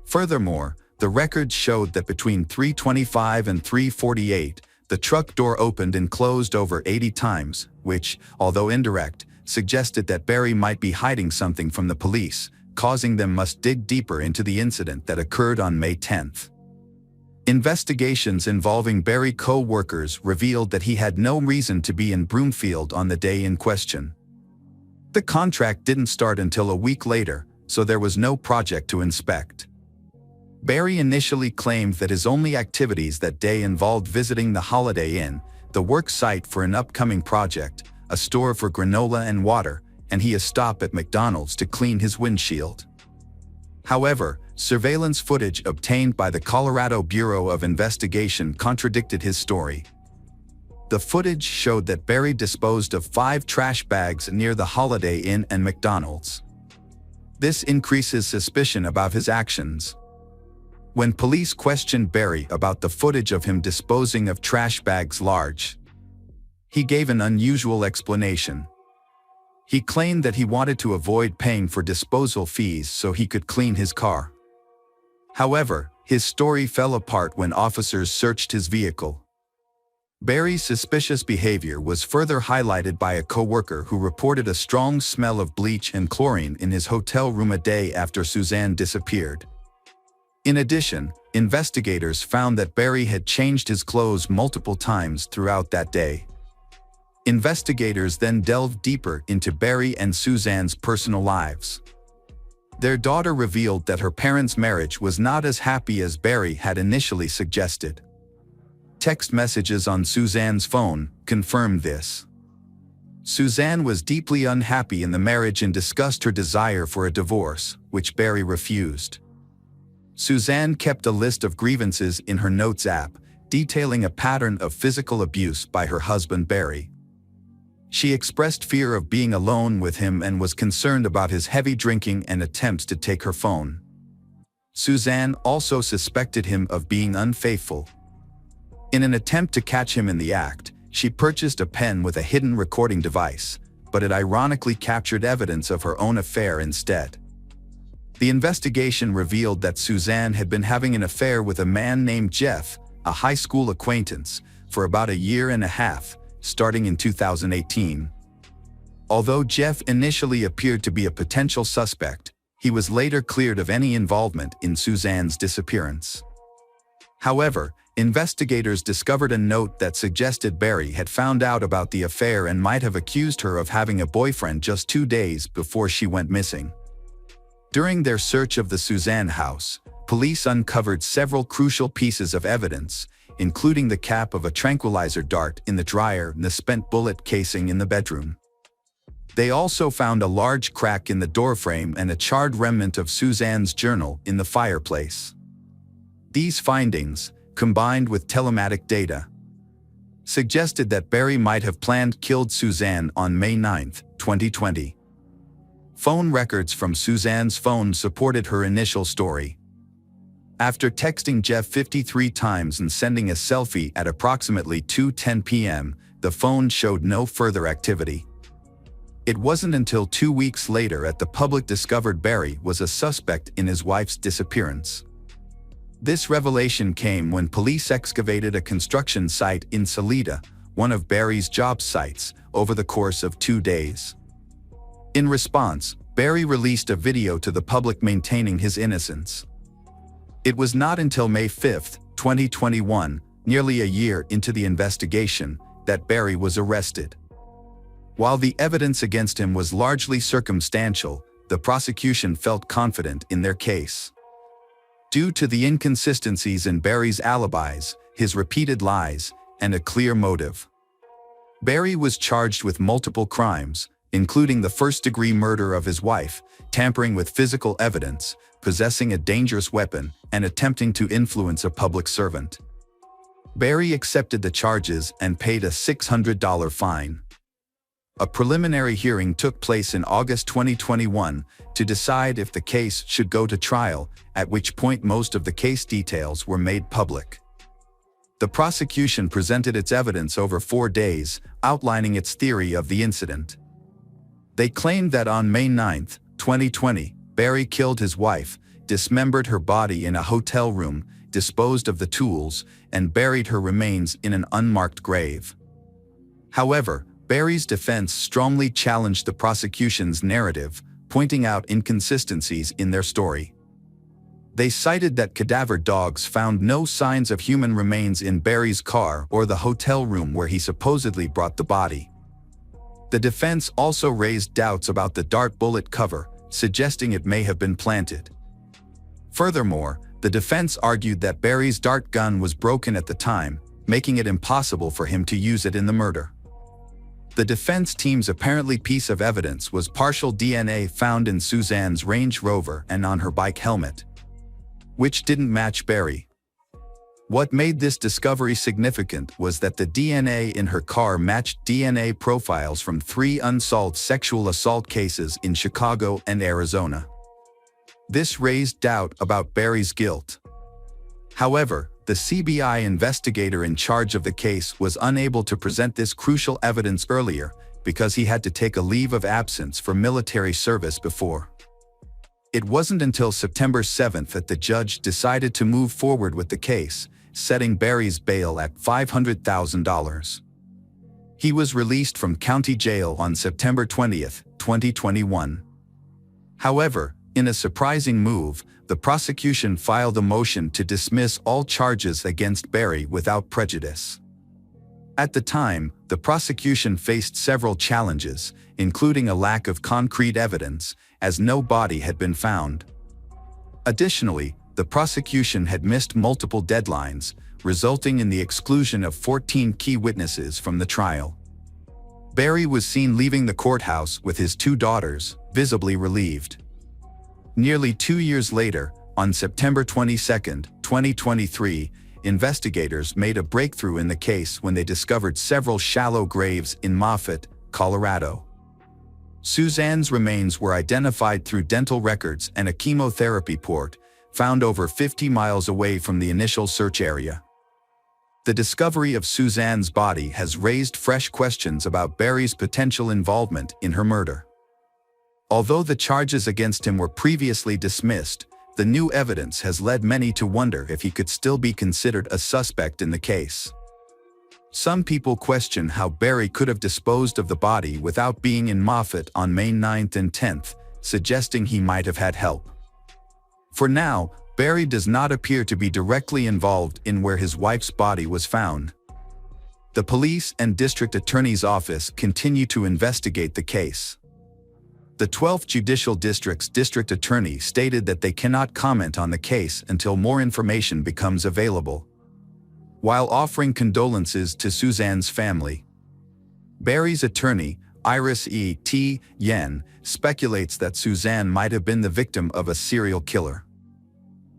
Furthermore, the records showed that between 3:25 and 3:48, the truck door opened and closed over 80 times, which, although indirect, suggested that Barry might be hiding something from the police, causing them must dig deeper into the incident that occurred on May 10th. Investigations involving Barry co-workers revealed that he had no reason to be in Broomfield on the day in question. The contract didn't start until a week later, so there was no project to inspect. Barry initially claimed that his only activities that day involved visiting the Holiday Inn, the work site for an upcoming project, a store for granola and water, and a stop at McDonald's to clean his windshield. However, surveillance footage obtained by the Colorado Bureau of Investigation contradicted his story. The footage showed that Barry disposed of 5 trash bags near the Holiday Inn and McDonald's. This increases suspicion about his actions. When police questioned Barry about the footage of him disposing of trash bags he gave an unusual explanation. He claimed that he wanted to avoid paying for disposal fees so he could clean his car. However, his story fell apart when officers searched his vehicle. Barry's suspicious behavior was further highlighted by a coworker who reported a strong smell of bleach and chlorine in his hotel room a day after Suzanne disappeared. In addition, investigators found that Barry had changed his clothes multiple times throughout that day. Investigators then delved deeper into Barry and Suzanne's personal lives. Their daughter revealed that her parents' marriage was not as happy as Barry had initially suggested. Text messages on Suzanne's phone confirmed this. Suzanne was deeply unhappy in the marriage and discussed her desire for a divorce, which Barry refused. Suzanne kept a list of grievances in her notes app, detailing a pattern of physical abuse by her husband Barry. She expressed fear of being alone with him and was concerned about his heavy drinking and attempts to take her phone. Suzanne also suspected him of being unfaithful. In an attempt to catch him in the act, she purchased a pen with a hidden recording device, but it ironically captured evidence of her own affair instead. The investigation revealed that Suzanne had been having an affair with a man named Jeff, a high school acquaintance, for about a year and a half, starting in 2018. Although Jeff initially appeared to be a potential suspect, he was later cleared of any involvement in Suzanne's disappearance. However, investigators discovered a note that suggested Barry had found out about the affair and might have accused her of having a boyfriend just 2 days before she went missing. During their search of the Suzanne house, police uncovered several crucial pieces of evidence, including the cap of a tranquilizer dart in the dryer and the spent bullet casing in the bedroom. They also found a large crack in the doorframe and a charred remnant of Suzanne's journal in the fireplace. These findings, combined with telematic data, suggested that Barry might have killed Suzanne on May 9, 2020. Phone records from Suzanne's phone supported her initial story. After texting Jeff 53 times and sending a selfie at approximately 2:10 p.m., the phone showed no further activity. It wasn't until 2 weeks later that the public discovered Barry was a suspect in his wife's disappearance. This revelation came when police excavated a construction site in Salida, one of Barry's job sites, over the course of 2 days. In response, Barry released a video to the public maintaining his innocence. It was not until May 5, 2021, nearly a year into the investigation, that Barry was arrested. While the evidence against him was largely circumstantial, the prosecution felt confident in their case. Due to the inconsistencies in Barry's alibis, his repeated lies, and a clear motive. Barry was charged with multiple crimes, including the first-degree murder of his wife, tampering with physical evidence, possessing a dangerous weapon, and attempting to influence a public servant. Barry accepted the charges and paid a $600 fine. A preliminary hearing took place in August 2021 to decide if the case should go to trial, at which point most of the case details were made public. The prosecution presented its evidence over 4 days, outlining its theory of the incident. They claimed that on May 9, 2020, Barry killed his wife, dismembered her body in a hotel room, disposed of the tools, and buried her remains in an unmarked grave. However, Barry's defense strongly challenged the prosecution's narrative, pointing out inconsistencies in their story. They cited that cadaver dogs found no signs of human remains in Barry's car or the hotel room where he supposedly brought the body. The defense also raised doubts about the dart bullet cover, suggesting it may have been planted. Furthermore, the defense argued that Barry's dart gun was broken at the time, making it impossible for him to use it in the murder. The defense team's apparently piece of evidence was partial DNA found in Suzanne's Range Rover and on her bike helmet, which didn't match Barry. What made this discovery significant was that the DNA in her car matched DNA profiles from 3 unsolved sexual assault cases in Chicago and Arizona. This raised doubt about Barry's guilt. However, the CBI investigator in charge of the case was unable to present this crucial evidence earlier because he had to take a leave of absence for military service before. It wasn't until September 7 that the judge decided to move forward with the case, setting Barry's bail at $500,000. He was released from county jail on September 20, 2021. However, in a surprising move, the prosecution filed a motion to dismiss all charges against Barry without prejudice. At the time, the prosecution faced several challenges, including a lack of concrete evidence, as no body had been found. Additionally, the prosecution had missed multiple deadlines, resulting in the exclusion of 14 key witnesses from the trial. Barry was seen leaving the courthouse with his 2 daughters, visibly relieved. Nearly 2 years later, on September 22, 2023, investigators made a breakthrough in the case when they discovered several shallow graves in Moffat, Colorado. Suzanne's remains were identified through dental records and a chemotherapy port, found over 50 miles away from the initial search area. The discovery of Suzanne's body has raised fresh questions about Barry's potential involvement in her murder. Although the charges against him were previously dismissed, the new evidence has led many to wonder if he could still be considered a suspect in the case. Some people question how Barry could have disposed of the body without being in Moffat on May 9 and 10, suggesting he might have had help. For now, Barry does not appear to be directly involved in where his wife's body was found. The police and district attorney's office continue to investigate the case. The 12th Judicial District's district attorney stated that they cannot comment on the case until more information becomes available, while offering condolences to Suzanne's family. Barry's attorney, Iris E.T. Yen, speculates that Suzanne might have been the victim of a serial killer.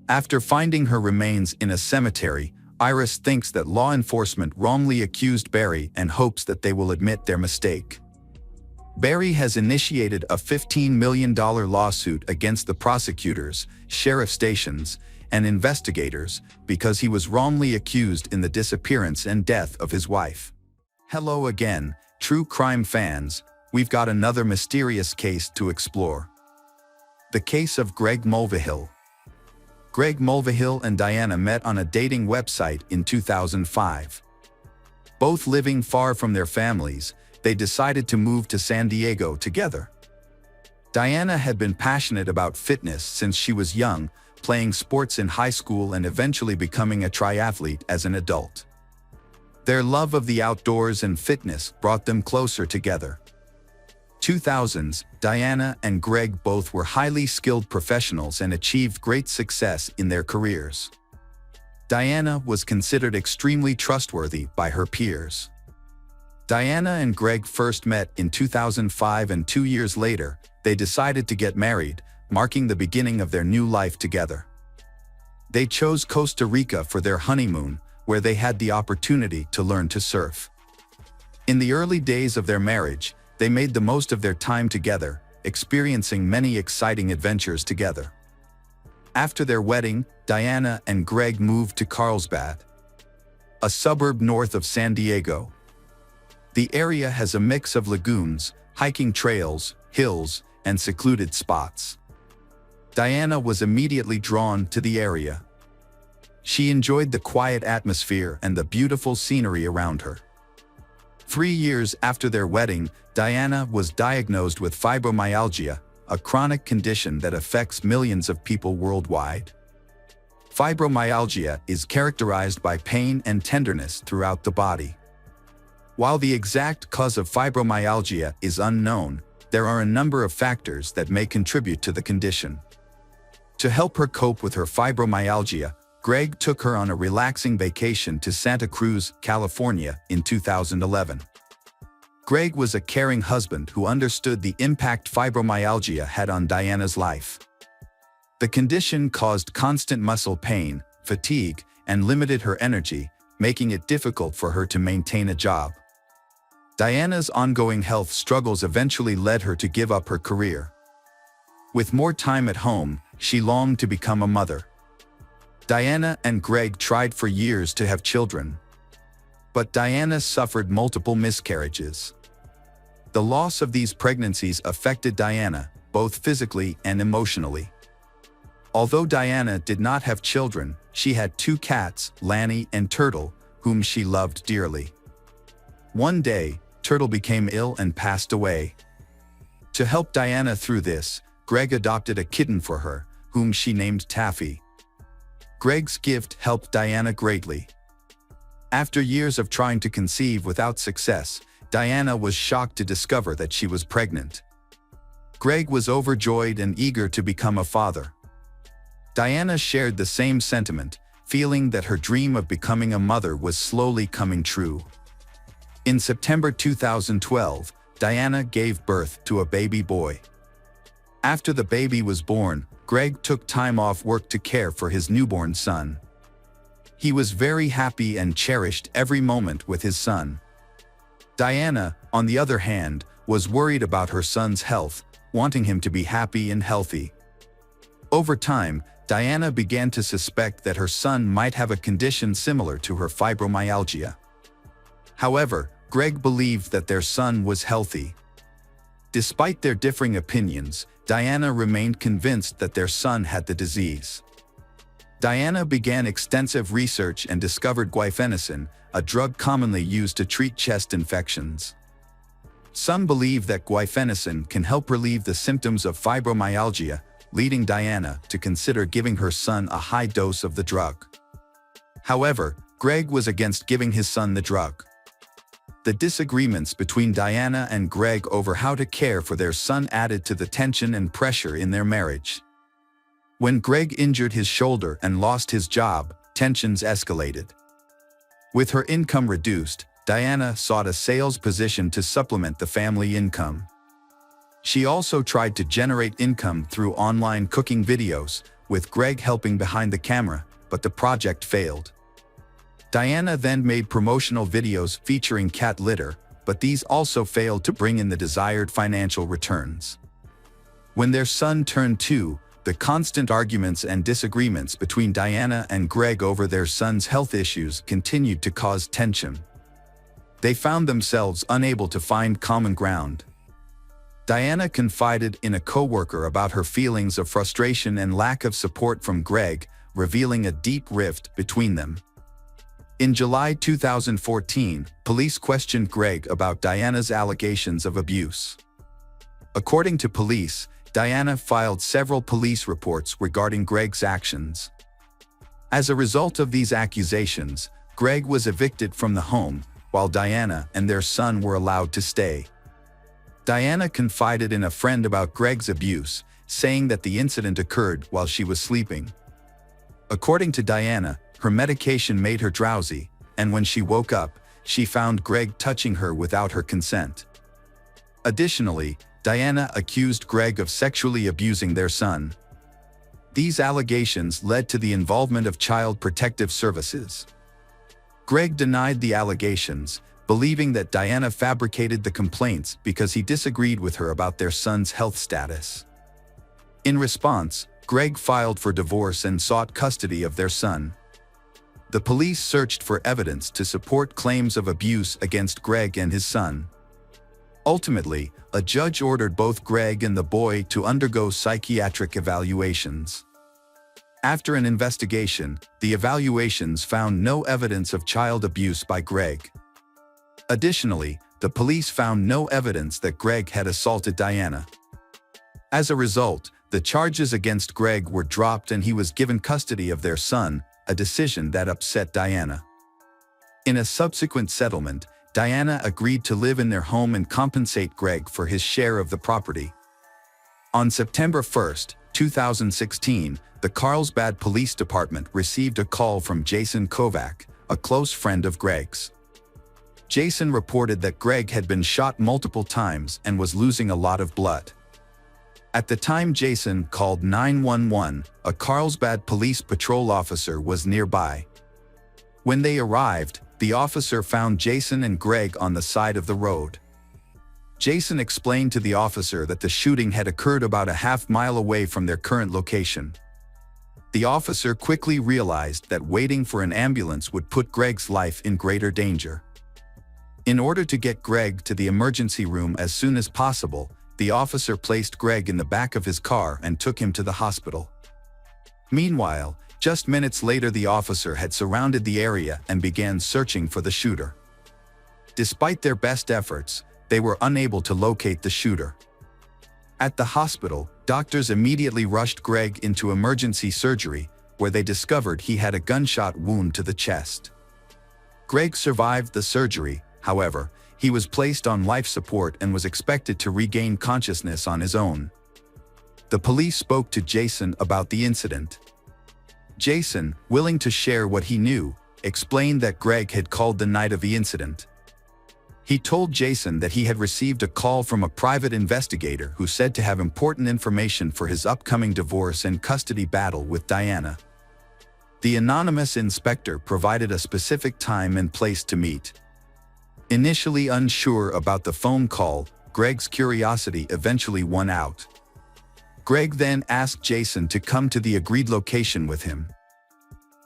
After finding her remains in a cemetery, Iris thinks that law enforcement wrongly accused Barry and hopes that they will admit their mistake. Barry has initiated a $15 million lawsuit against the prosecutors, sheriff stations, and investigators because he was wrongly accused in the disappearance and death of his wife. Hello again, true crime fans, we've got another mysterious case to explore. The case of Greg Mulvihill. Greg Mulvihill and Diana met on a dating website in 2005. Both living far from their families, they decided to move to San Diego together. Diana had been passionate about fitness since she was young, playing sports in high school and eventually becoming a triathlete as an adult. Their love of the outdoors and fitness brought them closer together. 2000s, Diana and Greg both were highly skilled professionals and achieved great success in their careers. Diana was considered extremely trustworthy by her peers. Diana and Greg first met in 2005, and 2 years later, they decided to get married, marking the beginning of their new life together. They chose Costa Rica for their honeymoon, where they had the opportunity to learn to surf. In the early days of their marriage, they made the most of their time together, experiencing many exciting adventures together. After their wedding, Diana and Greg moved to Carlsbad, a suburb north of San Diego. The area has a mix of lagoons, hiking trails, hills, and secluded spots. Diana was immediately drawn to the area. She enjoyed the quiet atmosphere and the beautiful scenery around her. 3 years after their wedding, Diana was diagnosed with fibromyalgia, a chronic condition that affects millions of people worldwide. Fibromyalgia is characterized by pain and tenderness throughout the body. While the exact cause of fibromyalgia is unknown, there are a number of factors that may contribute to the condition. To help her cope with her fibromyalgia, Greg took her on a relaxing vacation to Santa Cruz, California, in 2011. Greg was a caring husband who understood the impact fibromyalgia had on Diana's life. The condition caused constant muscle pain, fatigue, and limited her energy, making it difficult for her to maintain a job. Diana's ongoing health struggles eventually led her to give up her career. With more time at home, she longed to become a mother. Diana and Greg tried for years to have children. But Diana suffered multiple miscarriages. The loss of these pregnancies affected Diana, both physically and emotionally. Although Diana did not have children, she had 2 cats, Lanny and Turtle, whom she loved dearly. One day, Turtle became ill and passed away. To help Diana through this, Greg adopted a kitten for her, whom she named Taffy. Greg's gift helped Diana greatly. After years of trying to conceive without success, Diana was shocked to discover that she was pregnant. Greg was overjoyed and eager to become a father. Diana shared the same sentiment, feeling that her dream of becoming a mother was slowly coming true. In September 2012, Diana gave birth to a baby boy. After the baby was born, Greg took time off work to care for his newborn son. He was very happy and cherished every moment with his son. Diana, on the other hand, was worried about her son's health, wanting him to be happy and healthy. Over time, Diana began to suspect that her son might have a condition similar to her fibromyalgia. However, Greg believed that their son was healthy. Despite their differing opinions, Diana remained convinced that their son had the disease. Diana began extensive research and discovered guaifenesin, a drug commonly used to treat chest infections. Some believe that guaifenesin can help relieve the symptoms of fibromyalgia, leading Diana to consider giving her son a high dose of the drug. However, Greg was against giving his son the drug. The disagreements between Diana and Greg over how to care for their son added to the tension and pressure in their marriage. When Greg injured his shoulder and lost his job, tensions escalated. With her income reduced, Diana sought a sales position to supplement the family income. She also tried to generate income through online cooking videos, with Greg helping behind the camera, but the project failed. Diana then made promotional videos featuring cat litter, but these also failed to bring in the desired financial returns. When their son turned 2, the constant arguments and disagreements between Diana and Greg over their son's health issues continued to cause tension. They found themselves unable to find common ground. Diana confided in a coworker about her feelings of frustration and lack of support from Greg, revealing a deep rift between them. In July 2014, police questioned Greg about Diana's allegations of abuse. According to police, Diana filed several police reports regarding Greg's actions. As a result of these accusations, Greg was evicted from the home, while Diana and their son were allowed to stay. Diana confided in a friend about Greg's abuse, saying that the incident occurred while she was sleeping. According to Diana, her medication made her drowsy, and when she woke up, she found Greg touching her without her consent. Additionally, Diana accused Greg of sexually abusing their son. These allegations led to the involvement of Child Protective Services. Greg denied the allegations, believing that Diana fabricated the complaints because he disagreed with her about their son's health status. In response, Greg filed for divorce and sought custody of their son. The police searched for evidence to support claims of abuse against Greg and his son. Ultimately, a judge ordered both Greg and the boy to undergo psychiatric evaluations. After an investigation, the evaluations found no evidence of child abuse by Greg. Additionally, the police found no evidence that Greg had assaulted Diana. As a result, the charges against Greg were dropped and he was given custody of their son, a decision that upset Diana. In a subsequent settlement, Diana agreed to live in their home and compensate Greg for his share of the property. On September 1, 2016, the Carlsbad Police Department received a call from Jason Kovac, a close friend of Greg's. Jason reported that Greg had been shot multiple times and was losing a lot of blood. At the time Jason called 911, a Carlsbad police patrol officer was nearby. When they arrived, the officer found Jason and Greg on the side of the road. Jason explained to the officer that the shooting had occurred about a half-mile away from their current location. The officer quickly realized that waiting for an ambulance would put Greg's life in greater danger. In order to get Greg to the emergency room as soon as possible, the officer placed Greg in the back of his car and took him to the hospital. Meanwhile, just minutes later the officer had surrounded the area and began searching for the shooter. Despite their best efforts, they were unable to locate the shooter. At the hospital, doctors immediately rushed Greg into emergency surgery, where they discovered he had a gunshot wound to the chest. Greg survived the surgery. However, he was placed on life support and was expected to regain consciousness on his own. The police spoke to Jason about the incident. Jason, willing to share what he knew, explained that Greg had called the night of the incident. He told Jason that he had received a call from a private investigator who said to have important information for his upcoming divorce and custody battle with Diana. The anonymous inspector provided a specific time and place to meet. Initially unsure about the phone call, Greg's curiosity eventually won out. Greg then asked Jason to come to the agreed location with him.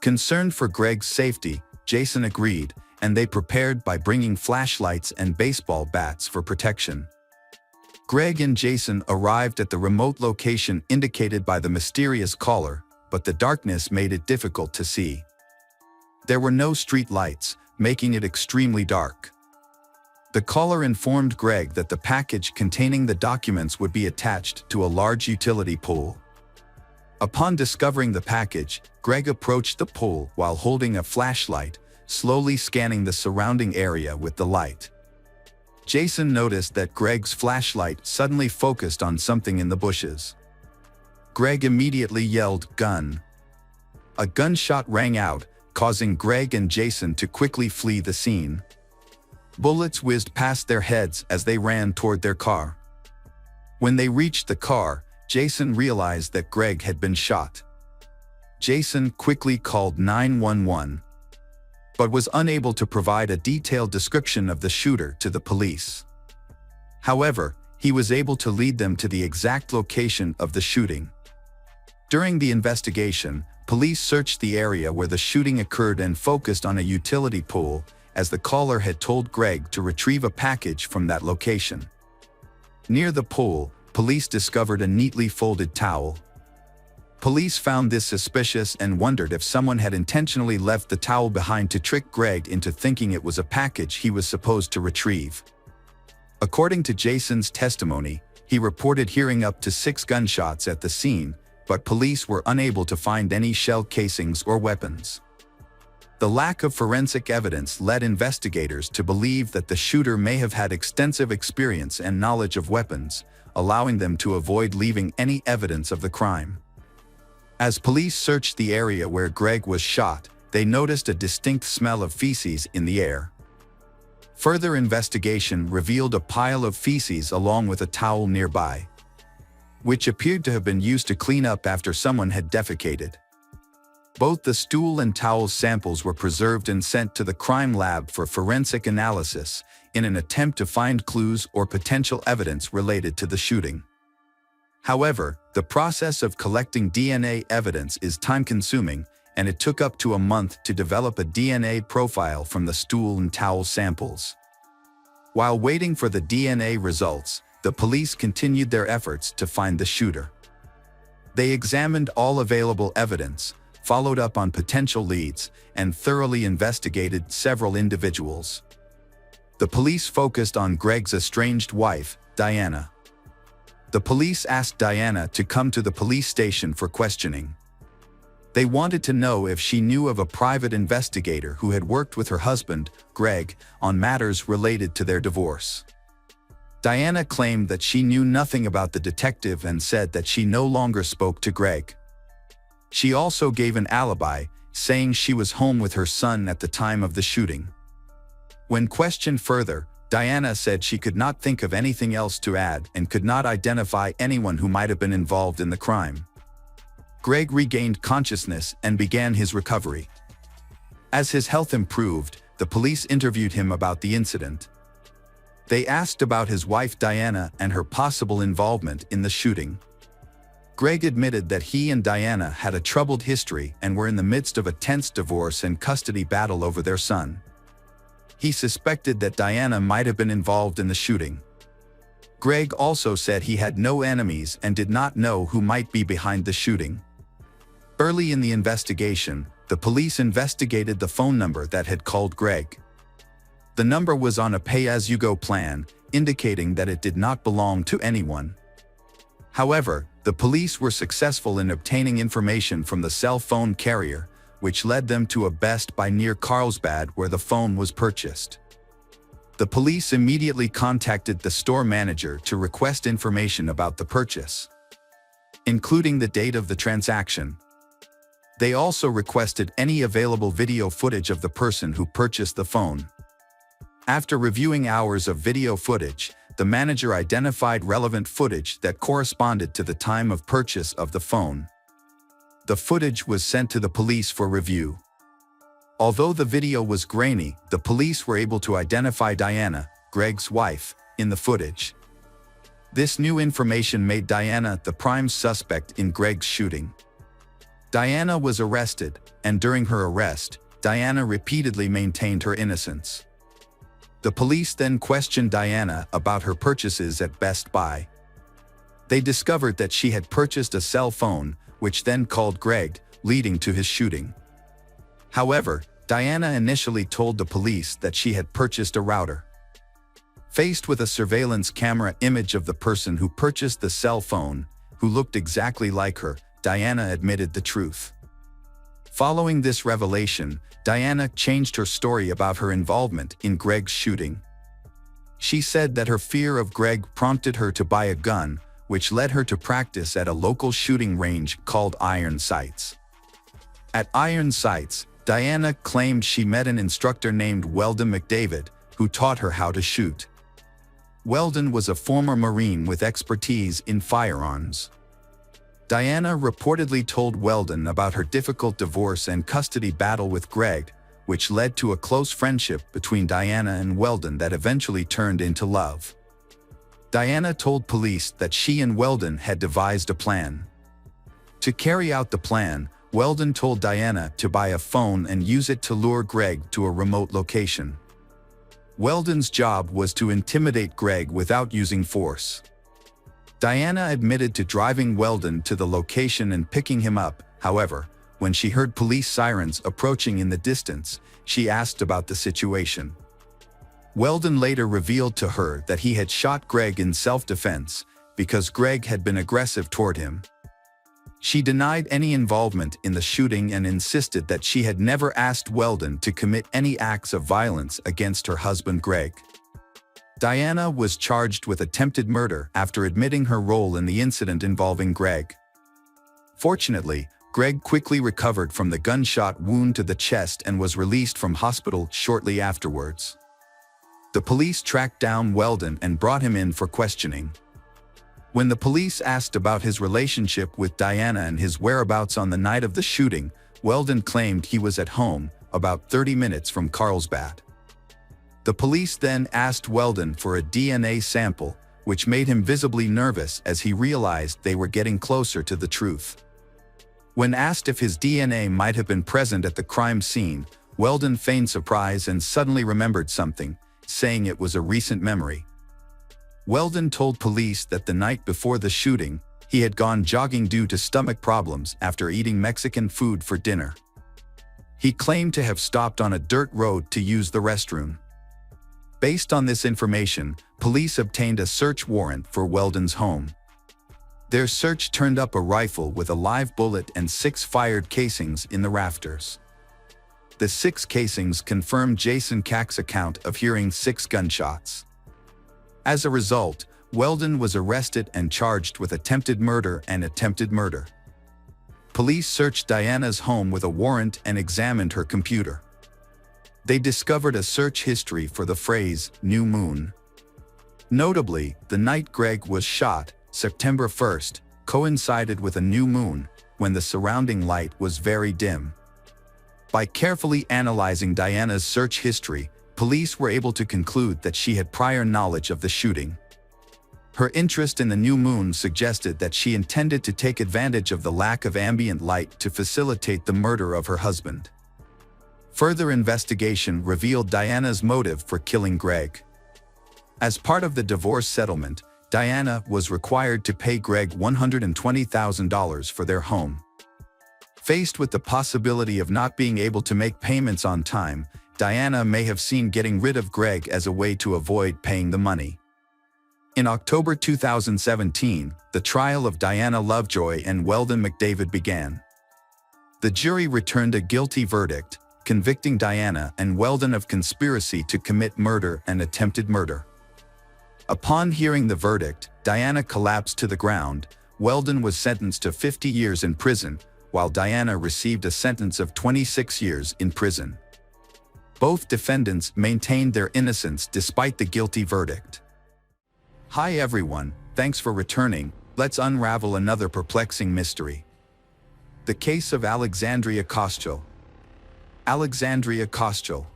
Concerned for Greg's safety, Jason agreed, and they prepared by bringing flashlights and baseball bats for protection. Greg and Jason arrived at the remote location indicated by the mysterious caller, but the darkness made it difficult to see. There were no street lights, making it extremely dark. The caller informed Greg that the package containing the documents would be attached to a large utility pole. Upon discovering the package, Greg approached the pole while holding a flashlight, slowly scanning the surrounding area with the light. Jason noticed that Greg's flashlight suddenly focused on something in the bushes. Greg immediately yelled, "Gun!" A gunshot rang out, causing Greg and Jason to quickly flee the scene. Bullets whizzed past their heads as they ran toward their car. When they reached the car, Jason realized that Greg had been shot. Jason quickly called 911, but was unable to provide a detailed description of the shooter to the police. However, he was able to lead them to the exact location of the shooting. During the investigation, police searched the area where the shooting occurred and focused on a utility pole, as the caller had told Greg to retrieve a package from that location. Near the pole, police discovered a neatly folded towel. Police found this suspicious and wondered if someone had intentionally left the towel behind to trick Greg into thinking it was a package he was supposed to retrieve. According to Jason's testimony, he reported hearing up to 6 gunshots at the scene, but police were unable to find any shell casings or weapons. The lack of forensic evidence led investigators to believe that the shooter may have had extensive experience and knowledge of weapons, allowing them to avoid leaving any evidence of the crime. As police searched the area where Greg was shot, they noticed a distinct smell of feces in the air. Further investigation revealed a pile of feces along with a towel nearby, which appeared to have been used to clean up after someone had defecated. Both the stool and towel samples were preserved and sent to the crime lab for forensic analysis in an attempt to find clues or potential evidence related to the shooting. However, the process of collecting DNA evidence is time-consuming, and it took up to a month to develop a DNA profile from the stool and towel samples. While waiting for the DNA results, the police continued their efforts to find the shooter. They examined all available evidence, followed up on potential leads, and thoroughly investigated several individuals. The police focused on Greg's estranged wife, Diana. The police asked Diana to come to the police station for questioning. They wanted to know if she knew of a private investigator who had worked with her husband, Greg, on matters related to their divorce. Diana claimed that she knew nothing about the detective and said that she no longer spoke to Greg. She also gave an alibi, saying she was home with her son at the time of the shooting. When questioned further, Diana said she could not think of anything else to add and could not identify anyone who might have been involved in the crime. Greg regained consciousness and began his recovery. As his health improved, the police interviewed him about the incident. They asked about his wife Diana and her possible involvement in the shooting. Greg admitted that he and Diana had a troubled history and were in the midst of a tense divorce and custody battle over their son. He suspected that Diana might have been involved in the shooting. Greg also said he had no enemies and did not know who might be behind the shooting. Early in the investigation, the police investigated the phone number that had called Greg. The number was on a pay-as-you-go plan, indicating that it did not belong to anyone. However, the police were successful in obtaining information from the cell phone carrier, which led them to a Best Buy near Carlsbad where the phone was purchased. The police immediately contacted the store manager to request information about the purchase, including the date of the transaction. They also requested any available video footage of the person who purchased the phone. After reviewing hours of video footage, the manager identified relevant footage that corresponded to the time of purchase of the phone. The footage was sent to the police for review. Although the video was grainy, the police were able to identify Diana, Greg's wife, in the footage. This new information made Diana the prime suspect in Greg's shooting. Diana was arrested, and during her arrest, Diana repeatedly maintained her innocence. The police then questioned Diana about her purchases at Best Buy. They discovered that she had purchased a cell phone, which then called Greg, leading to his shooting. However, Diana initially told the police that she had purchased a router. Faced with a surveillance camera image of the person who purchased the cell phone, who looked exactly like her, Diana admitted the truth. Following this revelation, Diana changed her story about her involvement in Greg's shooting. She said that her fear of Greg prompted her to buy a gun, which led her to practice at a local shooting range called Iron Sights. At Iron Sights, Diana claimed she met an instructor named Weldon McDavid, who taught her how to shoot. Weldon was a former Marine with expertise in firearms. Diana reportedly told Weldon about her difficult divorce and custody battle with Greg, which led to a close friendship between Diana and Weldon that eventually turned into love. Diana told police that she and Weldon had devised a plan. To carry out the plan, Weldon told Diana to buy a phone and use it to lure Greg to a remote location. Weldon's job was to intimidate Greg without using force. Diana admitted to driving Weldon to the location and picking him up. However, when she heard police sirens approaching in the distance, she asked about the situation. Weldon later revealed to her that he had shot Greg in self-defense because Greg had been aggressive toward him. She denied any involvement in the shooting and insisted that she had never asked Weldon to commit any acts of violence against her husband Greg. Diana was charged with attempted murder after admitting her role in the incident involving Greg. Fortunately, Greg quickly recovered from the gunshot wound to the chest and was released from hospital shortly afterwards. The police tracked down Weldon and brought him in for questioning. When the police asked about his relationship with Diana and his whereabouts on the night of the shooting, Weldon claimed he was at home, about 30 minutes from Carlsbad. The police then asked Weldon for a DNA sample, which made him visibly nervous as he realized they were getting closer to the truth. When asked if his DNA might have been present at the crime scene, Weldon feigned surprise and suddenly remembered something, saying it was a recent memory. Weldon told police that the night before the shooting, he had gone jogging due to stomach problems after eating Mexican food for dinner. He claimed to have stopped on a dirt road to use the restroom. Based on this information, police obtained a search warrant for Weldon's home. Their search turned up a rifle with a live bullet and 6 fired casings in the rafters. The 6 casings confirmed Jason Cack's account of hearing 6 gunshots. As a result, Weldon was arrested and charged with attempted murder and attempted murder. Police searched Diana's home with a warrant and examined her computer. They discovered a search history for the phrase "new moon." Notably, the night Greg was shot, September 1st, coincided with a new moon, when the surrounding light was very dim. By carefully analyzing Diana's search history, police were able to conclude that she had prior knowledge of the shooting. Her interest in the new moon suggested that she intended to take advantage of the lack of ambient light to facilitate the murder of her husband. Further investigation revealed Diana's motive for killing Greg. As part of the divorce settlement, Diana was required to pay Greg $120,000 for their home. Faced with the possibility of not being able to make payments on time, Diana may have seen getting rid of Greg as a way to avoid paying the money. In October 2017, the trial of Diana Lovejoy and Weldon McDavid began. The jury returned a guilty verdict, convicting Diana and Weldon of conspiracy to commit murder and attempted murder. Upon hearing the verdict, Diana collapsed to the ground. Weldon was sentenced to 50 years in prison, while Diana received a sentence of 26 years in prison. Both defendants maintained their innocence despite the guilty verdict. Hi everyone, thanks for returning. Let's unravel another perplexing mystery. The case of Alexandria Kostyl. Alexandria Kostyl.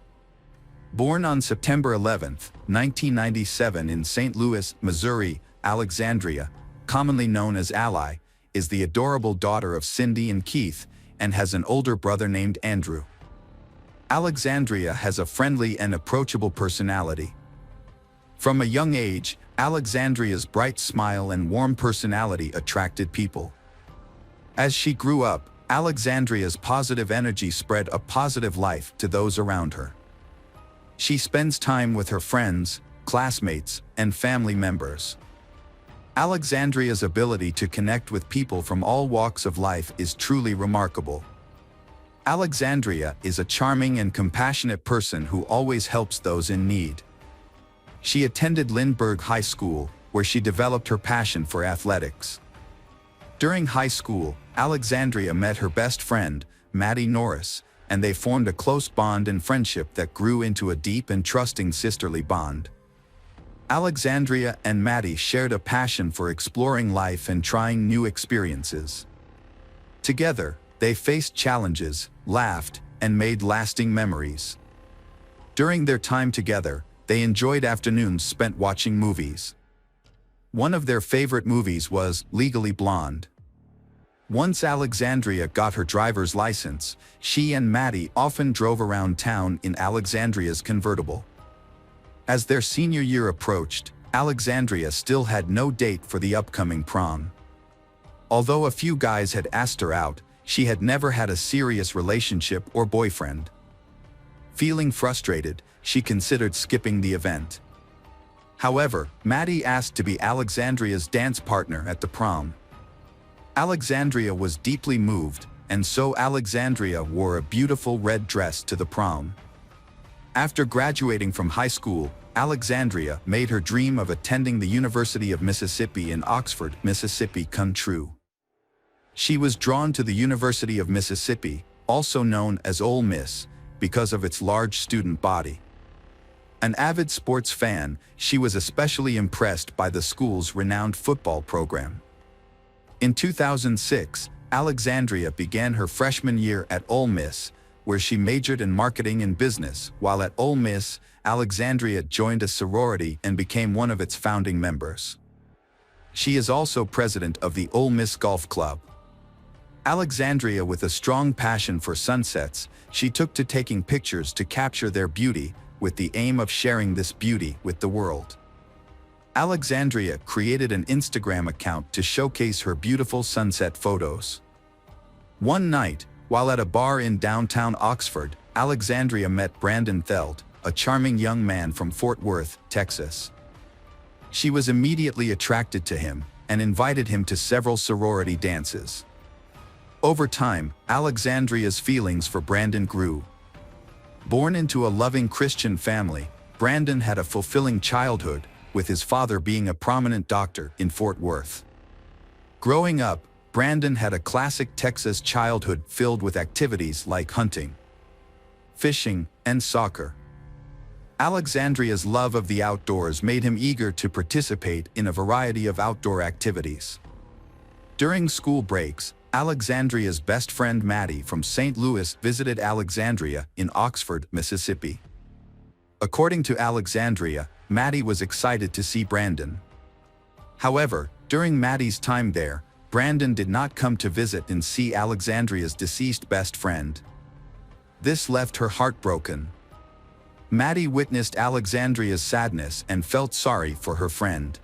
Born on September 11, 1997 in St. Louis, Missouri, Alexandria, commonly known as Ally, is the adorable daughter of Cindy and Keith and has an older brother named Andrew. Alexandria has a friendly and approachable personality. From a young age, Alexandria's bright smile and warm personality attracted people. As she grew up, Alexandria's positive energy spread a positive life to those around her. She spends time with her friends, classmates, and family members. Alexandria's ability to connect with people from all walks of life is truly remarkable. Alexandria is a charming and compassionate person who always helps those in need. She attended Lindbergh High School, where she developed her passion for athletics. During high school, Alexandria met her best friend, Maddie Norris, and they formed a close bond and friendship that grew into a deep and trusting sisterly bond. Alexandria and Maddie shared a passion for exploring life and trying new experiences. Together, they faced challenges, laughed, and made lasting memories. During their time together, they enjoyed afternoons spent watching movies. One of their favorite movies was Legally Blonde. Once Alexandria got her driver's license, she and Maddie often drove around town in Alexandria's convertible. As their senior year approached, Alexandria still had no date for the upcoming prom. Although a few guys had asked her out, she had never had a serious relationship or boyfriend. Feeling frustrated, she considered skipping the event. However, Maddie asked to be Alexandria's dance partner at the prom. Alexandria was deeply moved, and so Alexandria wore a beautiful red dress to the prom. After graduating from high school, Alexandria made her dream of attending the University of Mississippi in Oxford, Mississippi come true. She was drawn to the University of Mississippi, also known as Ole Miss, because of its large student body. An avid sports fan, she was especially impressed by the school's renowned football program. In 2006, Alexandria began her freshman year at Ole Miss, where she majored in marketing and business. While at Ole Miss, Alexandria joined a sorority and became one of its founding members. She is also president of the Ole Miss Golf Club. Alexandria, with a strong passion for sunsets, she took to taking pictures to capture their beauty, with the aim of sharing this beauty with the world. Alexandria created an Instagram account to showcase her beautiful sunset photos. One night, while at a bar in downtown Oxford, Alexandria met Brandon Theld, a charming young man from Fort Worth, Texas. She was immediately attracted to him and invited him to several sorority dances. Over time, Alexandria's feelings for Brandon grew. Born into a loving Christian family, Brandon had a fulfilling childhood, with his father being a prominent doctor in Fort Worth. Growing up, Brandon had a classic Texas childhood filled with activities like hunting, fishing, and soccer. Alexandria's love of the outdoors made him eager to participate in a variety of outdoor activities. During school breaks, Alexandria's best friend Maddie from St. Louis visited Alexandria in Oxford, Mississippi. According to Alexandria, Maddie was excited to see Brandon. However, during Maddie's time there, Brandon did not come to visit and see Alexandria's deceased best friend. This left her heartbroken. Maddie witnessed Alexandria's sadness and felt sorry for her friend.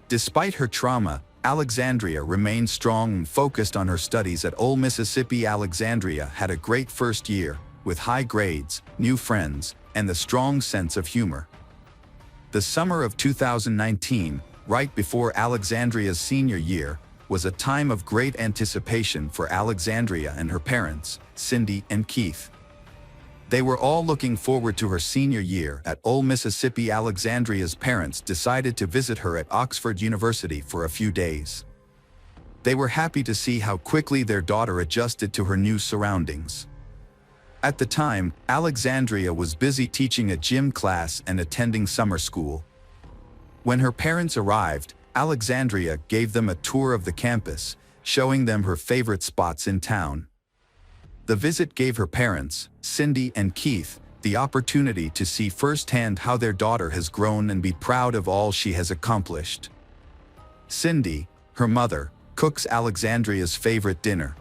Despite her trauma, Alexandria remained strong and focused on her studies at Ole Mississippi. Alexandria had a great first year, with high grades, new friends, and a strong sense of humor. The summer of 2019, right before Alexandria's senior year, was a time of great anticipation for Alexandria and her parents, Cindy and Keith. They were all looking forward to her senior year at Ole Mississippi. Alexandria's parents decided to visit her at Oxford University for a few days. They were happy to see how quickly their daughter adjusted to her new surroundings. At the time, Alexandria was busy teaching a gym class and attending summer school. When her parents arrived, Alexandria gave them a tour of the campus, showing them her favorite spots in town. The visit gave her parents, Cindy and Keith, the opportunity to see firsthand how their daughter has grown and be proud of all she has accomplished. Cindy, her mother, cooks Alexandria's favorite dinner.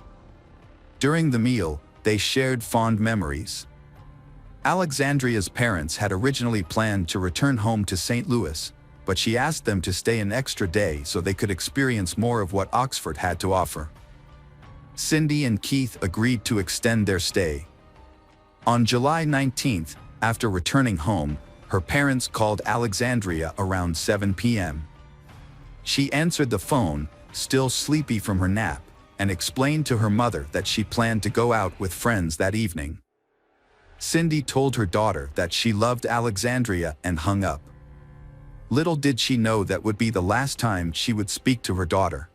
During the meal, they shared fond memories. Alexandria's parents had originally planned to return home to St. Louis, but she asked them to stay an extra day so they could experience more of what Oxford had to offer. Cindy and Keith agreed to extend their stay. On July 19th, after returning home, her parents called Alexandria around 7 p.m. She answered the phone, still sleepy from her nap, and explained to her mother that she planned to go out with friends that evening. Cindy told her daughter that she loved Alexandria and hung up. Little did she know that would be the last time she would speak to her daughter.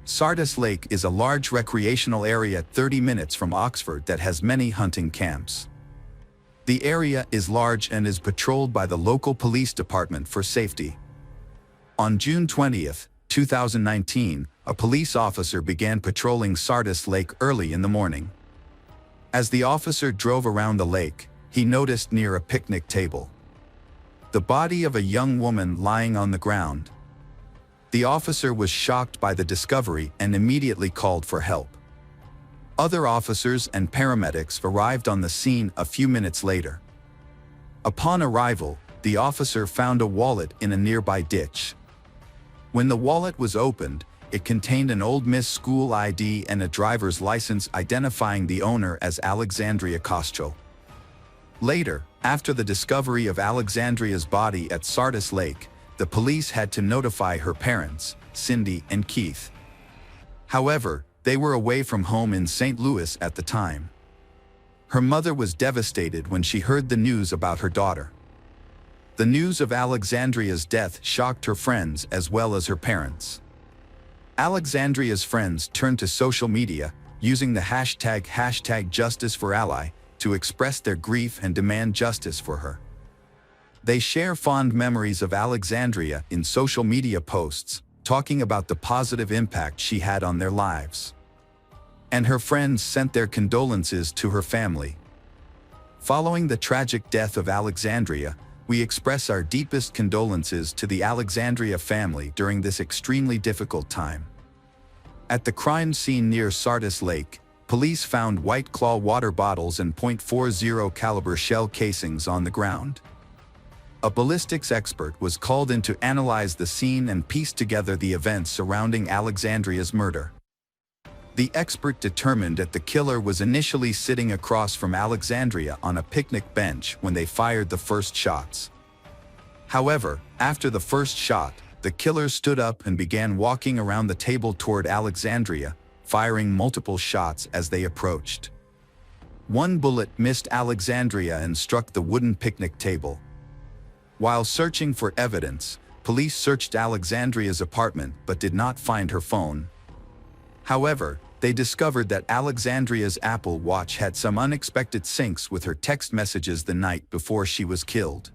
Sardis Lake is a large recreational area 30 minutes from Oxford that has many hunting camps. The area is large and is patrolled by the local police department for safety. On June 20, 2019, a police officer began patrolling Sardis Lake early in the morning. As the officer drove around the lake, he noticed near a picnic table the body of a young woman lying on the ground. The officer was shocked by the discovery and immediately called for help. Other officers and paramedics arrived on the scene a few minutes later. Upon arrival, the officer found a wallet in a nearby ditch. When the wallet was opened, it contained an Ole Miss school ID and a driver's license identifying the owner as Alexandria Koschel. Later, after the discovery of Alexandria's body at Sardis Lake, the police had to notify her parents, Cindy and Keith. However, they were away from home in St. Louis at the time. Her mother was devastated when she heard the news about her daughter. The news of Alexandria's death shocked her friends as well as her parents. Alexandria's friends turned to social media, using the hashtag #JusticeForAllie to express their grief and demand justice for her. They share fond memories of Alexandria in social media posts, talking about the positive impact she had on their lives. And her friends sent their condolences to her family. Following the tragic death of Alexandria, we express our deepest condolences to the Alexandria family during this extremely difficult time. At the crime scene near Sardis Lake, police found White Claw water bottles and .40 caliber shell casings on the ground. A ballistics expert was called in to analyze the scene and piece together the events surrounding Alexandria's murder. The expert determined that the killer was initially sitting across from Alexandria on a picnic bench when they fired the first shots. However, after the first shot, the killer stood up and began walking around the table toward Alexandria, firing multiple shots as they approached. One bullet missed Alexandria and struck the wooden picnic table. While searching for evidence, police searched Alexandria's apartment but did not find her phone. However, they discovered that Alexandria's Apple Watch had some unexpected syncs with her text messages the night before she was killed.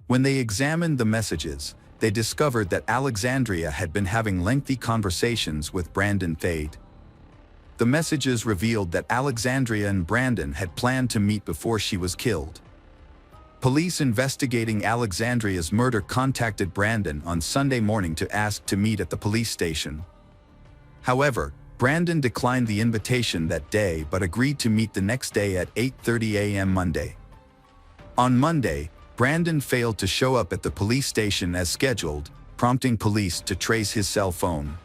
When they examined the messages, they discovered that Alexandria had been having lengthy conversations with Brandon Thade. The messages revealed that Alexandria and Brandon had planned to meet before she was killed. Police investigating Alexandria's murder contacted Brandon on Sunday morning to ask to meet at the police station. However, Brandon declined the invitation that day but agreed to meet the next day at 8:30 a.m. Monday. On Monday, Brandon failed to show up at the police station as scheduled, prompting police to trace his cell phone.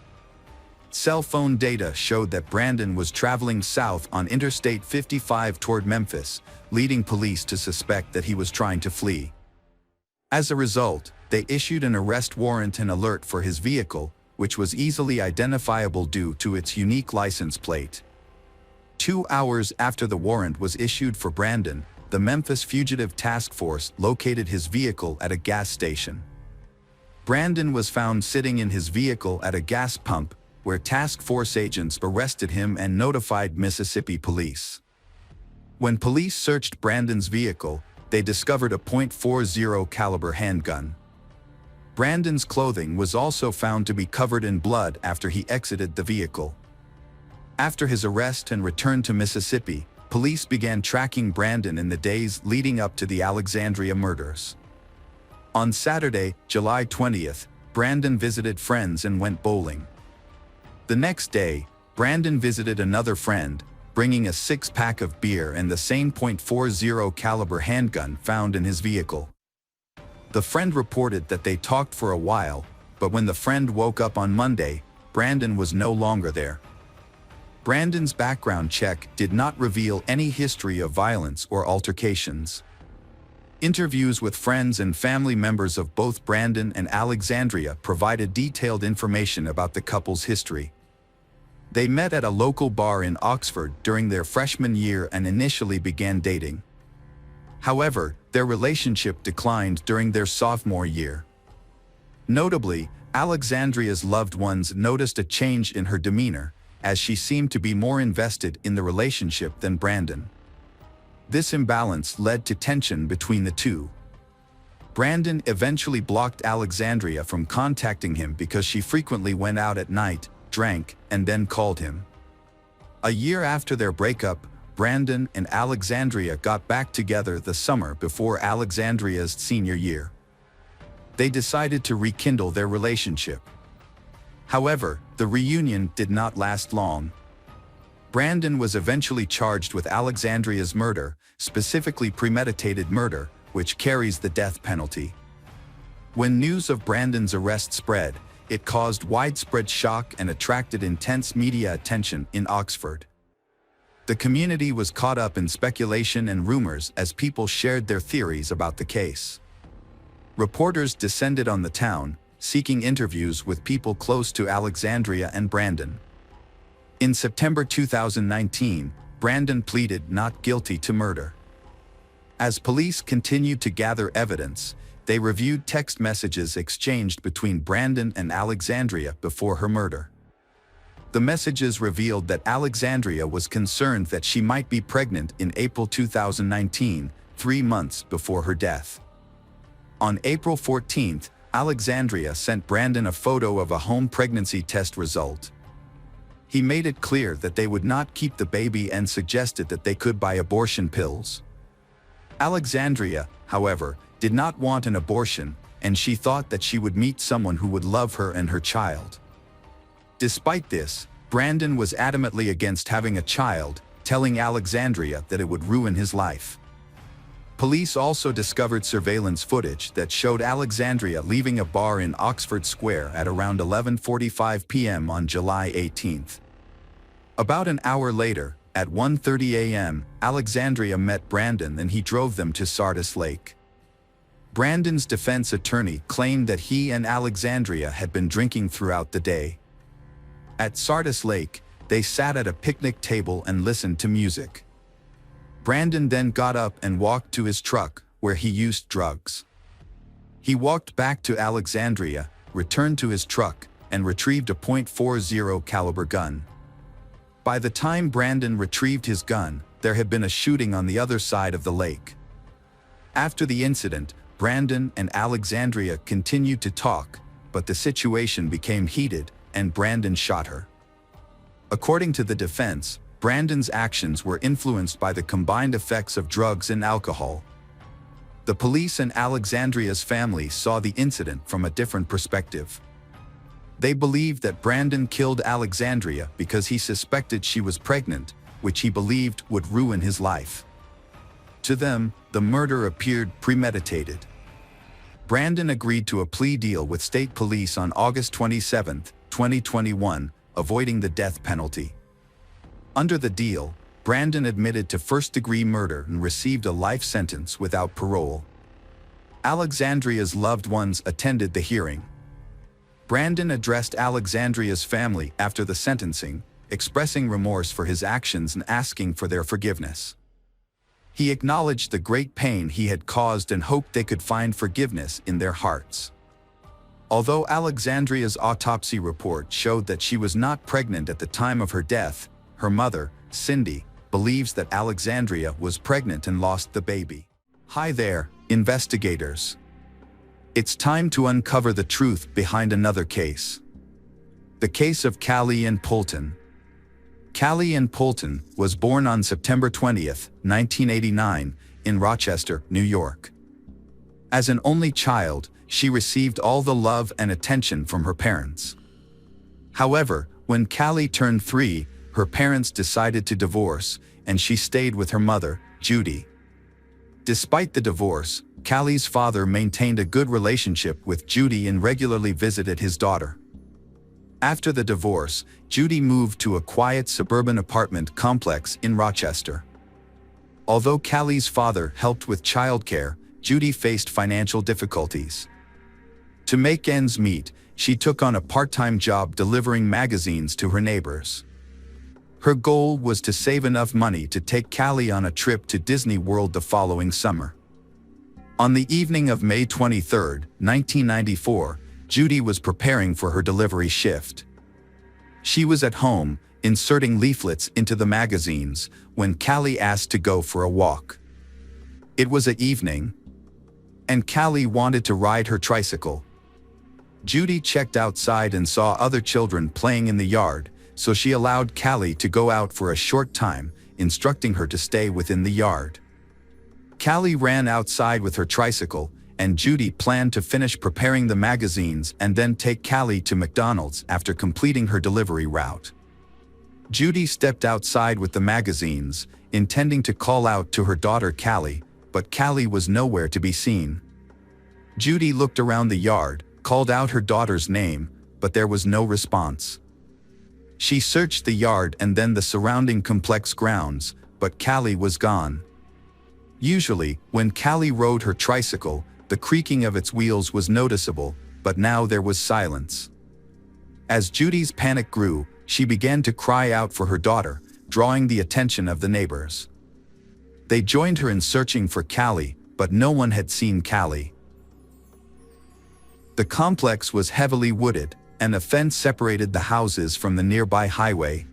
Cell phone data showed that Brandon was traveling south on Interstate 55 toward Memphis, leading police to suspect that he was trying to flee. As a result, they issued an arrest warrant and alert for his vehicle, which was easily identifiable due to its unique license plate. 2 hours after the warrant was issued for Brandon, the Memphis Fugitive Task Force located his vehicle at a gas station. Brandon was found sitting in his vehicle at a gas pump, where task force agents arrested him and notified Mississippi police. When police searched Brandon's vehicle, they discovered a .40 caliber handgun. Brandon's clothing was also found to be covered in blood after he exited the vehicle. After his arrest and return to Mississippi, police began tracking Brandon in the days leading up to the Alexandria murders. On Saturday, July 20th, Brandon visited friends and went bowling. The next day, Brandon visited another friend, bringing a 6-pack of beer and the same .40 caliber handgun found in his vehicle. The friend reported that they talked for a while, but when the friend woke up on Monday, Brandon was no longer there. Brandon's background check did not reveal any history of violence or altercations. Interviews with friends and family members of both Brandon and Alexandria provided detailed information about the couple's history. They met at a local bar in Oxford during their freshman year and initially began dating. However, their relationship declined during their sophomore year. Notably, Alexandria's loved ones noticed a change in her demeanor, as she seemed to be more invested in the relationship than Brandon. This imbalance led to tension between the two. Brandon eventually blocked Alexandria from contacting him because she frequently went out at night, drank, and then called him. A year after their breakup, Brandon and Alexandria got back together the summer before Alexandria's senior year. They decided to rekindle their relationship. However, the reunion did not last long. Brandon was eventually charged with Alexandria's murder, specifically premeditated murder, which carries the death penalty. When news of Brandon's arrest spread, it caused widespread shock and attracted intense media attention in Oxford. The community was caught up in speculation and rumors as people shared their theories about the case. Reporters descended on the town, seeking interviews with people close to Alexandria and Brandon. In September 2019, Brandon pleaded not guilty to murder. As police continued to gather evidence, they reviewed text messages exchanged between Brandon and Alexandria before her murder. The messages revealed that Alexandria was concerned that she might be pregnant in April 2019, 3 months before her death. On April 14, Alexandria sent Brandon a photo of a home pregnancy test result. He made it clear that they would not keep the baby and suggested that they could buy abortion pills. Alexandria, however, did not want an abortion, and she thought that she would meet someone who would love her and her child. Despite this, Brandon was adamantly against having a child, telling Alexandria that it would ruin his life. Police also discovered surveillance footage that showed Alexandria leaving a bar in Oxford Square at around 11:45 p.m. on July 18. About an hour later, at 1:30 a.m., Alexandria met Brandon and he drove them to Sardis Lake. Brandon's defense attorney claimed that he and Alexandria had been drinking throughout the day. At Sardis Lake, they sat at a picnic table and listened to music. Brandon then got up and walked to his truck, where he used drugs. He walked back to Alexandria, returned to his truck, and retrieved a .40 caliber gun. By the time Brandon retrieved his gun, there had been a shooting on the other side of the lake. After the incident, Brandon and Alexandria continued to talk, but the situation became heated, and Brandon shot her. According to the defense, Brandon's actions were influenced by the combined effects of drugs and alcohol. The police and Alexandria's family saw the incident from a different perspective. They believed that Brandon killed Alexandria because he suspected she was pregnant, which he believed would ruin his life. To them, the murder appeared premeditated. Brandon agreed to a plea deal with state police on August 27, 2021, avoiding the death penalty. Under the deal, Brandon admitted to first-degree murder and received a life sentence without parole. Alexandria's loved ones attended the hearing. Brandon addressed Alexandria's family after the sentencing, expressing remorse for his actions and asking for their forgiveness. He acknowledged the great pain he had caused and hoped they could find forgiveness in their hearts. Although Alexandria's autopsy report showed that she was not pregnant at the time of her death, her mother, Cindy, believes that Alexandria was pregnant and lost the baby. Hi there, investigators. It's time to uncover the truth behind another case. The case of Callie Ann Poulton. Callie Ann Poulton was born on September 20, 1989, in Rochester, New York. As an only child, she received all the love and attention from her parents. However, when Callie turned 3, her parents decided to divorce, and she stayed with her mother, Judy. Despite the divorce, Callie's father maintained a good relationship with Judy and regularly visited his daughter. After the divorce, Judy moved to a quiet suburban apartment complex in Rochester. Although Callie's father helped with childcare, Judy faced financial difficulties. To make ends meet, she took on a part-time job delivering magazines to her neighbors. Her goal was to save enough money to take Callie on a trip to Disney World the following summer. On the evening of May 23, 1994, Judy was preparing for her delivery shift. She was at home, inserting leaflets into the magazines, when Callie asked to go for a walk. It was an evening, and Callie wanted to ride her tricycle. Judy checked outside and saw other children playing in the yard, so she allowed Callie to go out for a short time, instructing her to stay within the yard. Callie ran outside with her tricycle, and Judy planned to finish preparing the magazines and then take Callie to McDonald's after completing her delivery route. Judy stepped outside with the magazines, intending to call out to her daughter Callie, but Callie was nowhere to be seen. Judy looked around the yard, called out her daughter's name, but there was no response. She searched the yard and then the surrounding complex grounds, but Callie was gone. Usually, when Callie rode her tricycle, the creaking of its wheels was noticeable, but now there was silence. As Judy's panic grew, She began to cry out for her daughter, drawing the attention of the neighbors. They joined her in searching for Callie, but no one had seen Callie. The complex was heavily wooded, and a fence separated the houses from the nearby highway,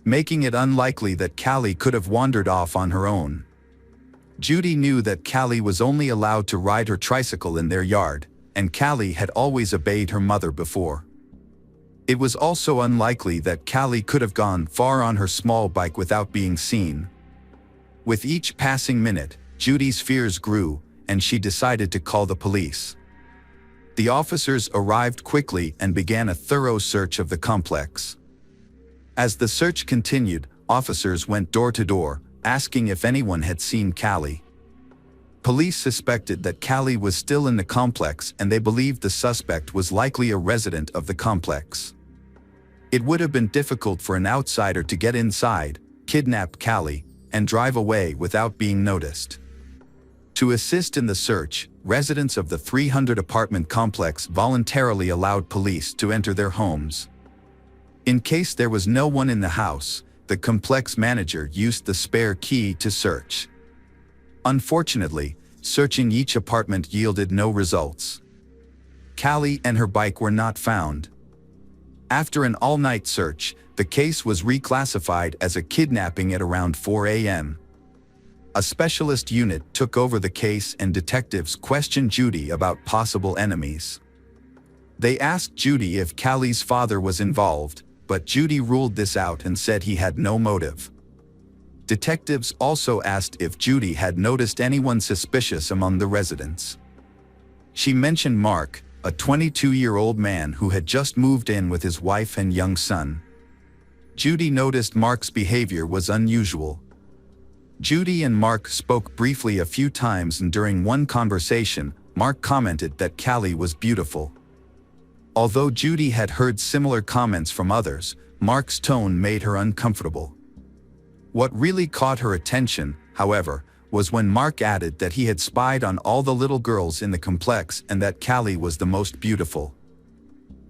making it unlikely that Callie could have wandered off on her own. Judy knew that Callie was only allowed to ride her tricycle in their yard, and Callie had always obeyed her mother before. It was also unlikely that Callie could have gone far on her small bike without being seen. With each passing minute, Judy's fears grew, and she decided to call the police. The officers arrived quickly and began a thorough search of the complex. As the search continued, officers went door to door, asking if anyone had seen Callie. Police suspected that Callie was still in the complex, and they believed the suspect was likely a resident of the complex. It would have been difficult for an outsider to get inside, kidnap Callie, and drive away without being noticed. To assist in the search, residents of the 300-apartment complex voluntarily allowed police to enter their homes. In case there was no one in the house, the complex manager used the spare key to search. Unfortunately, searching each apartment yielded no results. Callie and her bike were not found. After an all-night search, the case was reclassified as a kidnapping at around 4 a.m. A specialist unit took over the case, and detectives questioned Judy about possible enemies. They asked Judy if Callie's father was involved, but Judy ruled this out and said he had no motive. Detectives also asked if Judy had noticed anyone suspicious among the residents. She mentioned Mark, a 22-year-old man who had just moved in with his wife and young son. Judy noticed Mark's behavior was unusual. Judy and Mark spoke briefly a few times, and during one conversation, Mark commented that Callie was beautiful. Although Judy had heard similar comments from others, Mark's tone made her uncomfortable. What really caught her attention, however, was when Mark added that he had spied on all the little girls in the complex and that Callie was the most beautiful.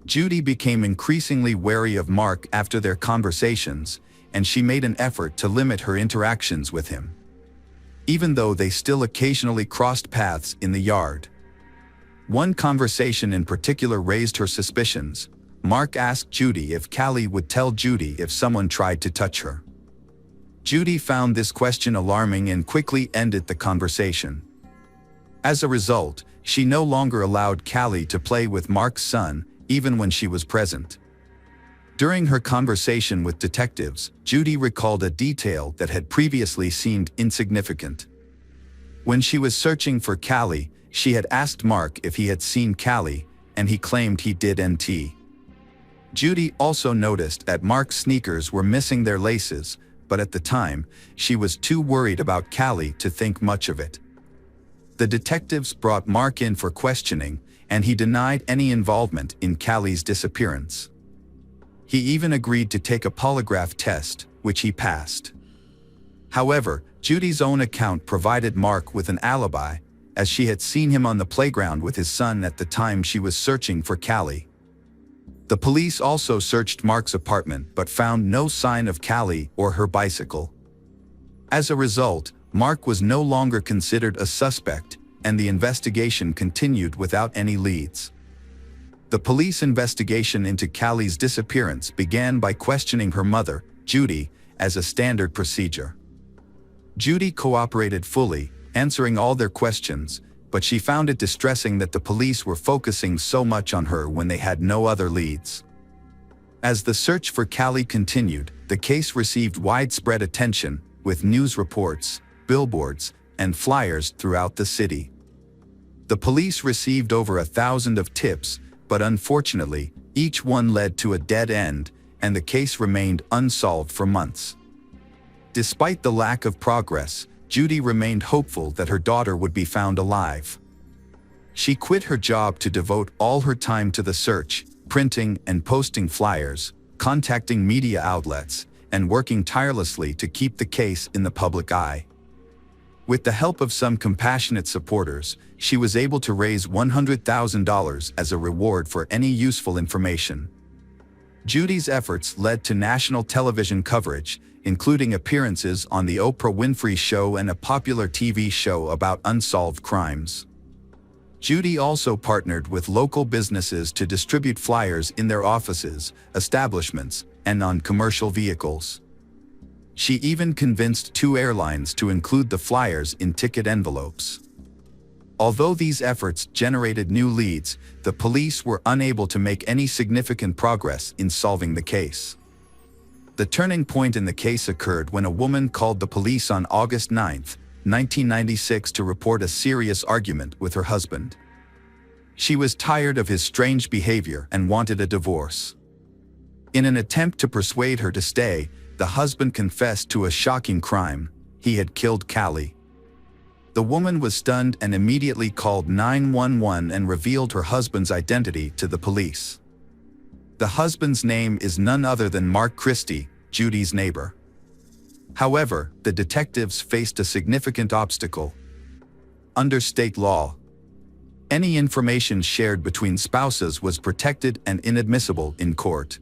Judy became increasingly wary of Mark after their conversations, and she made an effort to limit her interactions with him. Even though they still occasionally crossed paths in the yard. One conversation in particular raised her suspicions. Mark asked Judy if Callie would tell Judy if someone tried to touch her. Judy found this question alarming and quickly ended the conversation. As a result, she no longer allowed Callie to play with Mark's son, even when she was present. During her conversation with detectives, Judy recalled a detail that had previously seemed insignificant. When she was searching for Callie, she had asked Mark if he had seen Callie, and he claimed he did. Judy also noticed that Mark's sneakers were missing their laces, but at the time, she was too worried about Callie to think much of it. The detectives brought Mark in for questioning, and he denied any involvement in Callie's disappearance. He even agreed to take a polygraph test, which he passed. However, Judy's own account provided Mark with an alibi, as she had seen him on the playground with his son at the time she was searching for Callie. The police also searched Mark's apartment but found no sign of Callie or her bicycle. As a result, Mark was no longer considered a suspect, and the investigation continued without any leads. The police investigation into Callie's disappearance began by questioning her mother, Judy, as a standard procedure. Judy cooperated fully, answering all their questions, but she found it distressing that the police were focusing so much on her when they had no other leads. As the search for Callie continued, the case received widespread attention, with news reports, billboards, and flyers throughout the city. The police received over 1,000 of tips, but unfortunately, each one led to a dead end, and the case remained unsolved for months. Despite the lack of progress, Judy remained hopeful that her daughter would be found alive. She quit her job to devote all her time to the search, printing and posting flyers, contacting media outlets, and working tirelessly to keep the case in the public eye. With the help of some compassionate supporters, she was able to raise $100,000 as a reward for any useful information. Judy's efforts led to national television coverage, including appearances on The Oprah Winfrey Show and a popular TV show about unsolved crimes. Judy also partnered with local businesses to distribute flyers in their offices, establishments, and on commercial vehicles. She even convinced 2 airlines to include the flyers in ticket envelopes. Although these efforts generated new leads, the police were unable to make any significant progress in solving the case. The turning point in the case occurred when a woman called the police on August 9, 1996 to report a serious argument with her husband. She was tired of his strange behavior and wanted a divorce. In an attempt to persuade her to stay, the husband confessed to a shocking crime: he had killed Callie. The woman was stunned and immediately called 911 and revealed her husband's identity to the police. The husband's name is none other than Mark Christie, Judy's neighbor. However, the detectives faced a significant obstacle. Under state law, any information shared between spouses was protected and inadmissible in court.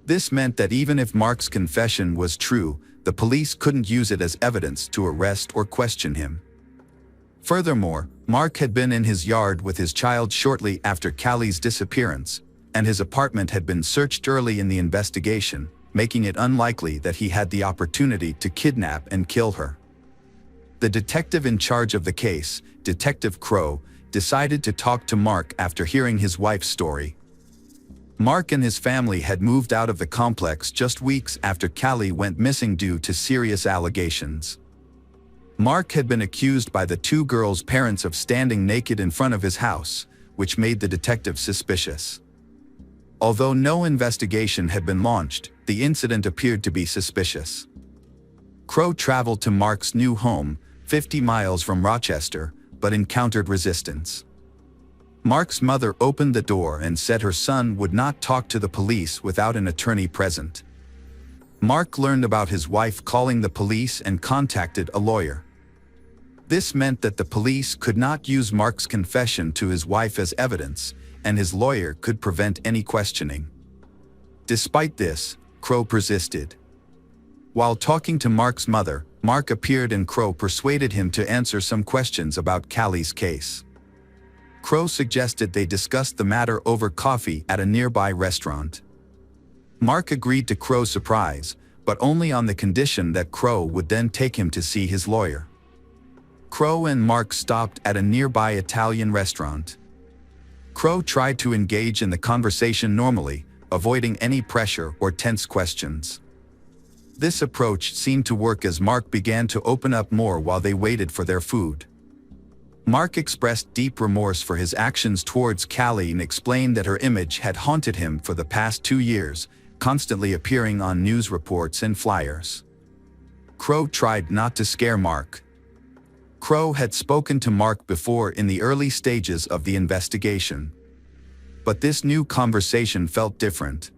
This meant that even if Mark's confession was true, the police couldn't use it as evidence to arrest or question him. Furthermore, Mark had been in his yard with his child shortly after Callie's disappearance, and his apartment had been searched early in the investigation, making it unlikely that he had the opportunity to kidnap and kill her. The detective in charge of the case, Detective Crow, decided to talk to Mark after hearing his wife's story. Mark and his family had moved out of the complex just weeks after Callie went missing due to serious allegations. Mark had been accused by the 2 girls' parents of standing naked in front of his house, which made the detective suspicious. Although no investigation had been launched, the incident appeared to be suspicious. Crow traveled to Mark's new home, 50 miles from Rochester, but encountered resistance. Mark's mother opened the door and said her son would not talk to the police without an attorney present. Mark learned about his wife calling the police and contacted a lawyer. This meant that the police could not use Mark's confession to his wife as evidence, and his lawyer could prevent any questioning. Despite this, Crow persisted. While talking to Mark's mother, Mark appeared and Crow persuaded him to answer some questions about Callie's case. Crow suggested they discuss the matter over coffee at a nearby restaurant. Mark agreed to Crow's surprise, but only on the condition that Crow would then take him to see his lawyer. Crow and Mark stopped at a nearby Italian restaurant. Crow tried to engage in the conversation normally, avoiding any pressure or tense questions. This approach seemed to work as Mark began to open up more while they waited for their food. Mark expressed deep remorse for his actions towards Callie and explained that her image had haunted him for the past 2 years, constantly appearing on news reports and flyers. Crow tried not to scare Mark. Crow had spoken to Mark before in the early stages of the investigation. But this new conversation felt different.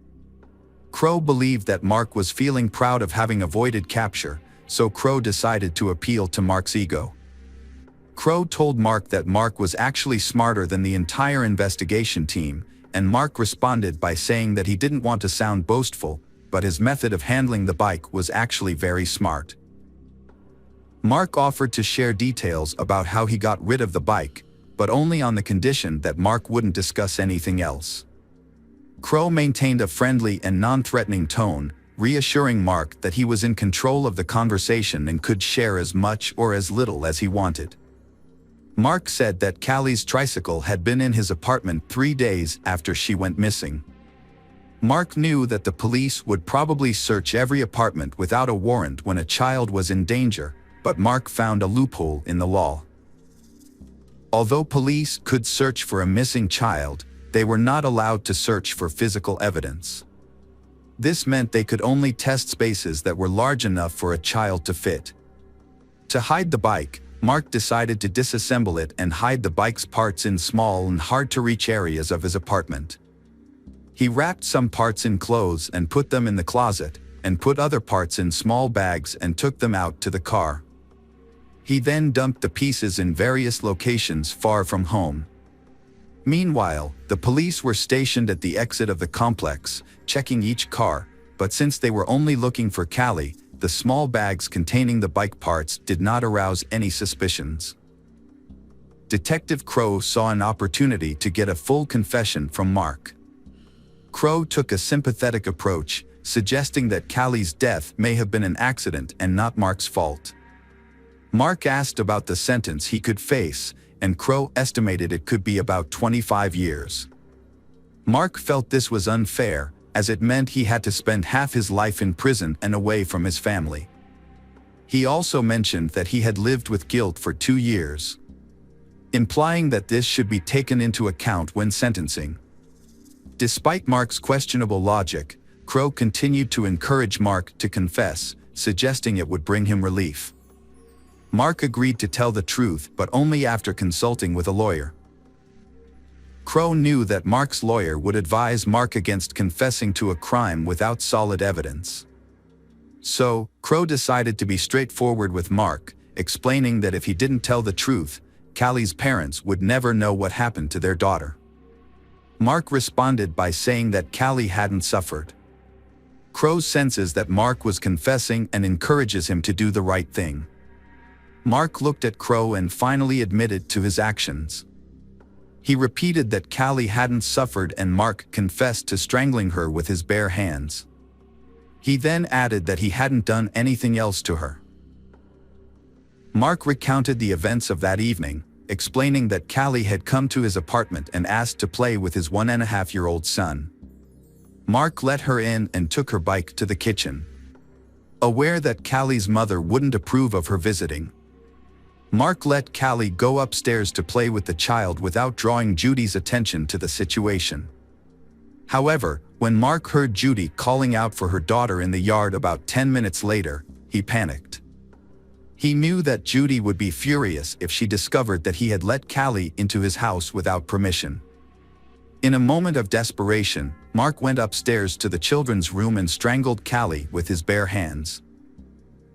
Crow believed that Mark was feeling proud of having avoided capture, so Crow decided to appeal to Mark's ego. Crow told Mark that Mark was actually smarter than the entire investigation team, and Mark responded by saying that he didn't want to sound boastful, but his method of handling the bike was actually very smart. Mark offered to share details about how he got rid of the bike, but only on the condition that Mark wouldn't discuss anything else. Crow maintained a friendly and non-threatening tone, reassuring Mark that he was in control of the conversation and could share as much or as little as he wanted. Mark said that Callie's tricycle had been in his apartment 3 days after she went missing. Mark knew that the police would probably search every apartment without a warrant when a child was in danger, but Mark found a loophole in the law. Although police could search for a missing child, they were not allowed to search for physical evidence. This meant they could only test spaces that were large enough for a child to fit. To hide the bike, Mark decided to disassemble it and hide the bike's parts in small and hard-to-reach areas of his apartment. He wrapped some parts in clothes and put them in the closet, and put other parts in small bags and took them out to the car. He then dumped the pieces in various locations far from home. Meanwhile, the police were stationed at the exit of the complex, checking each car, but since they were only looking for Callie, the small bags containing the bike parts did not arouse any suspicions. Detective Crow saw an opportunity to get a full confession from Mark. Crow took a sympathetic approach, suggesting that Callie's death may have been an accident and not Mark's fault. Mark asked about the sentence he could face, and Crow estimated it could be about 25 years. Mark felt this was unfair, as it meant he had to spend half his life in prison and away from his family. He also mentioned that he had lived with guilt for 2 years, implying that this should be taken into account when sentencing. Despite Mark's questionable logic, Crow continued to encourage Mark to confess, suggesting it would bring him relief. Mark agreed to tell the truth, but only after consulting with a lawyer. Crow knew that Mark's lawyer would advise Mark against confessing to a crime without solid evidence. So, Crow decided to be straightforward with Mark, explaining that if he didn't tell the truth, Callie's parents would never know what happened to their daughter. Mark responded by saying that Callie hadn't suffered. Crow senses that Mark was confessing and encourages him to do the right thing. Mark looked at Crow and finally admitted to his actions. He repeated that Callie hadn't suffered, and Mark confessed to strangling her with his bare hands. He then added that he hadn't done anything else to her. Mark recounted the events of that evening, explaining that Callie had come to his apartment and asked to play with his 1.5-year-old son. Mark let her in and took her bike to the kitchen. Aware that Callie's mother wouldn't approve of her visiting, Mark let Callie go upstairs to play with the child without drawing Judy's attention to the situation. However, when Mark heard Judy calling out for her daughter in the yard about 10 minutes later, he panicked. He knew that Judy would be furious if she discovered that he had let Callie into his house without permission. In a moment of desperation, Mark went upstairs to the children's room and strangled Callie with his bare hands.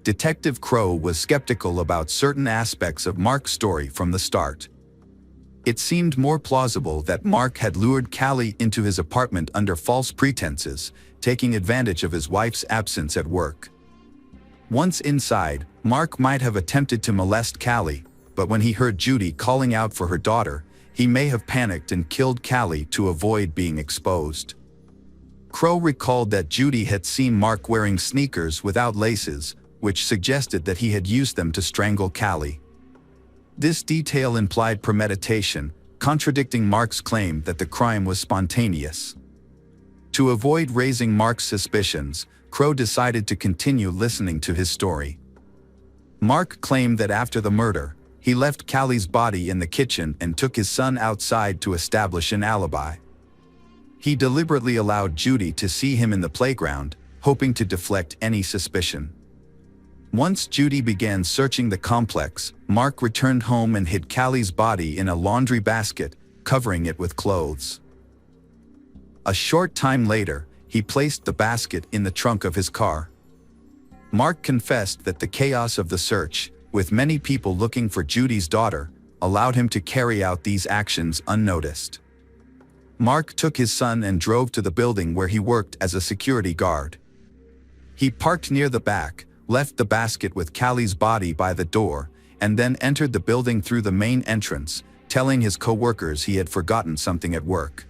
Detective Crow was skeptical about certain aspects of Mark's story from the start. It seemed more plausible that Mark had lured Callie into his apartment under false pretenses, taking advantage of his wife's absence at work. Once inside, Mark might have attempted to molest Callie, but when he heard Judy calling out for her daughter, he may have panicked and killed Callie to avoid being exposed. Crow recalled that Judy had seen Mark wearing sneakers without laces, which suggested that he had used them to strangle Callie. This detail implied premeditation, contradicting Mark's claim that the crime was spontaneous. To avoid raising Mark's suspicions, Crow decided to continue listening to his story. Mark claimed that after the murder, he left Callie's body in the kitchen and took his son outside to establish an alibi. He deliberately allowed Judy to see him in the playground, hoping to deflect any suspicion. Once Judy began searching the complex, Mark returned home and hid Callie's body in a laundry basket, covering it with clothes. A short time later, he placed the basket in the trunk of his car. Mark confessed that the chaos of the search, with many people looking for Judy's daughter, allowed him to carry out these actions unnoticed. Mark took his son and drove to the building where he worked as a security guard. He parked near the back, left the basket with Callie's body by the door, and then entered the building through the main entrance, telling his co-workers he had forgotten something at work.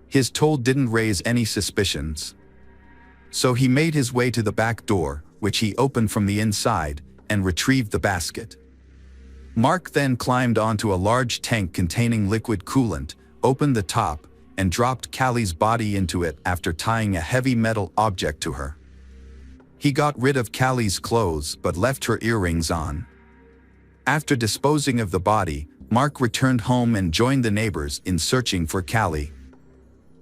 His toll didn't raise any suspicions. So he made his way to the back door, which he opened from the inside, and retrieved the basket. Mark then climbed onto a large tank containing liquid coolant, opened the top, and dropped Callie's body into it after tying a heavy metal object to her. He got rid of Callie's clothes but left her earrings on. After disposing of the body, Mark returned home and joined the neighbors in searching for Callie.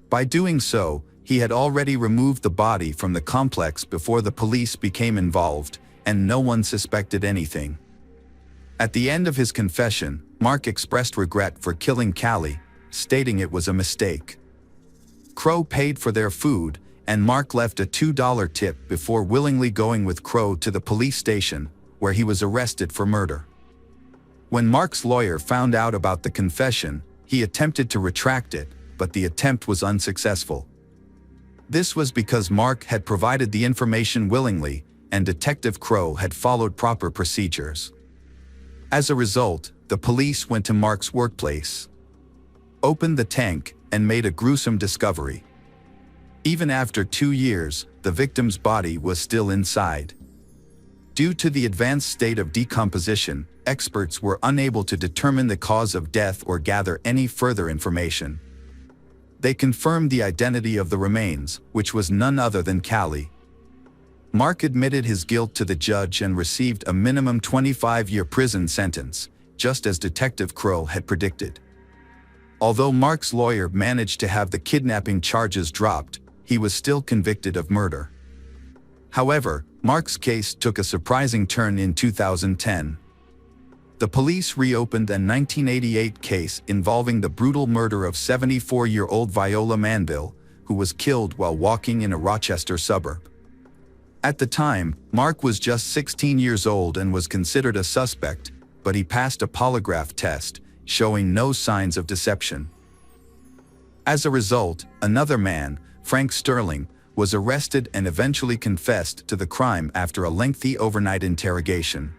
By doing so, he had already removed the body from the complex before the police became involved, and no one suspected anything. At the end of his confession, Mark expressed regret for killing Callie, stating it was a mistake. Crow paid for their food, and Mark left a $2 tip before willingly going with Crow to the police station, where he was arrested for murder. When Mark's lawyer found out about the confession, He attempted to retract it, but the attempt was unsuccessful. This was because Mark had provided the information willingly, and Detective Crow had followed proper procedures. As a result, the police went to Mark's workplace, opened the tank, and made a gruesome discovery. Even after 2 years, the victim's body was still inside. Due to the advanced state of decomposition, experts were unable to determine the cause of death or gather any further information. They confirmed the identity of the remains, which was none other than Callie. Mark admitted his guilt to the judge and received a minimum 25-year prison sentence, just as Detective Crow had predicted. Although Mark's lawyer managed to have the kidnapping charges dropped, he was still convicted of murder. However, Mark's case took a surprising turn in 2010. The police reopened a 1988 case involving the brutal murder of 74-year-old Viola Manville, who was killed while walking in a Rochester suburb. At the time, Mark was just 16 years old and was considered a suspect, but he passed a polygraph test, showing no signs of deception. As a result, another man, Frank Sterling, was arrested and eventually confessed to the crime after a lengthy overnight interrogation.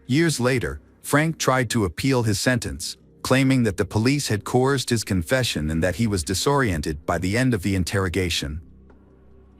Years later, Frank tried to appeal his sentence, claiming that the police had coerced his confession and that he was disoriented by the end of the interrogation.